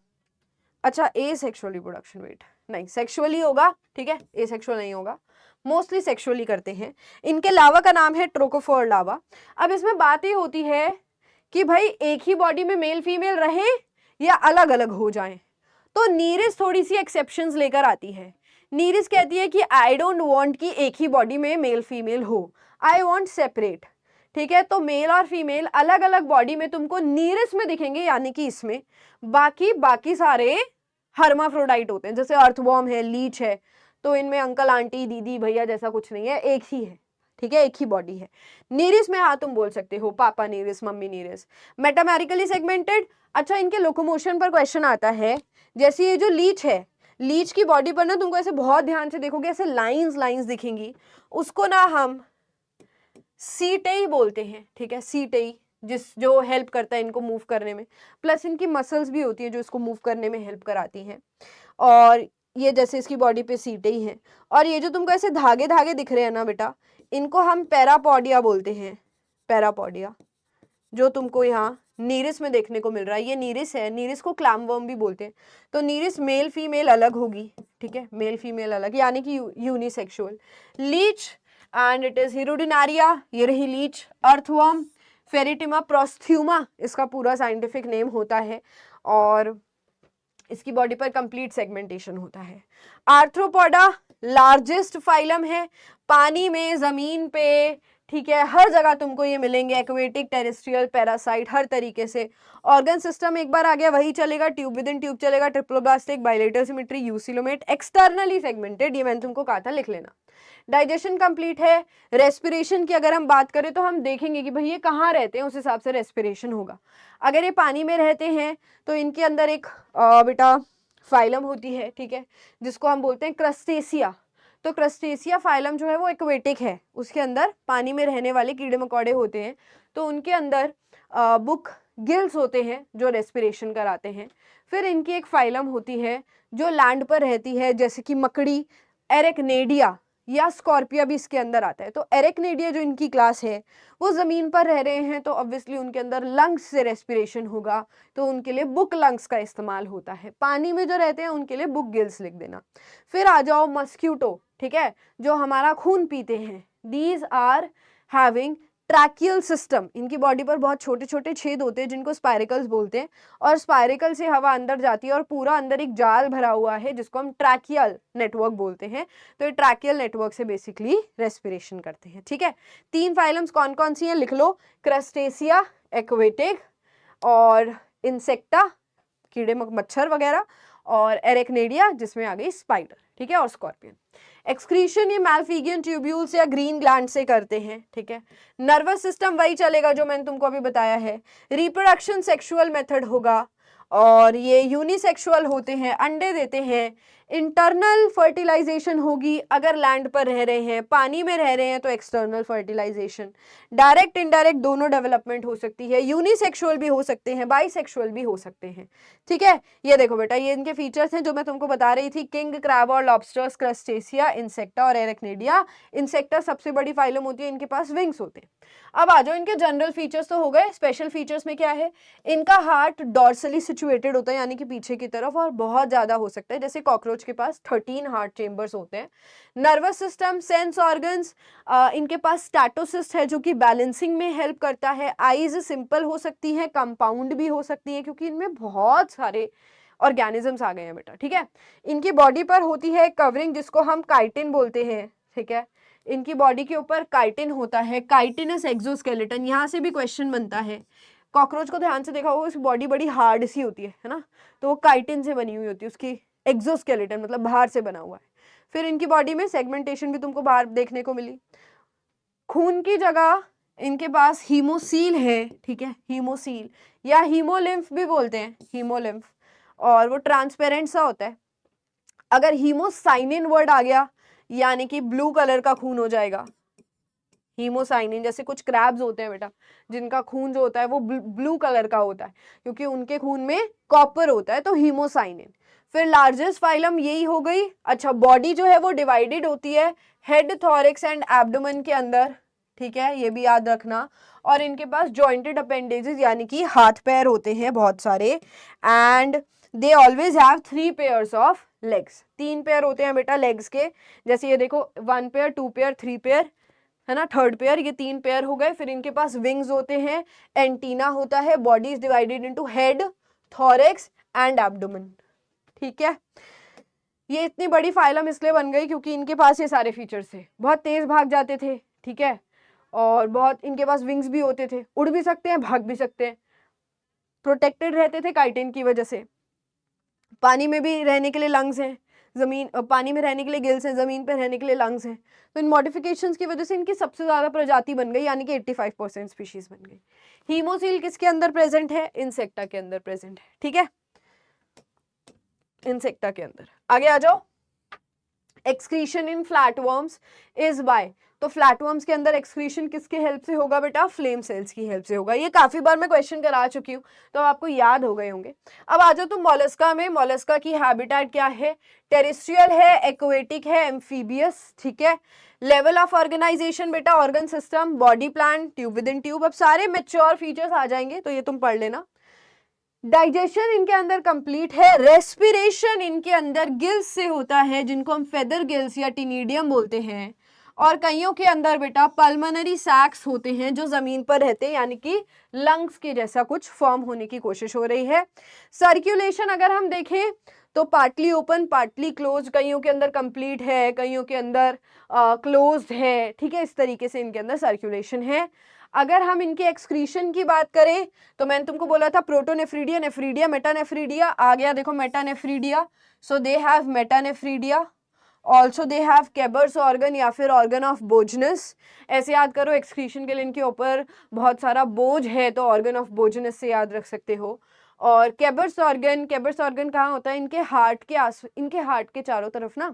अच्छा एसेक्सुअल रिप्रोडक्शन, वेट नहीं सेक्सुअली होगा। ठीक है, एसेक्सुअल नहीं होगा, मोस्टली सेक्सुअली करते हैं। इनके लावा का नाम है ट्रोकोफोर लावा। अब इसमें बात ये होती है कि भाई एक ही बॉडी में मेल फीमेल रहे या अलग अलग हो जाएं। तो नीरिस थोड़ी सी एक्सेप्शंस लेकर आती है। नीरिस कहती है कि आई डोंट वांट कि एक ही बॉडी में मेल फीमेल हो, आई वांट सेपरेट। ठीक है, तो मेल और फीमेल अलग अलग बॉडी में तुमको नीरिस में दिखेंगे, यानी कि इसमें। बाकी सारे हर्माफ्रोडाइट होते हैं, जैसे अर्थवॉर्म है, लीच है, तो इनमें अंकल आंटी दीदी भैया जैसा कुछ नहीं है, एक ही है। ठीक है, एक ही बॉडी है। नीरिस में हाँ तुम बोल सकते हो पापा नीरिस, मम्मी नीरिस। मेटामेरिकली सेगमेंटेड, अच्छा इनके लोकोमोशन पर क्वेश्चन आता है। जैसे ये जो लीच है, लीच की बॉडी पर ना तुमको ऐसे बहुत ध्यान से देखोगे, ऐसे लाइंस दिखेंगी, उसको ना हम सीटेई बोलते हैं। ठीक है, सीटेई जो हेल्प करता है इनको मूव करने में, प्लस इनकी मसल्स भी होती है जो इसको मूव करने में हेल्प कराती हैं। और ये जैसे इसकी बॉडी पे सीटेई हैं। और ये जो तुमको ऐसे धागे दिख रहे हैं ना बेटा, इनको हम पैरापोडिया बोलते हैं। पैरापोडिया जो तुमको यहाँ नीरिस में देखने को मिल रहा है, ये नीरिस है। नीरिस को क्लैमवर्म भी बोलते हैं। तो नीरिस मेल फीमेल अलग होगी। ठीक है, मेल फीमेल अलग, यानी कि unisexual. Leech and it is Hirudinaria, ये रही लीच। अर्थवर्म, फेरिटिमा प्रोस्थ्यूमा इसका पूरा साइंटिफिक नेम होता है। और इसकी बॉडी पर कंप्लीट सेगमेंटेशन होता है। आर्थ्रोपोडा लार्जेस्ट फाइलम है, पानी में, जमीन पे, ठीक है, हर जगह तुमको ये मिलेंगे। एक्वेटिक, टेरेस्ट्रियल, पैरासाइट, हर तरीके से। ऑर्गन सिस्टम एक बार आ गया वही चलेगा, ट्यूब विद इन ट्यूब चलेगा, triploblastic, bilateral symmetry, eucoelomate, externally segmented, ये मैंने तुमको कहा था लिख लेना। डाइजेशन कंप्लीट है। रेस्पिरेशन की अगर हम बात करें तो हम देखेंगे कि भाई ये कहाँ रहते हैं, उस हिसाब से रेस्पिरेशन होगा। अगर ये पानी में रहते हैं तो इनके अंदर एक बेटा फाइलम होती है। ठीक है, जिसको हम बोलते हैं क्रस्टेसिया। तो क्रस्टेसिया फाइलम जो है वो एक्वेटिक है, उसके अंदर पानी में रहने वाले कीड़े मकोड़े होते हैं। तो उनके अंदर बुक गिल्स होते हैं जो रेस्पिरेशन कराते हैं। फिर इनकी एक फाइलम होती है जो लैंड पर रहती है, जैसे कि मकड़ी, एरेक्नेडिया या स्कॉर्पिया भी इसके अंदर आता है। तो एरेक्नेडिया जो इनकी क्लास है वो ज़मीन पर रह रहे हैं, तो ऑब्वियसली उनके अंदर लंग्स से रेस्पिरेशन होगा, तो उनके लिए बुक लंग्स का इस्तेमाल होता है। पानी में जो रहते हैं उनके लिए बुक गिल्स लिख देना। फिर आ जाओ मस्क्यूटो, ठीक है, जो हमारा खून पीते हैं। These are having tracheal system, इनकी बॉडी पर बहुत छोटे छोटे छेद होते हैं जिनको स्पाइरिकल्स बोलते हैं, और स्पाइरिकल से हवा अंदर जाती है और पूरा अंदर एक जाल भरा हुआ है जिसको हम ट्रैकियल नेटवर्क बोलते हैं। तो ये ट्रैकियल नेटवर्क से बेसिकली रेस्पिरेशन करते हैं, ठीक है। 3 फाइलम्स कौन कौन सी हैं लिख लो, क्रस्टेसिया एक्वेटिक, और इंसेक्टा कीड़े मच्छर वगैरह, और एरेक्नेडिया जिसमें आ गई स्पाइडर, ठीक है, और स्कॉर्पियन। एक्सक्रीशन ये मैल्फिगियन ट्यूब्यूल्स या ग्रीन ग्लैंड से करते हैं, ठीक है। नर्वस सिस्टम वही चलेगा जो मैंने तुमको अभी बताया है। रिप्रोडक्शन सेक्सुअल मेथड होगा, और ये यूनिसेक्सुअल होते हैं, अंडे देते हैं। इंटरनल फर्टिलाइजेशन होगी अगर लैंड पर रह रहे हैं, पानी में रह रहे हैं तो एक्सटर्नल फर्टिलाइजेशन। डायरेक्ट इनडायरेक्ट दोनों डेवलपमेंट हो सकती है, यूनिसेक्सुअल भी हो सकते हैं, बाइसेक्सुअल भी हो सकते हैं, ठीक है। ये देखो बेटा, ये इनके फीचर्स हैं जो मैं तुमको बता रही थी, किंग क्रैब और लॉबस्टर्स, क्रस्टेसिया, इंसेक्टा और एरेक्नेडिया। इंसेक्टा सबसे बड़ी फाइलम होती है, इनके पास विंग्स होते हैं। अब आ जाओ इनके जनरल फीचर्स तो हो गए, स्पेशल फीचर्स में क्या है, इनका हार्ट डॉर्सली सिचुएटेड होता है, यानी कि पीछे की तरफ, और बहुत ज्यादा हो सकता है, जैसे कॉकरोच के पास 13 हार्ट चेंबर्स होते हैं। नर्वस सिस्टम, सेंस ऑर्गन्स, इनके पास स्टैटोसिस्ट है जो कि बैलेंसिंग में हेल्प करता है। आईज सिंपल हो सकती है, कंपाउंड भी हो सकती है, क्योंकि इनमें बहुत सारे ऑर्गेनिजम्स आ गए हैं बेटा, ठीक है। इनकी बॉडी पर होती है कवरिंग जिसको हम काइटिन बोलते हैं, ठीक है। इनकी बॉडी के ऊपर काइटिन होता है, काइटिनस एक्सोस्केलेटन, यहाँ से भी क्वेश्चन बनता है। कॉकरोच को ध्यान से देखा होगा, उसकी बॉडी बड़ी हार्ड सी होती है ना, तो वो काइटिन से बनी हुई होती है, उसकी एक्सोस्केलेटन मतलब बाहर से बना हुआ है। फिर इनकी बॉडी में सेगमेंटेशन भी तुमको बाहर देखने को मिली। खून की जगह इनके पास हीमोसील है, ठीक है, हीमोसील या हीमोलिम्फ भी बोलते हैं, हीमोलिम्फ, और वो ट्रांसपेरेंट सा होता है। अगर हीमोसाइनिन वर्ड आ गया यानी कि ब्लू कलर का खून हो जाएगा। हीमोसाइनिन, जैसे कुछ क्रैब्स होते हैं बेटा जिनका खून जो होता है वो ब्लू कलर का होता है क्योंकि उनके खून में कॉपर होता है, तो हीमोसाइनिन। फिर लार्जेस्ट फाइलम यही हो गई। अच्छा, बॉडी जो है वो डिवाइडेड होती है हेड, थॉरिक्स एंड एब्डोमेन के अंदर, ठीक है, ये भी याद रखना। और इनके पास जॉइंटेड अपेंडेजेस यानी कि हाथ पैर होते हैं बहुत सारे, and they always have 3 pairs of legs, 3 pair होते हैं बेटा लेग्स के, जैसे ये देखो 1 पेयर, 2 पेयर, 3 पेयर, है ना, 3rd पेयर, ये 3 पेयर हो गए। फिर इनके पास विंग्स होते हैं, एंटीना होता है, body is divided into head, thorax and abdomen, ठीक है। ये इतनी बड़ी फाइलम इसलिए बन गई क्योंकि इनके पास ये सारे फीचर्स थे, बहुत तेज भाग जाते थे, ठीक है, और बहुत इनके पास विंग्स भी होते थे, उड़ भी सकते हैं, भाग भी सकते हैं, प्रोटेक्टेड रहते थे काइटिन की वजह से। पानी में भी रहने के लिए लंग्स हैं, जमीन पानी में रहने के लिए गिल्स हैं, जमीन पर रहने के लिए लंग्स हैं। तो इन मॉडिफिकेशंस की वजह से इनकी सबसे ज्यादा प्रजाति बन गई, यानी कि 85% स्पीशीज बन गई। हीमोसील किसके अंदर प्रेजेंट है, इंसेक्टा के अंदर प्रेजेंट है, ठीक है, इंसेक्टा के अंदर। आगे आ जाओ, excretion in flatworms is by, तो फ्लैटवर्म्स के अंदर एक्सक्रीशन किसके हेल्प से होगा बेटा, फ्लेम सेल्स की हेल्प से होगा। ये काफी बार मैं क्वेश्चन करा चुकी हूँ तो आपको याद हो गए होंगे। अब आ जाओ तुम मॉलस्का में, मॉलस्का की हैबिटेट क्या है, टेरेस्ट्रियल है, एक्वेटिक है, एम्फीबियस, ठीक है। लेवल ऑफ ऑर्गेनाइजेशन बेटा, organ system, body plan, tube within tube, अब सारे मेच्योर फीचर्स आ जाएंगे तो ये तुम पढ़ लेना। डाइजेशन इनके अंदर कंप्लीट है, रेस्पिरेशन इनके अंदर गिल्स से होता है जिनको हम फेदर गिल्स या टिनिडियम बोलते हैं, और कईयों के अंदर बेटा पल्मोनरी सैक्स होते हैं जो जमीन पर रहते हैं, यानी कि लंग्स के जैसा कुछ फॉर्म होने की कोशिश हो रही है। सर्कुलेशन अगर हम देखें तो पार्टली ओपन पार्टली क्लोज, कईयों के अंदर कंप्लीट है, कईयों के अंदर क्लोज्ड है, ठीक है, इस तरीके से इनके अंदर सर्कुलेशन है। अगर हम इनके एक्सक्रीशन की बात करें तो मैंने तुमको बोला था प्रोटोनेफ्रीडिया, नेफ्रीडिया, मेटानेफ्रीडिया, आ गया देखो metanephridia, so they have metanephridia. Also they have Keber's organ या फिर ऑर्गन ऑफ बोजनस, ऐसे याद करो, एक्सक्रीशन के लिए इनके ऊपर बहुत सारा बोझ है तो ऑर्गन ऑफ बोजनस से याद रख सकते हो। और केबर्स ऑर्गन, केबर्स ऑर्गन कहाँ होता है, इनके हार्ट के चारों तरफ ना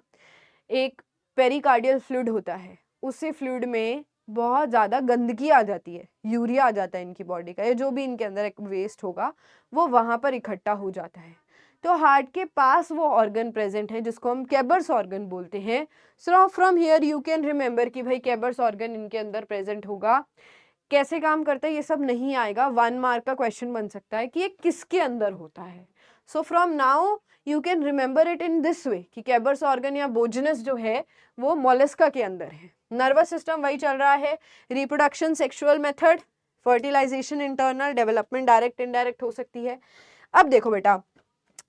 एक पेरिकार्डियल फ्लूइड होता है, उसी फ्लूइड में बहुत ज़्यादा गंदगी आ जाती है, यूरिया आ जाता है इनकी बॉडी का, या जो भी इनके अंदर एक वेस्ट होगा वो वहाँ पर इकट्ठा हो जाता है। तो हार्ट के पास वो ऑर्गन प्रेजेंट है जिसको हम कैबर्स ऑर्गन बोलते हैं। So from here you can remember कि भाई कैबर्स ऑर्गन इनके अंदर प्रेजेंट होगा। कैसे काम करता है ये सब नहीं आएगा, 1 मार्क का क्वेश्चन बन सकता है कि ये किसके अंदर होता है। So from now you can remember it in this way कि कैबर्स ऑर्गन या बोजनस जो है वो मोलस्का के अंदर है। नर्वस सिस्टम वही चल रहा है, reproduction sexual method, fertilisation internal, development direct indirect हो सकती है। अब देखो बेटा,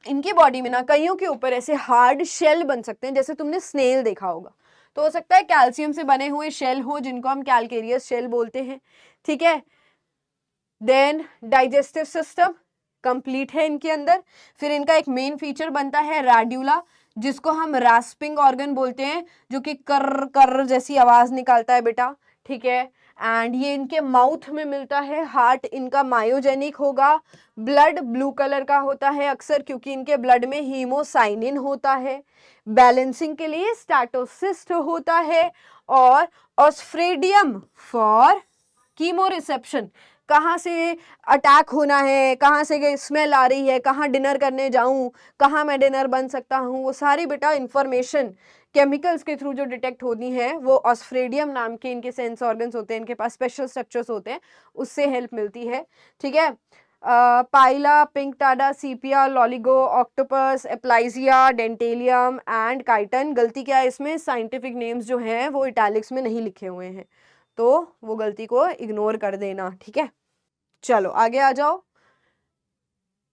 इनकी बॉडी में ना कईयों के ऊपर ऐसे हार्ड शेल बन सकते हैं, जैसे तुमने स्नेल देखा होगा, तो हो सकता है कैल्शियम से बने हुए शेल हो जिनको हम कैलकेरियस शेल बोलते हैं, ठीक है। देन डाइजेस्टिव सिस्टम कंप्लीट है इनके अंदर। फिर इनका एक मेन फीचर बनता है रैड्यूला, जिसको हम रास्पिंग ऑर्गन बोलते हैं, जो कि कर कर जैसी आवाज निकालता है बेटा, ठीक है। एंड ये इनके माउथ में मिलता है। हार्ट इनका मायोजेनिक होगा, ब्लड ब्लू कलर का होता है अक्सर क्योंकि इनके ब्लड में हीमोसाइनिन होता है, बैलेंसिंग के लिए स्टैटोसिस्ट होता है, और ऑस्फ्रेडियम फॉर कीमो रिसेप्शन, कहाँ से अटैक होना है, कहाँ से स्मेल आ रही है, कहाँ डिनर करने जाऊं, कहाँ मैं डिनर बन सकता हूँ, वो सारी बेटा इंफॉर्मेशन केमिकल्स के थ्रू जो डिटेक्ट होनी है वो ऑस्फ्रेडियम नाम के इनके सेंस ऑर्गन्स होते हैं, इनके पास स्पेशल स्ट्रक्चर्स होते हैं, उससे हेल्प मिलती है, ठीक है। Pila, Pinctada, Sepia, Loligo, octopus, Aplysia, Dentalium and Chiton. गलती क्या है इसमें, साइंटिफिक नेम्स जो हैं वो इटैलिक्स में नहीं लिखे हुए हैं, तो वो गलती को इग्नोर कर देना, ठीक है। चलो आगे आ जाओ।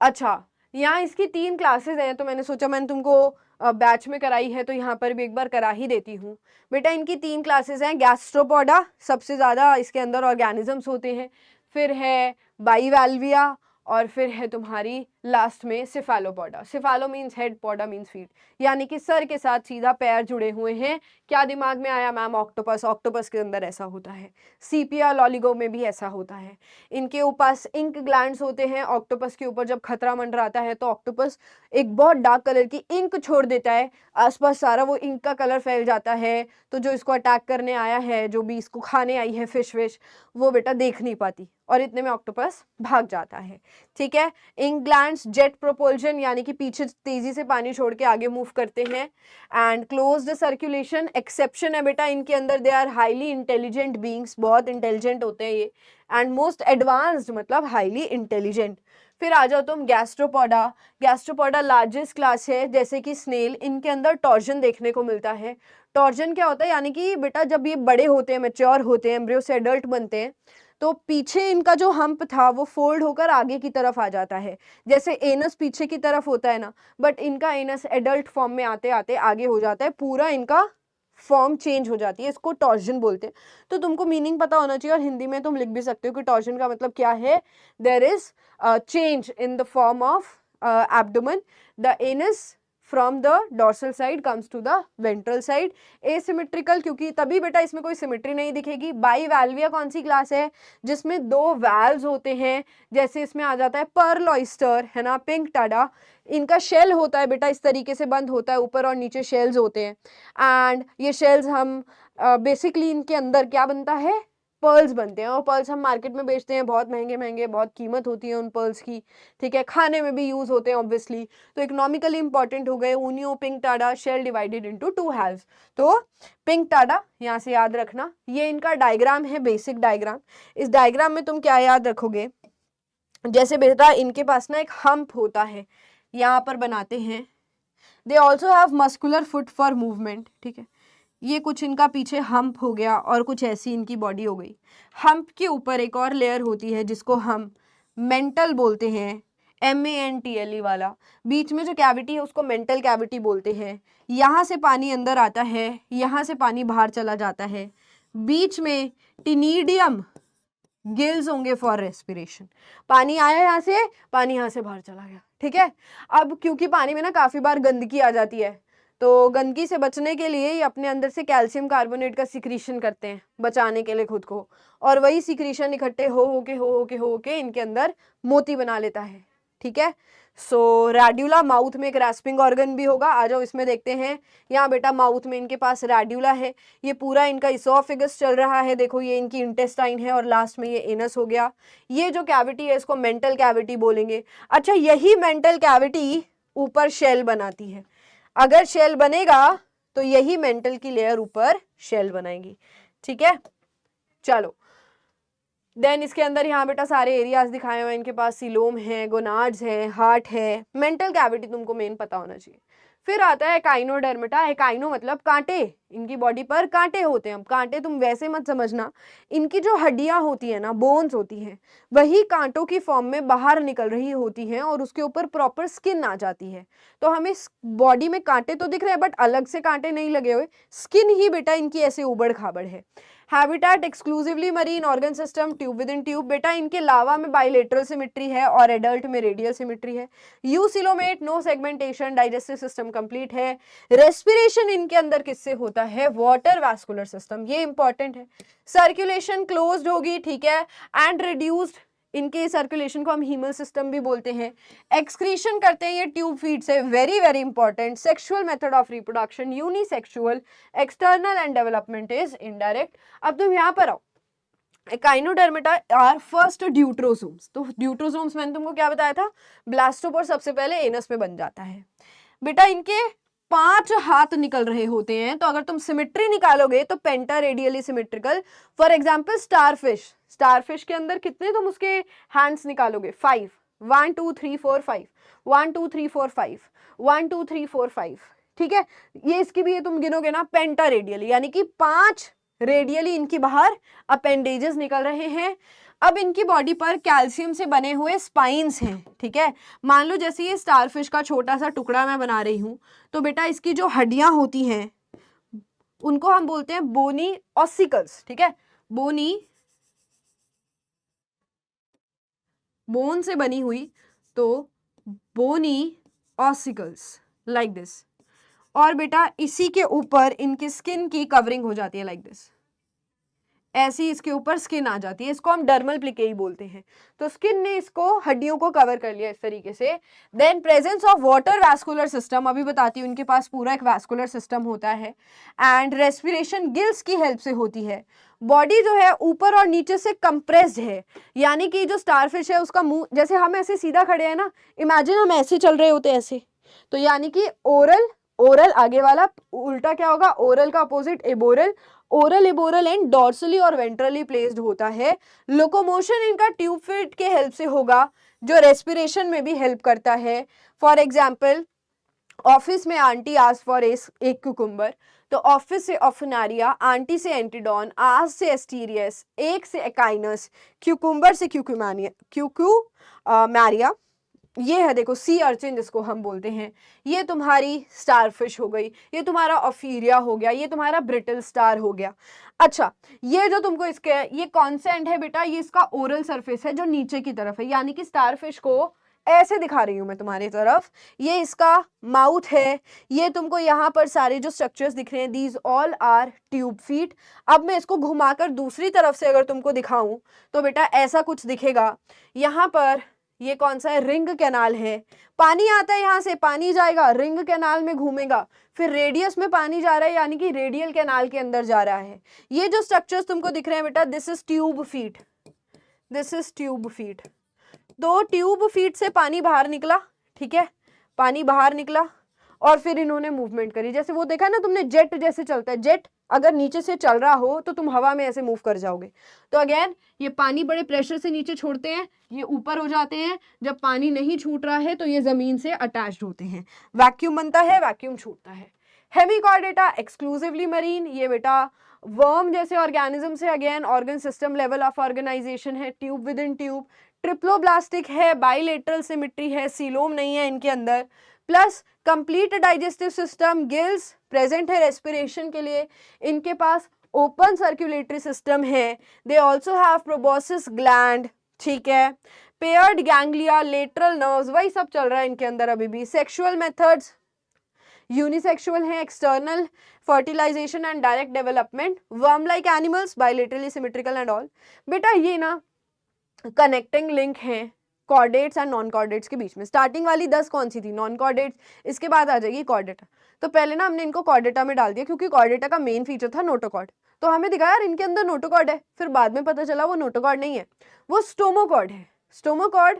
अच्छा, यहाँ इसकी 3 क्लासेस हैं, तो मैंने सोचा मैंने तुमको बैच में कराई है तो यहाँ पर भी एक बार करा ही देती हूँ। बेटा इनकी 3 क्लासेस हैं। गैस्ट्रोपोडा, सबसे ज़्यादा इसके अंदर ऑर्गेनिजम्स होते हैं, फिर है बाइवैल्विया, और फिर है तुम्हारी लास्ट में Cephalopoda. Cephalo means head, poda means feet, यानी कि सर के साथ सीधा पैर जुड़े हुए हैं। क्या दिमाग में आया मैम, ऑक्टोपस, ऑक्टोपस के अंदर ऐसा होता है, सीपिया लॉलिगो में भी ऐसा होता है। इनके ऊपर इंक ग्लैंड्स होते हैं, ऑक्टोपस के ऊपर जब खतरा मंडराता है तो ऑक्टोपस एक बहुत डार्क कलर की इंक छोड़ देता है, आसपास सारा वो इंक का कलर फैल जाता है, तो जो इसको अटैक करने आया है, जो भी इसको खाने आई है फिश विश, वो बेटा देख नहीं पाती और इतने में ऑक्टोपस भाग जाता है, ठीक है। इंक ग्लैंड्स जेट प्रोपल्शन, यानी कि पीछे तेजी से पानी छोड़ के आगे मूव करते हैं। एंड क्लोज्ड सर्कुलेशन, एक्सेप्शन है बेटा इनके अंदर, they are highly intelligent beings, बहुत इंटेलिजेंट होते हैं ये, एंड मोस्ट एडवांस्ड मतलब हाईली इंटेलिजेंट। फिर आ जाओ तुम गैस्ट्रोपोडा। गैस्ट्रोपोडा लार्जेस्ट क्लास है, जैसे कि स्नेल, इनके अंदर टॉर्जन देखने को मिलता है। टॉर्जन क्या होता है, यानी कि बेटा जब ये बड़े होते हैं, मैच्योर होते हैं, एम्ब्रियो से एडल्ट बनते हैं, तो पीछे इनका जो हम्प था वो फोल्ड होकर आगे की तरफ आ जाता है, जैसे एनस पीछे की तरफ होता है ना, बट इनका एनस एडल्ट फॉर्म में आते आते आगे हो जाता है, पूरा इनका फॉर्म चेंज हो जाती है, इसको टॉर्जन बोलते हैं। तो तुमको मीनिंग पता होना चाहिए, और हिंदी में तुम लिख भी सकते हो कि टॉर्जन का मतलब क्या है, there is change in the form of abdomen, the anus from the dorsal side comes to the ventral side. Asymmetrical, क्योंकि तभी बेटा इसमें कोई सिमेट्री नहीं दिखेगी। बाईवैल्विया कौन सी क्लास है, जिसमें 2 वैल्व्स होते हैं, जैसे इसमें आ जाता है पर्ल ऑयस्टर, है ना, पिंक टाडा, इनका शेल होता है बेटा इस तरीके से बंद होता है, ऊपर और नीचे शेल्स होते हैं, एंड ये शेल्स हम बेसिकली इनके अंदर क्या बनता है, पर्ल्स बनते हैं, और पर्ल्स हम मार्केट में बेचते हैं, बहुत महंगे महंगे, बहुत कीमत होती है उन पर्ल्स की, ठीक है। खाने में भी यूज होते हैं ऑब्वियसली, तो इकोनॉमिकली इंपॉर्टेंट हो गए। Unio Pinctada, shell divided into 2 halves, तो पिंक टाडा यहाँ से याद रखना। ये इनका डायग्राम है, बेसिक डायग्राम। इस डायग्राम में तुम क्या याद रखोगे, जैसे बेटा इनके पास ना एक हम्प होता है, यहाँ पर बनाते हैं। दे also have muscular foot for movement, ठीक है। ये कुछ इनका पीछे हम्प हो गया और कुछ ऐसी इनकी बॉडी हो गई। हम्प के ऊपर एक और लेयर होती है जिसको हम मेंटल बोलते हैं, MENTLE वाला। बीच में जो कैविटी है उसको मेंटल कैविटी बोलते हैं। यहाँ से पानी अंदर आता है, यहाँ से पानी बाहर चला जाता है। बीच में टिनीडियम गिल्स होंगे फॉर रेस्पिरेशन। पानी आया यहाँ से, पानी यहाँ से बाहर चला गया, ठीक है। अब क्योंकि पानी में ना काफी बार गंदगी आ जाती है, तो गंदगी से बचने के लिए ये अपने अंदर से कैल्शियम कार्बोनेट का सिक्रीशन करते हैं बचाने के लिए खुद को, और वही सिक्रीशन इकट्ठे हो के इनके अंदर मोती बना लेता है, ठीक है। सो रेड्यूला माउथ में एक रेस्पिंग ऑर्गन भी होगा, आ जाओ इसमें देखते हैं। यहाँ बेटा माउथ में इनके पास रेड्यूला है, ये पूरा इनका इसोफिगस चल रहा है, देखो ये इनकी इंटेस्टाइन है और लास्ट में ये एनस हो गया। ये जो कैविटी है इसको मेंटल कैविटी बोलेंगे। अच्छा, यही मेंटल कैविटी ऊपर शेल बनाती है, अगर शेल बनेगा तो यही मेंटल की लेयर ऊपर शेल बनाएगी, ठीक है। चलो देन इसके अंदर यहाँ बेटा सारे एरियाज दिखाए हुए हैं, इनके पास सीलोम है, गोनाड्स है, हार्ट है, मेंटल कैविटी तुमको मेन पता होना चाहिए। फिर आता है एकाइनोडर्मिटा, एकाइनो मतलब कांटे, इनकी बॉडी पर कांटे होते हैं। अब कांटे तुम वैसे मत समझना, इनकी जो हड्डियां होती है ना, बोन्स होती हैं, वही कांटों की फॉर्म में बाहर निकल रही होती हैं और उसके ऊपर प्रॉपर स्किन आ जाती है। तो हमें बॉडी में कांटे तो दिख रहे हैं बट अलग से कांटे नहीं लगे हुए, स्किन ही बेटा इनकी ऐसे उबड़ खाबड़ है। Habitat exclusively marine, organ system tube within tube, बेटा इनके लावा में बाइलेटरल सिमेट्री है और एडल्ट में रेडियल सिमेट्री है। Eucoelomate, no segmentation, digestive system complete है। रेस्पिरेशन इनके अंदर किससे होता है, वाटर वैस्कुलर सिस्टम, ये इंपॉर्टेंट है। सर्कुलेशन क्लोज्ड होगी, ठीक है, एंड रिड्यूस्ड, इनके सर्कुलेशन को हम हीमल सिस्टम भी बोलते हैं। एक्सक्रीशन करते हैं ये ट्यूब फीड से, very very important. Sexual method of reproduction unisexual, external and development is indirect. अब तुम यहाँ पर आओ, एकाइनोडर्मिटा आर फर्स्ट ड्यूट्रोसोम्स। तो ड्यूट्रोसोम्स मैंने तुमको क्या बताया था, ब्लास्टोपोर सबसे पहले एनस में बन जाता है। बेटा इनके 5 हाथ निकल रहे होते हैं, तो अगर तुम सिमेट्री निकालोगे तो penta radially symmetrical. For example starfish, starfish के अंदर कितने तुम उसके हैंड्स निकालोगे, 5, 1 2 3 4 5, 1 2 3 4 5, 1 2 3 4 5, ठीक है। ये इसकी भी ये तुम गिनोगे ना पेंटा रेडियली, यानी कि 5 रेडियली इनकी बाहर अपेंडेजेस निकल रहे हैं। अब इनकी बॉडी पर कैल्शियम से बने हुए स्पाइन्स हैं, ठीक है। मान लो जैसे ये स्टारफिश का छोटा सा टुकड़ा मैं बना रही हूं, तो बेटा इसकी जो हड्डियां होती हैं उनको हम बोलते हैं बोनी ऑसिकल्स, ठीक है। बोनी, बोन से बनी हुई तो बोनी ऑसिकल्स, लाइक दिस। और बेटा इसी के ऊपर इनकी स्किन की कवरिंग हो जाती है, लाइक दिस, ऐसी इसके ऊपर स्किन आ जाती है, इसको हम डर्मल प्लिकेई बोलते हैं। तो स्किन ने इसको, हड्डियों को कवर कर लिया इस तरीके से। Then presence of water vascular system, अभी बताती हूँ, इनके पास पूरा एक वैस्कुलर सिस्टम होता है। एंड रेस्पिरेशन गिल्स की हेल्प से होती है। बॉडी जो है ऊपर और नीचे से कंप्रेस्ड है, यानी कि जो स्टारफिश है उसका मुंह, जैसे हम ऐसे सीधा खड़े हैं ना, इमेजिन हम ऐसे चल रहे होते ऐसे, तो यानी कि ओरल, ओरल आगे वाला, उल्टा क्या होगा, ओरल का opposite aboral, oral aboral end dorsally और वेंट्रली प्लेस्ड होता है। लोकोमोशन इनका ट्यूब फीट के हेल्प से होगा, जो रेस्पिरेशन में भी हेल्प करता है। फॉर एग्जाम्पल ऑफिस में आंटी आस्क फॉर एक क्यूकुम्बर, तो ऑफिस से ऑफिनारिया, आंटी से एंटीडॉन, आस से एस्टीरियस, एक से एकाइनस, क्यूकुम्बर से मैरिया, ये है देखो सी अर्चिन जिसको हम बोलते हैं, ये तुम्हारी स्टारफिश हो गई, ये तुम्हारा ऑफीरिया हो गया, ये तुम्हारा ब्रिटल स्टार हो गया। अच्छा, ये जो तुमको इसके, ये कॉन्सेंट है बेटा, ये इसका ओरल सरफेस है जो नीचे की तरफ है, यानी कि स्टारफिश को ऐसे दिखा रही हूं मैं तुम्हारी तरफ, ये इसका माउथ है। ये तुमको यहाँ पर सारे जो स्ट्रक्चर्स दिख रहे हैं, these all are tube feet. अब मैं इसको घुमाकर दूसरी तरफ से अगर तुमको दिखाऊं तो बेटा ऐसा कुछ दिखेगा। यहाँ पर ये कौन सा है, रिंग कैनाल है, पानी आता है यहाँ से, पानी जाएगा रिंग कैनाल में घूमेगा, फिर रेडियस में पानी जा रहा है, यानी कि रेडियल कैनाल के अंदर जा रहा है। ये जो स्ट्रक्चर्स तुमको दिख रहे हैं बेटा, this is tube feet, this is tube feet. तो ट्यूब फीट से पानी बाहर निकला, ठीक है, पानी बाहर निकला और फिर इन्होंने मूवमेंट करी। जैसे वो देखा ना तुमने, जेट जैसे चलता है, जेट अगर नीचे से चल रहा हो तो तुम हवा में ऐसे मूव कर जाओगे। तो अगेन ये पानी बड़े प्रेशर से नीचे छोड़ते हैं, ये ऊपर हो जाते हैं, जब पानी नहीं छूट रहा है तो ये जमीन से अटैच्ड होते हैं, वैक्यूम बनता है, वैक्यूम छूटता है। हेमिकॉर्डेटा एक्सक्लूसिवली मरीन, ये बेटा वर्म जैसे ऑर्गेनिज्म से again organ system level of organization है, tube within tube, triploblastic है, बाइलेटरल सिमेट्री है, सीलोम नहीं है इनके अंदर, plus complete digestive system, gills present है रेस्पिरेशन के लिए, इनके पास ओपन सर्कुलेटरी सिस्टम है, they also have proboscis gland, ठीक है, पेयर्ड गैंग्लिया, लेटरल नर्व्स, वही सब चल रहा है इनके अंदर अभी भी। सेक्सुअल मेथड्स यूनिसेक्सुअल है, external fertilisation and direct development, worm like animals, bilaterally symmetrical and all. बेटा ये ना कनेक्टिंग लिंक है कॉर्डेट्स एंड नॉन कॉर्डेट्स के बीच में। स्टार्टिंग वाली 10 कौन सी थी? नॉन कॉर्डेट्स, इसके बाद आ जाएगी कॉर्डेटा। तो पहले ना हमने इनको कॉर्डेटा में डाल दिया क्योंकि कॉर्डेटा का मेन फीचर था नोटोकॉर्ड, तो हमें दिखा यार इनके अंदर नोटोकॉर्ड है, फिर बाद में पता चला वो नोटोकॉर्ड नहीं है, वो स्टोमोकॉर्ड है। स्टोमोकॉर्ड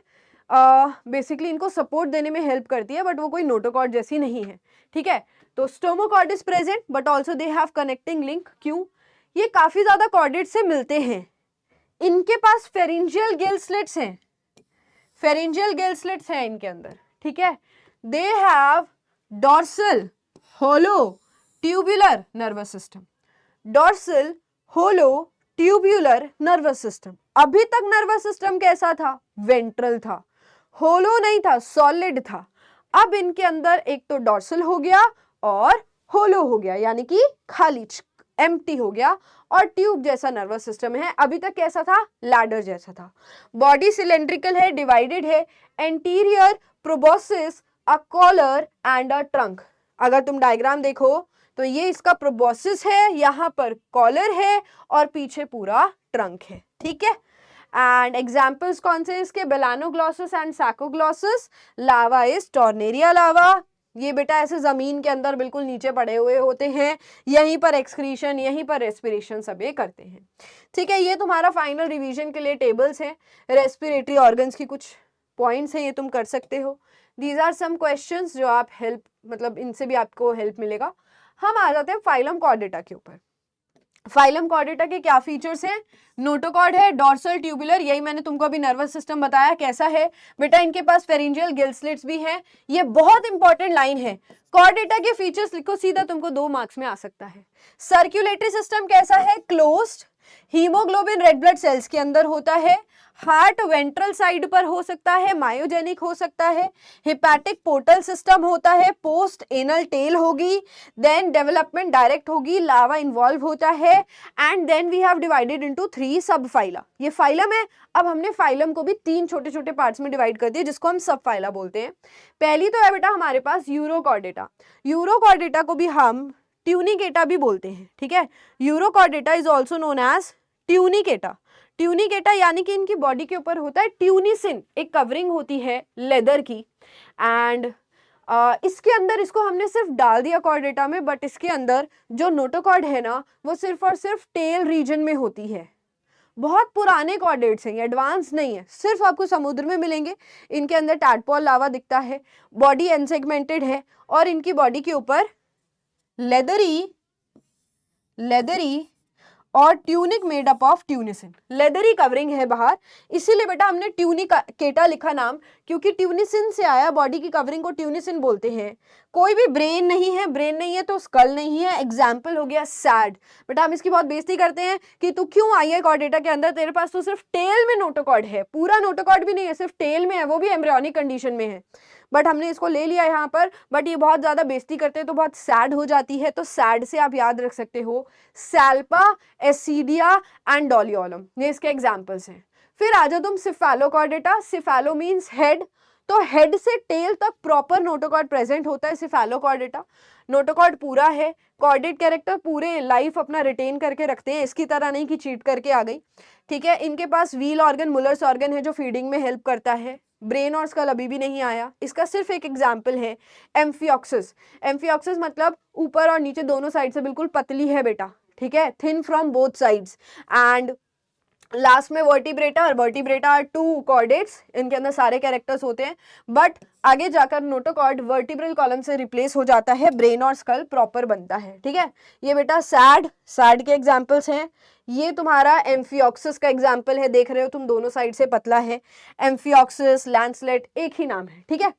बेसिकली इनको सपोर्ट देने में हेल्प करती है, बट वो कोई नोटोकॉर्ड जैसी नहीं है, ठीक है। तो stomochord is present but also they have connecting link. क्यों? ये काफी ज्यादा कॉर्डेट से मिलते हैं, इनके पास फेरिंजियल गिल स्लिट्स हैं, फेरिंजियल गिल स्लिट्स हैं इनके अंदर, ठीक है। They have dorsal hollow tubular nervous system, dorsal hollow tubular nervous system. अभी तक नर्वस सिस्टम कैसा था? वेंट्रल था, होलो नहीं था, सॉलिड था। अब इनके अंदर एक तो डॉर्सल हो गया और होलो हो गया, यानी कि खाली एम्प्टी हो गया, और ट्यूब जैसा नर्वस सिस्टम है। अभी तक कैसा था? लैडर जैसा था। बॉडी सिलेंड्रिकल है, डिवाइडेड है, anterior proboscis, a collar and a trunk. अगर तुम डायग्राम देखो तो ये इसका प्रोबोसिस है, यहाँ पर कॉलर है और पीछे पूरा ट्रंक है, ठीक है। एंड एग्जाम्पल्स कौन से इसके? बेलानोग्लॉसस एंड सैकोग्लॉसस। लावा इज टॉर्नेरिया लावा, ये बेटा ऐसे जमीन के अंदर बिल्कुल नीचे पड़े हुए होते हैं, यहीं पर एक्सक्रीशन, यहीं पर रेस्पिरेशन सब ये करते हैं, ठीक है। ये तुम्हारा फाइनल रिवीजन के लिए टेबल्स हैं, रेस्पिरेटरी ऑर्गन्स की कुछ पॉइंट्स हैं, ये तुम कर सकते हो। दीज आर सम क्वेश्चंस जो आप हेल्प, मतलब इनसे भी आपको हेल्प मिलेगा। हम आ जाते हैं फाइलम कॉर्डेटा के ऊपर। फाइलम कॉर्डेटा के क्या फीचर्स हैं? नोटोकॉर्ड है, डॉर्सल ट्यूबुलर, यही मैंने तुमको अभी नर्वस सिस्टम बताया कैसा है बेटा। इनके पास फेरिंजियल गिल स्लिट्स भी हैं। ये बहुत इंपॉर्टेंट लाइन है, कॉर्डेटा के फीचर्स लिखो, सीधा तुमको 2 मार्क्स में आ सकता है। सर्कुलेटरी सिस्टम कैसा है? Closed, haemoglobin red blood sales के अंदर होता है, हार्ट वेंट्रल साइड पर हो सकता है, मायोजेनिक हो सकता है, हिपैटिक पोर्टल सिस्टम होता है, पोस्ट एनल टेल होगी, देन डेवलपमेंट डायरेक्ट होगी, लावा इन्वॉल्व होता है, and then we have divided into 3 सब फाइला। ये फाइलम है। अब हमने फाइलम को भी 3 छोटे छोटे पार्ट्स में डिवाइड कर दिया, जिसको हम सब फाइला बोलते हैं। पहली तो है बेटा हमारे पास यूरोकॉर्डेटा। यूरोकॉर्डेटा को भी हम ट्यूनिकेटा भी बोलते हैं, ठीक है। Urochordata is also known as Tunicata. Tunicata यानी कि इनकी बॉडी के ऊपर होता है ट्यूनिसिन, एक कवरिंग होती है लेदर की, एंड इसके अंदर इसको हमने सिर्फ डाल दिया कॉर्डेटा में, बट इसके अंदर जो नोटोकॉर्ड है ना वो सिर्फ और सिर्फ टेल रीजन में होती है। बहुत पुराने कॉर्डेट्स हैं, एडवांस नहीं है, सिर्फ आपको समुद्र में मिलेंगे। इनके अंदर टैडपोल लावा दिखता है, बॉडी एनसेगमेंटेड है, और इनकी बॉडी के ऊपर लेदरी और tunic made up of ट्यूनिसिन, leathery covering है बाहर, इसीलिए बेटा हमने ट्यूनिकेटा लिखा नाम, क्योंकि ट्यूनिसिन से आया। बॉडी की कवरिंग को ट्यूनिसिन बोलते हैं। कोई भी ब्रेन नहीं है, ब्रेन नहीं है तो स्कल नहीं है। एग्जाम्पल हो गया सैड। बेटा हम इसकी बहुत बेइज्जती करते हैं कि तू क्यों आई है कॉर्डेटा के अंदर, तेरे पास तो सिर्फ टेल में नोटोकॉर्ड है, पूरा नोटोकॉर्ड भी नहीं है, सिर्फ टेल में है, वो भी एम्ब्रियोनिक कंडीशन में है, बट हमने इसको ले लिया यहाँ पर। बट ये बहुत ज्यादा बेइज्जती करते हैं तो बहुत सैड हो जाती है, तो सैड से आप याद रख सकते हो सैल्पा, एसिडिया एंड डोलियोलम, ये इसके एग्जाम्पल्स हैं। फिर आ जाओ तुम सिफेलोकॉर्डेटा। सिफेलो मीन्स हेड, तो हेड से टेल तक प्रॉपर नोटोकॉर्ड प्रेजेंट होता है सिफेलोकॉर्डेटा। नोटोकॉर्ड पूरा है, कॉर्डेट कैरेक्टर पूरे लाइफ अपना रिटेन करके रखते हैं, इसकी तरह नहीं कि चीट करके आ गई, ठीक है। इनके पास व्हील ऑर्गन, मुलर्स ऑर्गन है जो फीडिंग में हेल्प करता है। ब्रेन और स्कल अभी भी नहीं आया, इसका सिर्फ एक एग्जाम्पल है एम्फियोक्सिस। एम्फियोक्सिस मतलब ऊपर और नीचे दोनों साइड से बिल्कुल पतली है बेटा, ठीक है, thin from both sides. And last में वर्टिब्रेटा, और वर्टिब्रेटा आर 2 कॉर्डेट्स, इनके अंदर सारे कैरेक्टर्स होते हैं, बट आगे जाकर नोटोकॉर्ड वर्टिब्रल कॉलम से रिप्लेस हो जाता है, ब्रेन और स्कल प्रॉपर बनता है, ठीक है। ये बेटा सैड के एग्जाम्पल्स हैं। ये तुम्हारा एम्फियोक्सिस का एग्जाम्पल है, देख रहे हो तुम दोनों साइड से पतला है। एम्फियोक्सिस, लैंसलेट एक ही नाम है, ठीक है।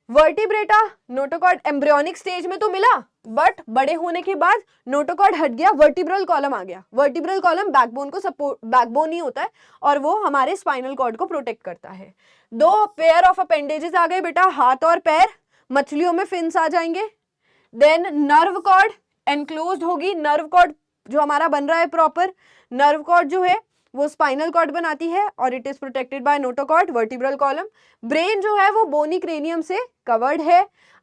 वर्टिब्रेटा नोटोकॉर्ड एम्ब्रियोनिक स्टेज में तो मिला, बट बड़े होने के बाद नोटोकॉर्ड हट गया, वर्टिब्रल कॉलम आ गया। वर्टिब्रल कॉलम बैकबोन को सपोर्ट, बैकबोन ही होता है और वो हमारे स्पाइनल कॉर्ड को प्रोटेक्ट करता है। 2 पेयर ऑफ अपेंडेजेस आ गए बेटा, हाथ और पैर, मछलियों में फिन्स आ जाएंगे। देन नर्व कॉर्ड एनक्लोज्ड होगी, नर्व कॉर्ड जो हमारा बन रहा है प्रॉपर, नर्व कॉर्ड जो है वो स्पाइनल कॉर्ड बनाती है और it is protected by notochord, vertebral column. Brain जो है वो बोनी क्रेनियम से कवर्ड है।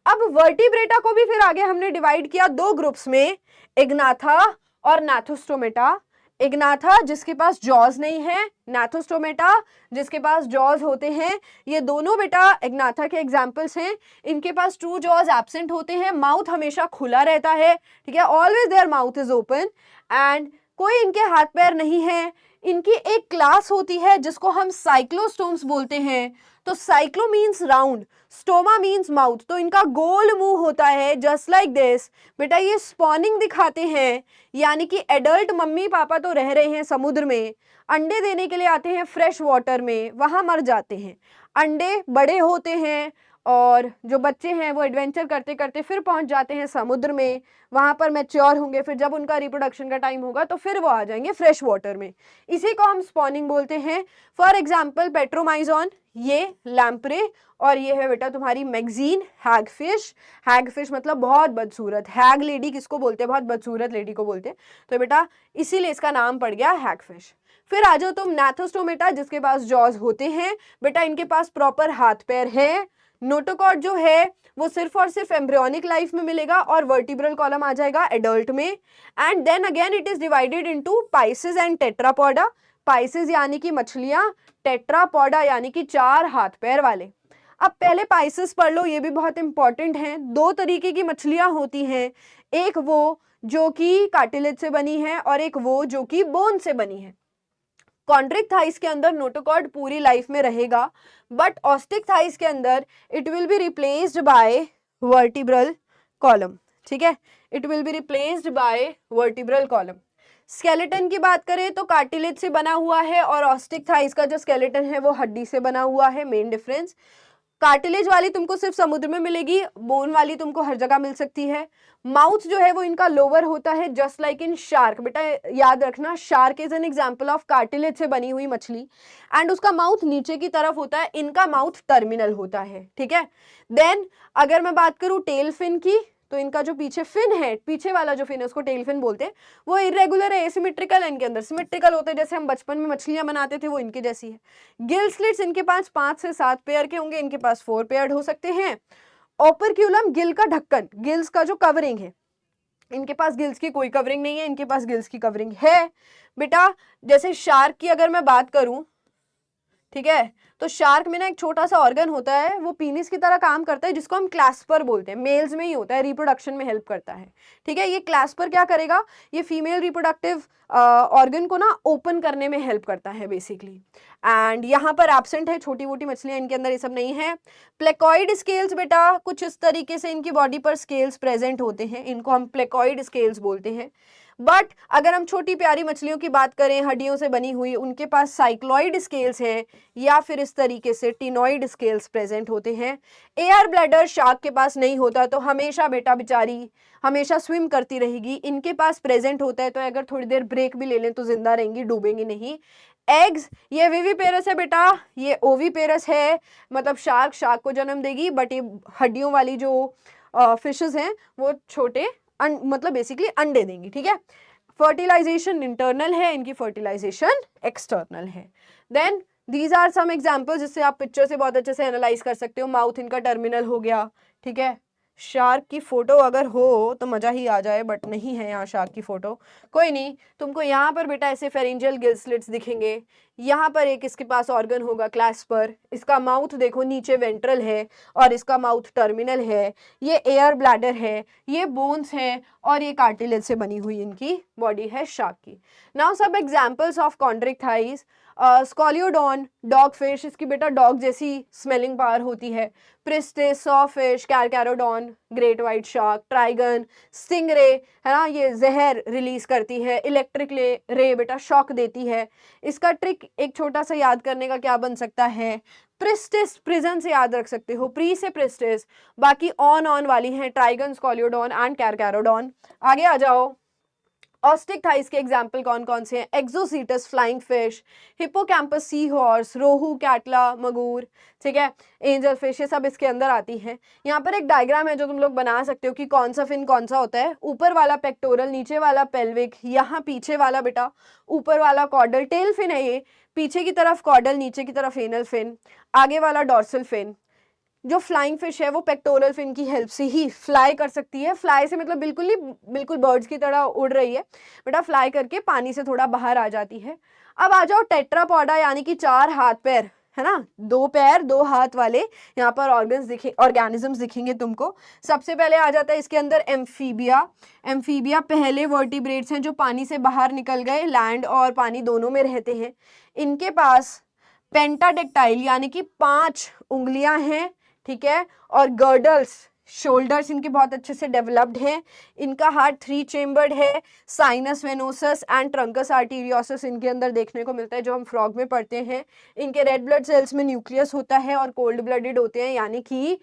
अब वर्टिब्रेटा को भी फिर आगे हमने डिवाइड किया 2 ग्रुप्स में, इग्नाथा और नाथोस्टोमेटा। इग्नाथा जिसके पास जॉज नहीं है, नाथोस्टोमेटा जिसके पास जॉज होते हैं, ये दोनों बेटा इग्नाथा के एग्जाम्पल्स हैं। इनके पास 2 जॉज एब्सेंट होते हैं, माउथ हमेशा खुला रहता है, ठीक है, always their mouth is open, and कोई इनके हाथ पैर नहीं है। इनकी एक क्लास होती है जिसको हम साइक्लोस्टोम्स बोलते हैं। तो cyclo means round, stoma means mouth, तो इनका गोल मुंह होता है जस्ट लाइक दिस। बेटा ये स्पॉनिंग दिखाते हैं, यानी कि एडल्ट मम्मी पापा तो रह रहे हैं समुद्र में, अंडे देने के लिए आते हैं फ्रेश वाटर में, वहां मर जाते हैं, अंडे बड़े होते हैं और जो बच्चे हैं वो एडवेंचर करते करते फिर पहुंच जाते हैं समुद्र में, वहां पर मैच्योर होंगे, फिर जब उनका रिप्रोडक्शन का टाइम होगा तो फिर वो आ जाएंगे फ्रेश वाटर में, इसी को हम स्पॉनिंग बोलते हैं। फॉर एग्जाम्पल पेट्रोमाइजोन, ये लैम्प्रे, और ये है बेटा तुम्हारी मैगजीन हैगफिश। हैगफिश मतलब बहुत बदसूरत, हैग लेडी किसको बोलते हैं, बहुत बदसूरत लेडी को बोलते हैं, तो बेटा इसीलिए इसका नाम पड़ गया हैगफिश। फिर आ जाओ तुम नाथोस्टोमेटा जिसके पास जॉज होते हैं, बेटा इनके पास प्रॉपर हाथ पैर है। नोटोकॉर्ड जो है वो सिर्फ और सिर्फ एम्ब्रियोनिक लाइफ में मिलेगा और वर्टिब्रल कॉलम आ जाएगा एडल्ट में, and then again it is divided into Pisces and Tetrapoda. Pisces यानी कि मछलियां, टेट्रापोडा यानी कि 4 हाथ पैर वाले। अब पहले पाइसेस पढ़ लो, ये भी बहुत इंपॉर्टेंट है। 2 तरीके की मछलियां होती हैं, एक वो जो कि कार्टिलेज से बनी है और एक वो जो कि बोन से बनी है। कॉन्ड्रिक थाइस के अंदर नोटोकॉर्ड पूरी लाइफ में रहेगा, बट ऑस्टिक थाइस के अंदर it will be replaced by vertebral column, ठीक है, it will be replaced by vertebral column. Skeleton की बात करें तो कार्टिलेज से बना हुआ है और ऑस्टिक थाइस का जो स्केलेटन है वो हड्डी से बना हुआ है। मेन डिफरेंस, कार्टिलेज वाली तुमको सिर्फ समुद्र में मिलेगी, बोन वाली तुमको हर जगह मिल सकती है। माउथ जो है वो इनका लोअर होता है जस्ट लाइक इन शार्क। बेटा याद रखना, shark is an example of cartilage से बनी हुई मछली, एंड उसका माउथ नीचे की तरफ होता है, इनका माउथ टर्मिनल होता है, ठीक है। देन अगर मैं बात करूं टेल फिन की, तो इनका जो पीछे फिन है, पीछे वाला जो फिन है उसको टेल फिन बोलते हैं, वो इरेगुलर है, एसिमेट्रिकल है, इनके अंदर सिमेट्रिकल होते हैं, जैसे हम बचपन में मछलियां बनाते थे वो इनके जैसी है। गिल स्लिट्स इनके पास 5 से 7 पेयर के होंगे, इनके पास 4 पेयर्ड हो सकते हैं। ओपरक्यूलम गिल का ढक्कन, गिल्स का जो कवरिंग है, इनके पास गिल्स की कोई कवरिंग नहीं है, इनके पास गिल्स की कवरिंग है। बेटा जैसे शार्क की अगर मैं बात करूं, ठीक है, तो शार्क में ना एक छोटा सा ऑर्गन होता है, वो पीनिस की तरह काम करता है, जिसको हम क्लैस्पर बोलते हैं, मेल्स में ही होता है, रिप्रोडक्शन में हेल्प करता है, ठीक है। ये क्लैस्पर क्या करेगा, ये फीमेल रिप्रोडक्टिव ऑर्गन को ना ओपन करने में हेल्प करता है बेसिकली। एंड यहाँ पर एब्सेंट है छोटी मोटी मछलियां, इनके अंदर ये सब नहीं है। प्लेकॉइड स्केल्स, बेटा कुछ इस तरीके से इनकी बॉडी पर स्केल्स प्रेजेंट होते हैं, इनको हम प्लेकॉइड स्केल्स बोलते हैं। बट अगर हम छोटी प्यारी मछलियों की बात करें हड्डियों से बनी हुई, उनके पास साइक्लॉइड स्केल्स हैं, या फिर इस तरीके से टिनॉइड स्केल्स प्रेजेंट होते हैं। एयर ब्लैडर शार्क के पास नहीं होता, तो हमेशा बेटा बेचारी हमेशा स्विम करती रहेगी, इनके पास प्रेजेंट होता है, तो अगर थोड़ी देर ब्रेक भी ले लें तो जिंदा रहेंगी, डूबेंगी नहीं। एग्स, ये विविपेरस है बेटा, ये ओविपेरस है, मतलब शार्क को जन्म देगी, बट ये हड्डियों वाली जो फिशेस हैं वो छोटे मतलब बेसिकली अंडे देंगी, ठीक है। फर्टिलाइजेशन इंटरनल है, इनकी फर्टिलाइजेशन एक्सटर्नल है। Then these are some examples जिससे आप पिक्चर से बहुत अच्छे से एनालाइज कर सकते हो। माउथ इनका टर्मिनल हो गया, ठीक है। शार्क की फोटो अगर हो तो मजा ही आ जाए, बट नहीं है यहाँ शार्क की फोटो, कोई नहीं। तुमको यहाँ पर बेटा ऐसे फेरेंजियल गिल स्लिट्स दिखेंगे, यहाँ पर एक इसके पास ऑर्गन होगा क्लैस्पर, इसका माउथ देखो नीचे वेंट्रल है और इसका माउथ टर्मिनल है, ये एयर ब्लैडर है, ये बोन्स है और ये कार्टिलेज से बनी हुई इनकी बॉडी है शार्क की। नाउ सब examples of Chondrichthyes. Scoliodon dog fish, इसकी बेटा डॉग जैसी स्मेलिंग पावर होती है। Pristis, saw fish, Carcharodon, great white shark, Trygon, stingray, है ना, ये जहर रिलीज करती है। इलेक्ट्रिक रे बेटा शॉक देती है। इसका ट्रिक एक छोटा सा याद करने का क्या बन सकता है, प्रिस्टिस प्रिजन से याद रख सकते हो, प्री से प्रिस्टिस, बाकी ऑन वाली हैं ट्राइगन, स्कॉलियोडॉन एंड कैरकैरोडॉन। आगे आ जाओ, ऑस्टिक थाइस के एग्जाम्पल कौन कौन से हैं, एक्सोसीटस flying fish, hippocampus sea horse, रोहू, कैटला, मगूर, ठीक है, एंजल फिश, ये सब इसके अंदर आती हैं। यहाँ पर एक डायग्राम है जो तुम लोग बना सकते हो कि कौन सा फिन कौन सा होता है। ऊपर वाला पेक्टोरल, नीचे वाला पेल्विक, यहाँ पीछे वाला बेटा ऊपर वाला कॉर्डल, टेल फिन है ये, पीछे की तरफ कॉर्डल, नीचे की तरफ एनल फिन, आगे वाला डॉर्सल फिन। जो फ्लाइंग फिश है वो पेक्टोरल फिन की हेल्प से ही फ्लाई कर सकती है। फ्लाई से मतलब बिल्कुल बर्ड्स की तरह उड़ रही है बेटा, फ्लाई करके पानी से थोड़ा बाहर आ जाती है। अब आ जाओ टेट्रापोडा, यानी कि 4 हाथ पैर, है ना, 2 पैर 2 हाथ वाले यहाँ पर ऑर्गेनिजम्स दिखेंगे तुमको। सबसे पहले आ जाता है इसके अंदर एम्फीबिया। एम्फीबिया पहले वर्टिब्रेट्स हैं जो पानी से बाहर निकल गए, लैंड और पानी दोनों में रहते हैं। इनके पास पेंटाडेक्टाइल यानी कि 5 उंगलियां हैं, ठीक है, और गर्डल्स, शोल्डर्स इनके बहुत अच्छे से डेवलप्ड हैं। इनका हार्ट 3 चेम्बर्ड है। साइनस वेनोसस एंड ट्रंकस आर्टीरियोसस इनके अंदर देखने को मिलता है, जो हम फ्रॉग में पढ़ते हैं। इनके रेड ब्लड सेल्स में न्यूक्लियस होता है और कोल्ड ब्लडेड होते हैं, यानी कि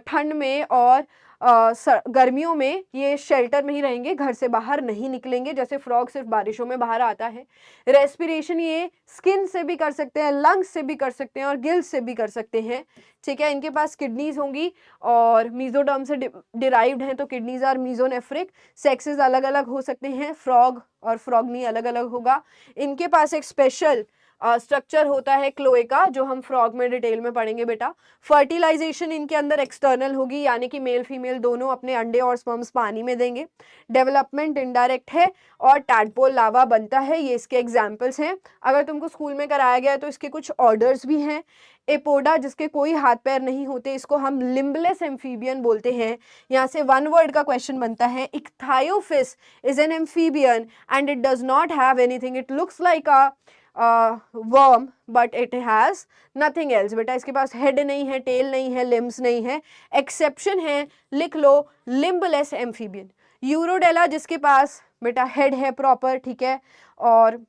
ठंड में और गर्मियों में ये शेल्टर में ही रहेंगे, घर से बाहर नहीं निकलेंगे, जैसे फ्रॉग सिर्फ बारिशों में बाहर आता है। रेस्पिरेशन ये स्किन से भी कर सकते हैं, लंग्स से भी कर सकते हैं और गिल्स से भी कर सकते हैं, ठीक है। इनके पास किडनीज होंगी और मीजोडर्म से डिराइव्ड हैं, तो किडनीज आर मीजोनेफ्रिक। सेक्सेस अलग अलग हो सकते हैं, फ्रॉग और फ्रॉगनी अलग अलग होगा। इनके पास एक स्पेशल स्ट्रक्चर होता है क्लोएका, जो हम फ्रॉग में डिटेल में पढ़ेंगे बेटा। फर्टिलाइजेशन इनके अंदर एक्सटर्नल होगी, यानी कि मेल फीमेल दोनों अपने अंडे और स्पर्म्स पानी में देंगे। डेवलपमेंट इनडायरेक्ट है और टैडपोल लावा बनता है, ये इसके एग्जाम्पल्स हैं। अगर तुमको स्कूल में कराया गया है तो इसके कुछ ऑर्डर्स भी हैं। एपोडा, जिसके कोई हाथ पैर नहीं होते, इसको हम लिम्बलेस एम्फीबियन बोलते हैं। यहाँ से 1 वर्ड का क्वेश्चन बनता है। Ichthyophis is an amphibian and it does not have anything, it looks like a worm but it has nothing else. बेटा इसके पास हेड नहीं है, टेल नहीं है, लिम्स नहीं है। एक्सेप्शन है, लिख लो, लिम्बलेस एम्फीबियन। यूरोडेला, जिसके पास बेटा हेड है प्रॉपर, ठीक है, और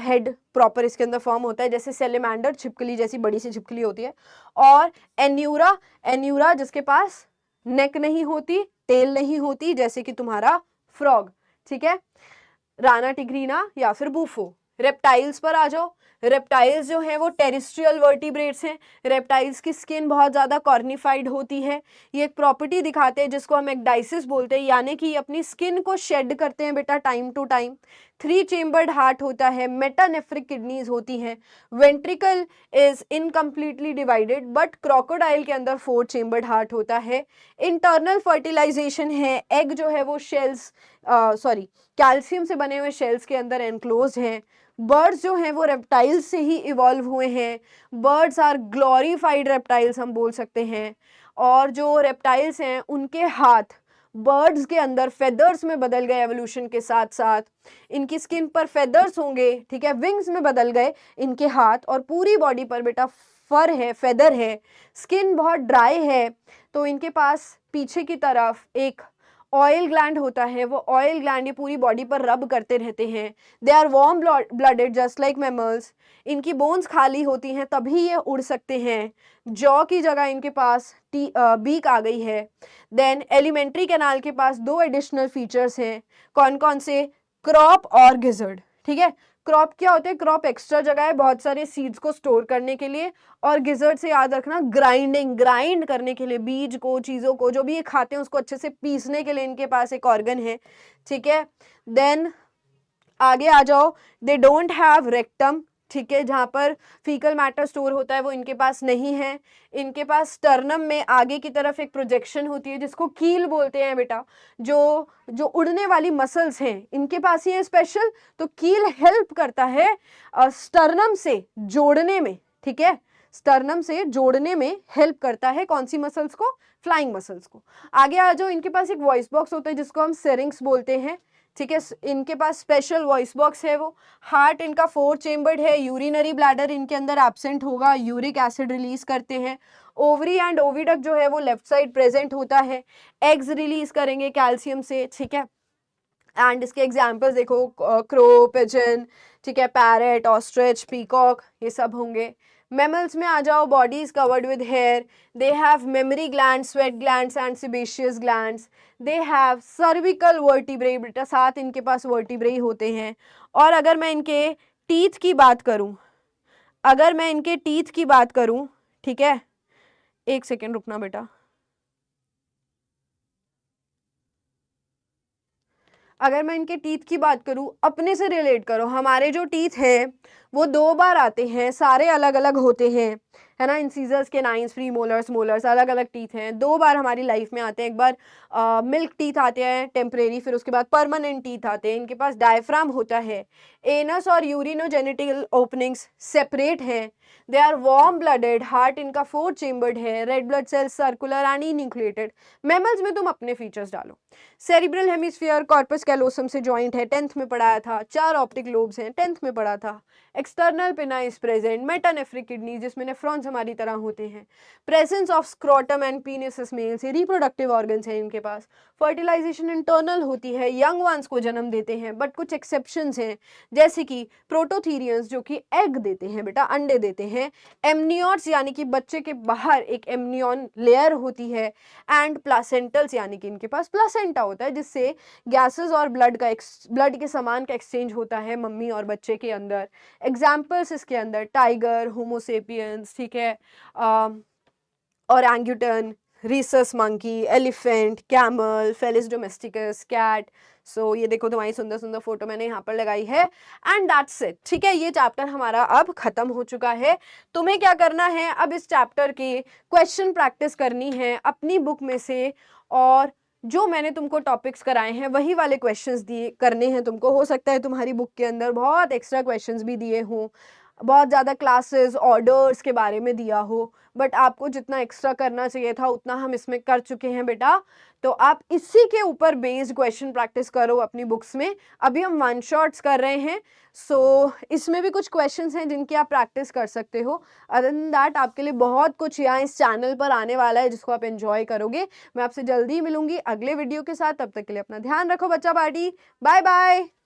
हेड प्रॉपर इसके अंदर फॉर्म होता है, जैसे सेलेमेंडर, छिपकली जैसी बड़ी सी छिपकली होती है। और एन्यूरा, एन्यूरा जिसके पास नेक नहीं होती, टेल नहीं होती, जैसे कि तुम्हारा फ्रॉग, ठीक है। राना टिग्रीना या फिर बूफो। रेप्टाइल्स पर आ जाओ। रेप्टाइल्स जो हैं वो टेरेस्ट्रियल वर्टिब्रेट्स हैं। रेप्टाइल्स की स्किन बहुत ज़्यादा कॉर्निफाइड होती है। ये एक प्रॉपर्टी दिखाते हैं जिसको हम एक्डाइसिस बोलते हैं, यानी कि अपनी स्किन को शेड करते हैं बेटा time to time. 3 chambered heart होता है, मेटानेफ्रिक किडनीज होती हैं। Ventricle is incompletely divided, but crocodile के अंदर 4 चेम्बर्ड हार्ट होता है। इंटरनल फर्टिलाइजेशन है, एग जो है वो शेल्स कैल्शियम से बने हुए शेल्स के अंदर एनक्लोज हैं। बर्ड्स जो हैं वो रेप्टाइल्स से ही इवॉल्व हुए हैं। बर्ड्स आर ग्लोरीफाइड रेप्टाइल्स हम बोल सकते हैं। और जो रेप्टाइल्स हैं उनके हाथ बर्ड्स के अंदर फेदर्स में बदल गए एवोल्यूशन के साथ साथ। इनकी स्किन पर फेदर्स होंगे, ठीक है, विंग्स में बदल गए इनके हाथ, और पूरी बॉडी पर बेटा फर है, फेदर है। स्किन बहुत ड्राई है, तो इनके पास पीछे की तरफ एक ऑयल ग्लैंड होता है। वो ऑयल ग्लैंड ये पूरी बॉडी पर रब करते रहते हैं। They are warm blooded just like mammals. इनकी बोन्स खाली होती हैं तभी ये उड़ सकते हैं। जॉ की जगह इनके पास बीक आ गई है। देन एलिमेंट्री कैनाल के पास 2 एडिशनल फीचर्स हैं। कौन कौन से? क्रॉप और गिजर्ड, ठीक है। क्रॉप क्या होते हैं? क्रॉप एक्स्ट्रा जगह है बहुत सारे सीड्स को स्टोर करने के लिए, और गिजर्ड से याद रखना ग्राइंड करने के लिए, बीज को, चीज़ों को जो भी ये खाते हैं उसको अच्छे से पीसने के लिए इनके पास एक ऑर्गन है, ठीक है। देन आगे आ जाओ। दे डोंट हैव रेक्टम, ठीक है, जहाँ पर फीकल मैटर स्टोर होता है वो इनके पास नहीं है। इनके पास स्टर्नम में आगे की तरफ एक प्रोजेक्शन होती है जिसको कील बोलते हैं बेटा। जो जो उड़ने वाली मसल्स हैं इनके पास ही है स्पेशल, तो कील हेल्प करता है स्टर्नम से जोड़ने में, ठीक है। स्टर्नम से जोड़ने में हेल्प करता है कौन सी मसल्स को? फ्लाइंग मसल्स को। आगे आ जाओ। इनके पास एक वॉइस बॉक्स होता है जिसको हम सेरिंक्स बोलते हैं, ठीक है। इनके पास स्पेशल वॉइस बॉक्स है वो। हार्ट इनका 4 चेम्बर्ड है। यूरिनरी ब्लैडर इनके अंदर एब्सेंट होगा, यूरिक एसिड रिलीज करते हैं। ओवरी एंड ओविडक्ट जो है वो लेफ्ट साइड प्रेजेंट होता है। एग्स रिलीज करेंगे कैल्शियम से, ठीक है। एंड इसके एग्जाम्पल्स देखो, क्रो, पिजन, ठीक है, पैरेट, ऑस्ट्रिच, पीकॉक, ये सब होंगे। मैमल्स में आ जाओ। Body is covered with hair. They have mammary gland, sweat glands and sebaceous glands. They have cervical vertebrae, बेटा 7 इनके पास वर्टिब्रे होते हैं। और अगर मैं इनके टीथ की बात करूं, ठीक है, एक सेकेंड रुकना बेटा। अगर मैं इनके टीथ की बात करूं, अपने से रिलेट करो, हमारे जो टीथ हैं वो 2 बार आते हैं, सारे अलग अलग होते हैं, है ना। इंसीजर्स के नाइन्स, प्री मोलर्स, मोलर्स, अलग अलग टीथ हैं। 2 बार हमारी लाइफ में आते हैं। एक बार मिल्क टीथ आते हैं टेम्परेरी, फिर उसके बाद परमानेंट टीथ आते हैं। इनके पास डायफ्राम होता है। एनस और यूरिनोजेनिटल ओपनिंग्स सेपरेट हैं। They are warm blooded. Heart इनका 4 चेम्बर्ड है। Red blood cells circular and enucleated. Mammals में तुम अपने फीचर्स डालो। सेरिब्रल हेमिस्फीयर कॉर्पस कैलोसम से जॉइंट है, 10th में पढ़ाया था। 4 ऑप्टिक लोब्स हैं, 10th में पढ़ा था। External pinna is present. Metanephric kidney जिसमें नेफ्रॉन्स हमारी तरह होते हैं। Presence of scrotum and penis males, ये रिप्रोडक्टिव ऑर्गन्स हैं इनके पास। फर्टिलाइजेशन इंटरनल होती है, यंग वंस को जन्म देते हैं, बट कुछ एक्सेप्शंस हैं, जैसे कि प्रोटोथीरियंस जो कि एग देते हैं बेटा, अंडे देते हैं। एमनियोट्स यानी कि बच्चे के बाहर एक एमनियन लेयर होती है। एंड प्लासेंटल्स यानी कि इनके पास प्लासेंटा होता है, जिससे गैसेस और ब्लड के सामान का एक्सचेंज होता है मम्मी और बच्चे के अंदर। एग्जाम्पल्स इसके अंदर टाइगर, होमोसेपियंस, ठीक है, और एंग्यूटन, rhesus monkey, elephant, camel, Felis domesticus, cat. So ये देखो तुम्हारी सुंदर सुंदर फोटो मैंने यहाँ पर लगाई है। एंड दैट्स इट, ठीक है। ये चैप्टर हमारा अब खत्म हो चुका है। तुम्हें क्या करना है, अब इस चैप्टर की क्वेश्चन प्रैक्टिस करनी है अपनी बुक में से, और जो मैंने तुमको टॉपिक्स कराए हैं वही वाले क्वेश्चंस दिए करने हैं तुमको। हो सकता है तुम्हारी बुक के अंदर बहुत एक्स्ट्रा क्वेश्चंस भी दिए हों, बहुत ज़्यादा क्लासेस ऑर्डर्स के बारे में दिया हो, बट आपको जितना एक्स्ट्रा करना चाहिए था उतना हम इसमें कर चुके हैं बेटा। तो आप इसी के ऊपर बेस्ड क्वेश्चन प्रैक्टिस करो अपनी बुक्स में। अभी हम वन शॉट्स कर रहे हैं, सो इसमें भी कुछ क्वेश्चंस हैं जिनकी आप प्रैक्टिस कर सकते हो। अदर देन दैट आपके लिए बहुत कुछ यहाँ इस चैनल पर आने वाला है जिसको आप एंजॉय करोगे। मैं आपसे जल्दी मिलूंगी अगले वीडियो के साथ। तब तक के लिए अपना ध्यान रखो बच्चा पार्टी। Bye bye.